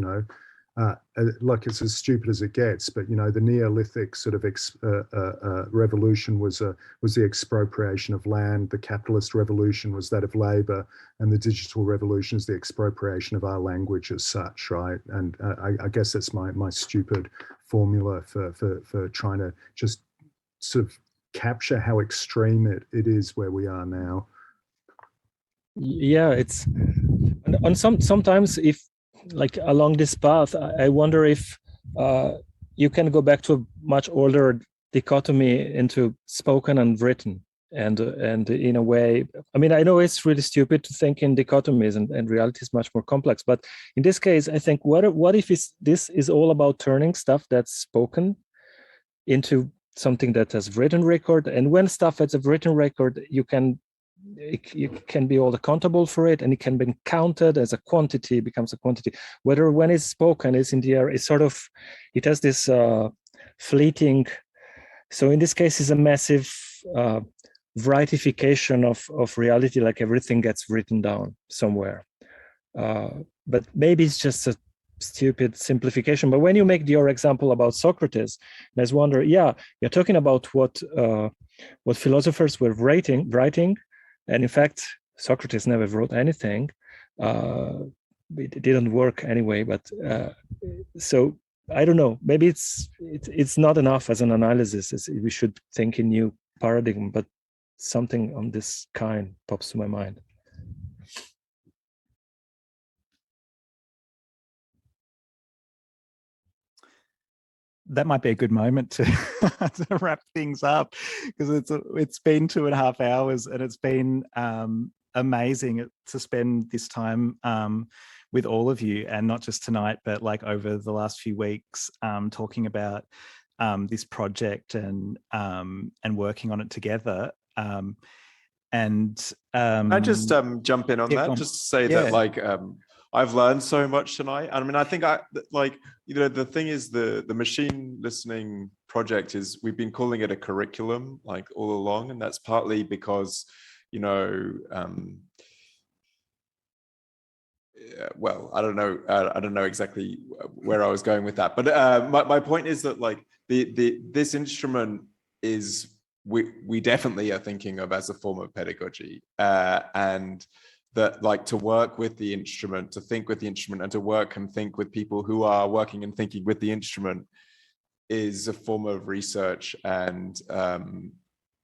Speaker 11: like it's as stupid as it gets, but the Neolithic sort of revolution was the expropriation of land. The capitalist revolution was that of labor, and the digital revolution is the expropriation of our language as such, right? And I guess that's my stupid formula for trying to just sort of capture how extreme it is where we are now.
Speaker 3: Yeah, it's on sometimes if like along this path, I wonder if you can go back to a much older dichotomy into spoken and written, and in a way, I mean, I know it's really stupid to think in dichotomies, and reality is much more complex. But in this case, I think what if this is all about turning stuff that's spoken into something that has written record, and when stuff has a written record, you can be all accountable for it, and it can be counted as a quantity, becomes a quantity. Whether when it's spoken is in the air, it's sort of, it has this fleeting. So in this case, it's a massive writification of reality, like everything gets written down somewhere. But maybe it's just a stupid simplification. But when you make your example about Socrates, I just wonder, yeah, you're talking about what philosophers were writing. And in fact, Socrates never wrote anything. It didn't work anyway. But so I don't know. Maybe it's not enough as an analysis. We should think in new paradigm. But something on this kind pops to my mind.
Speaker 1: That might be a good moment to to wrap things up, because it's been 2.5 hours, and it's been amazing to spend this time with all of you, and not just tonight, but like over the last few weeks, talking about this project and working on it together. Can
Speaker 6: I just jump in on that, just to say that like I've learned so much tonight. I mean, I think the thing is the machine listening project is, we've been calling it a curriculum like all along, and that's partly because well, I don't know exactly where I was going with that, but my point is that like this instrument is, we definitely are thinking of as a form of pedagogy, and that like to work with the instrument, to think with the instrument, and to work and think with people who are working and thinking with the instrument is a form of research. And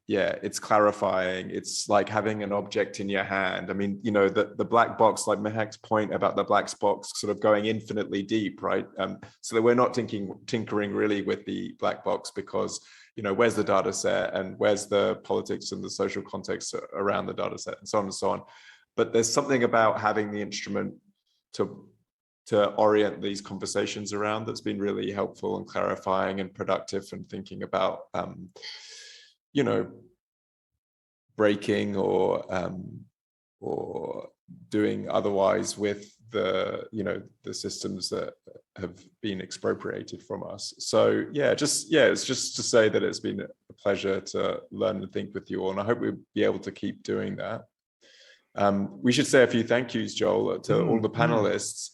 Speaker 6: it's clarifying. It's like having an object in your hand. I mean, the black box, like Mehek's point about the black box sort of going infinitely deep, right? So that we're not tinkering really with the black box, because where's the data set, and where's the politics and the social context around the data set, and so on and so on. But there's something about having the instrument to orient these conversations around that's been really helpful and clarifying and productive, and thinking about breaking or doing otherwise with the systems that have been expropriated from us. So it's just to say that it's been a pleasure to learn and think with you all, and I hope we'll be able to keep doing that. We should say a few thank yous, Joel, to all the panelists,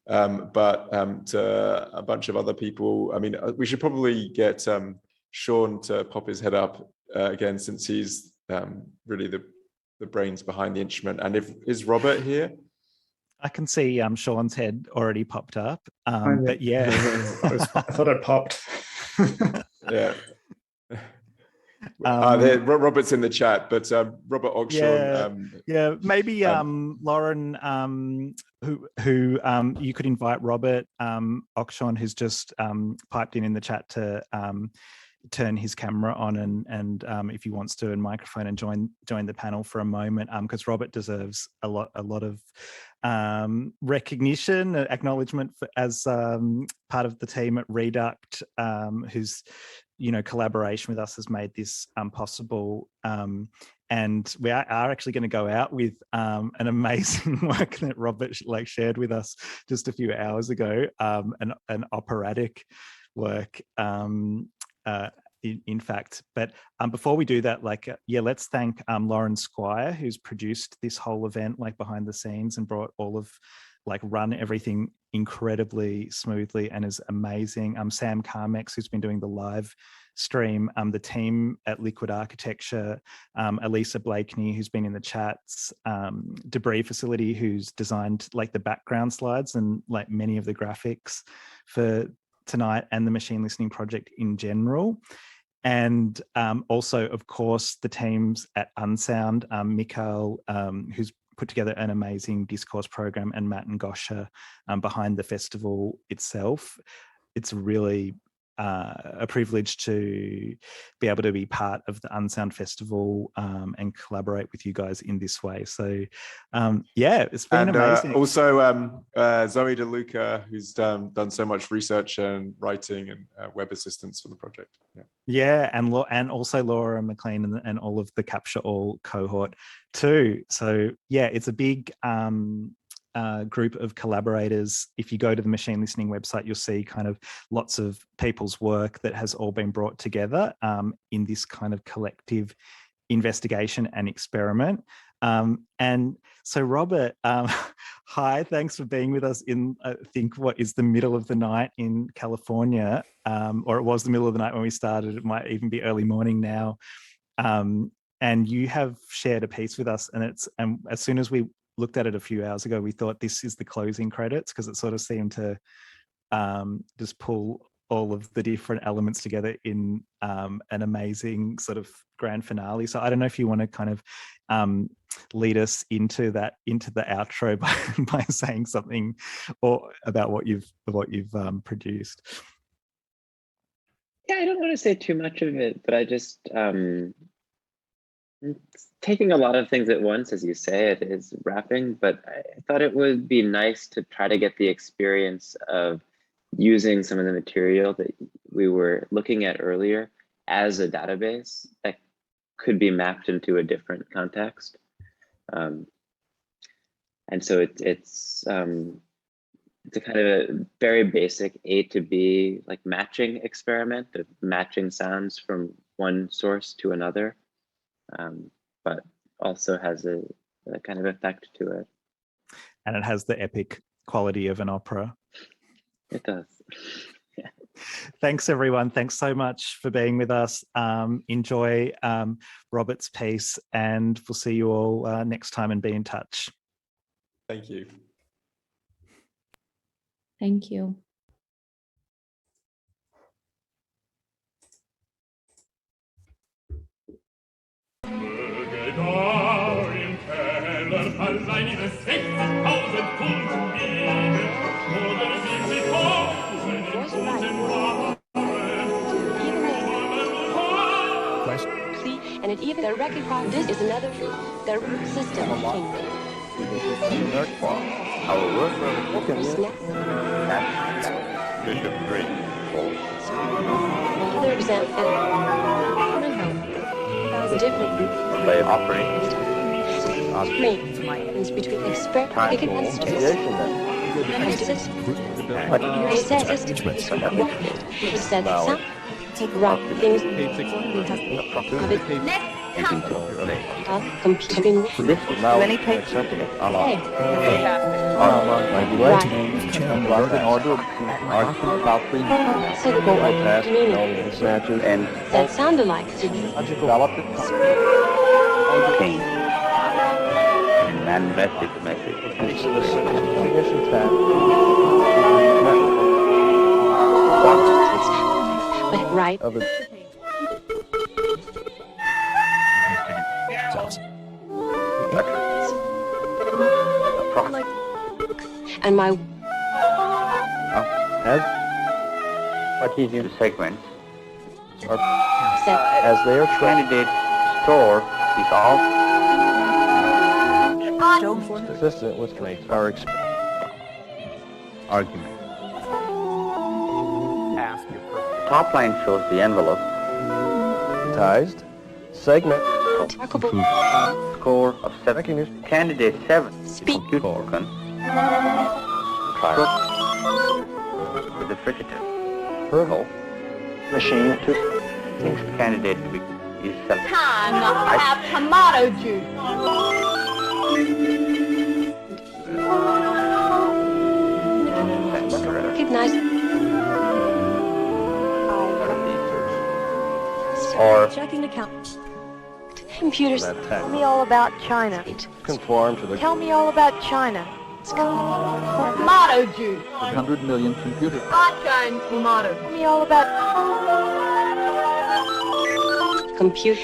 Speaker 6: but to a bunch of other people. I mean, we should probably get Sean to pop his head up again, since he's really the brains behind the instrument. And is Robert here?
Speaker 1: I can see Sean's head already popped up, but yeah.
Speaker 8: I thought it popped.
Speaker 6: Yeah. Robert's in the chat, but Robert Oxshorn.
Speaker 1: Maybe Lauren, who you could invite Robert Oxshorn, who's just piped in the chat, to turn his camera on and if he wants to, and microphone, and join the panel for a moment, because Robert deserves a lot of recognition, acknowledgement as part of the team at Reduct, whose collaboration with us has made this possible. And we are actually going to go out with an amazing work that Robert shared with us just a few hours ago, an operatic work, in fact. But before we do that, let's thank Lauren Squire, who's produced this whole event behind the scenes and brought all of run everything incredibly smoothly and is amazing. Sam Carmex, who's been doing the live stream, the team at Liquid Architecture, Elisa Blakeney, who's been in the chats, Debris Facility, who's designed the background slides and many of the graphics for tonight, and the Machine Listening Project in general. And also, of course, the teams at Unsound, Mikhail, who's put together an amazing discourse program, and Matt and Gosha behind the festival itself. It's really a privilege to be able to be part of the Unsound Festival and collaborate with you guys in this way. So it's been amazing.
Speaker 6: Also Zoe DeLuca, who's done so much research and writing and web assistance for the project.
Speaker 1: And also Laura McLean and all of the Capture All cohort too. So it's a big group of collaborators. If you go to the Machine Listening website, you'll see kind of lots of people's work that has all been brought together in this kind of collective investigation and experiment. And so Robert, hi, thanks for being with us in, I think, what is the middle of the night in California, or it was the middle of the night when we started. It might even be early morning now. And you have shared a piece with us, and as soon as we looked at it a few hours ago, we thought this is the closing credits, because it sort of seemed to just pull all of the different elements together in an amazing sort of grand finale. So I don't know if you want to kind of lead us into the outro by saying something or about what you've produced.
Speaker 19: Yeah, I don't want to say too much of it, but I just taking a lot of things at once, as you say, it is wrapping, but I thought it would be nice to try to get the experience of using some of the material that we were looking at earlier as a database that could be mapped into a different context. And so it's a kind of a very basic A to B matching experiment of matching sounds from one source to another. But also has a kind of effect to it.
Speaker 1: And it has the epic quality of an opera.
Speaker 19: It does.
Speaker 1: Thanks, everyone. Thanks so much for being with us. Enjoy Robert's piece, and we'll see you all next time, and be in touch.
Speaker 6: Thank you.
Speaker 5: Thank you.
Speaker 7: Im Keller allein ihre 60.000 Pfund zu liegen, oder sie sich auf einen guten Wagen.
Speaker 15: And it even the record part, this is another the system king.
Speaker 12: Our work Mission 3.
Speaker 15: Another example. Different
Speaker 12: By operating
Speaker 15: is between expert computing
Speaker 12: many pages. And
Speaker 15: that sound alike.
Speaker 12: developed it. And manifested the message.
Speaker 15: But right. And my
Speaker 12: as what is in the segment
Speaker 20: as their candidate store is all consistent with our argument. Top line shows the envelope. Segment. Score of 7. Candidate 7. Computer organ. With the frigidaire. Hurdle. Machine to candidate is selected.
Speaker 21: Time not to have tomato juice.
Speaker 15: Recognize.
Speaker 20: Or
Speaker 15: Checking account. Computers.
Speaker 21: Tell me all about China.
Speaker 20: conform to the
Speaker 21: Tell me all about China. Tomato juice.
Speaker 20: 100 million computers.
Speaker 21: Vodka and tomato. Tell me all about
Speaker 15: Computer.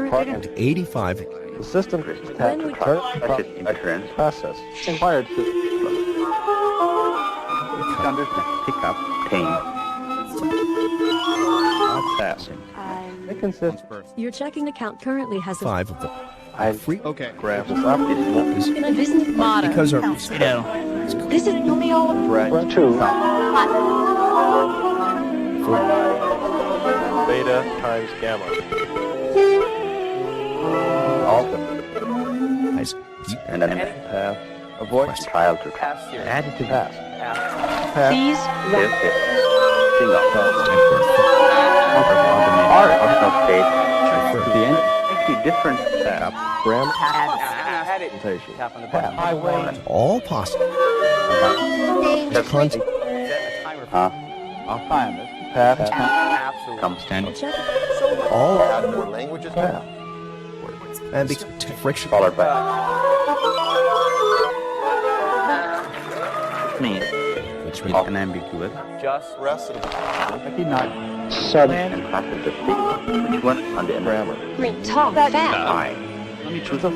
Speaker 20: Department 85. The system process. Required to understand. Pick up. Pain. Task. It consists.
Speaker 15: Your checking account currently has
Speaker 20: 5 of them. Okay. Graph this up.
Speaker 15: in a business model.
Speaker 20: Because of
Speaker 15: This is tell me all about
Speaker 20: 2. Beta times gamma. Alpha. And then path. Avoid trial to pass. Additive pass.
Speaker 15: Please.
Speaker 20: Single. Optional state. The end. Different setup. Grammar. Highway. All possible. Path. Comes standard. All more languages path. And the friction followed by means which is often ambiguous.
Speaker 24: Just rest.
Speaker 20: Sudden and classes of things. Which one on the grammar?
Speaker 15: Great talk. Fast.
Speaker 20: High. Let me choose a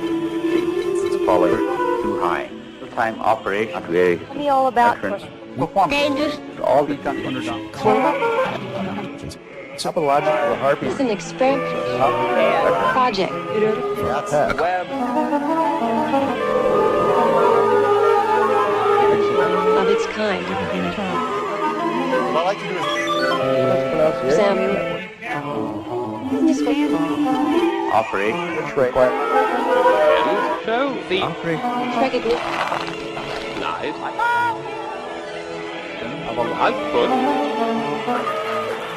Speaker 20: following too high. Time operation varies.
Speaker 21: Tell me all about
Speaker 15: Dangerous.
Speaker 20: All these topological the heartbeat.
Speaker 15: It's an experiment project.
Speaker 20: Web.
Speaker 15: Of its kind.
Speaker 20: What I like to do is
Speaker 15: Example. This way.
Speaker 20: operate.
Speaker 4: Show the
Speaker 15: Recognition.
Speaker 4: live of a output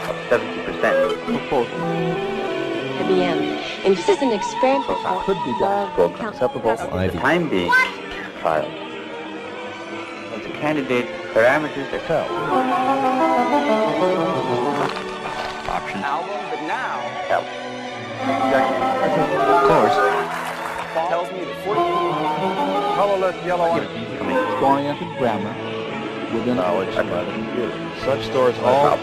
Speaker 20: of 70%. Proposal.
Speaker 15: IBM. And this is an experiment.
Speaker 20: Could be done. Book acceptable. For the time being, filed. And the candidate parameters themselves. Option.
Speaker 24: Album, but now
Speaker 20: Help. Of course.
Speaker 24: tells me that 40 colorless yellow
Speaker 20: Oriented grammar within knowledge by the computer. Such stores all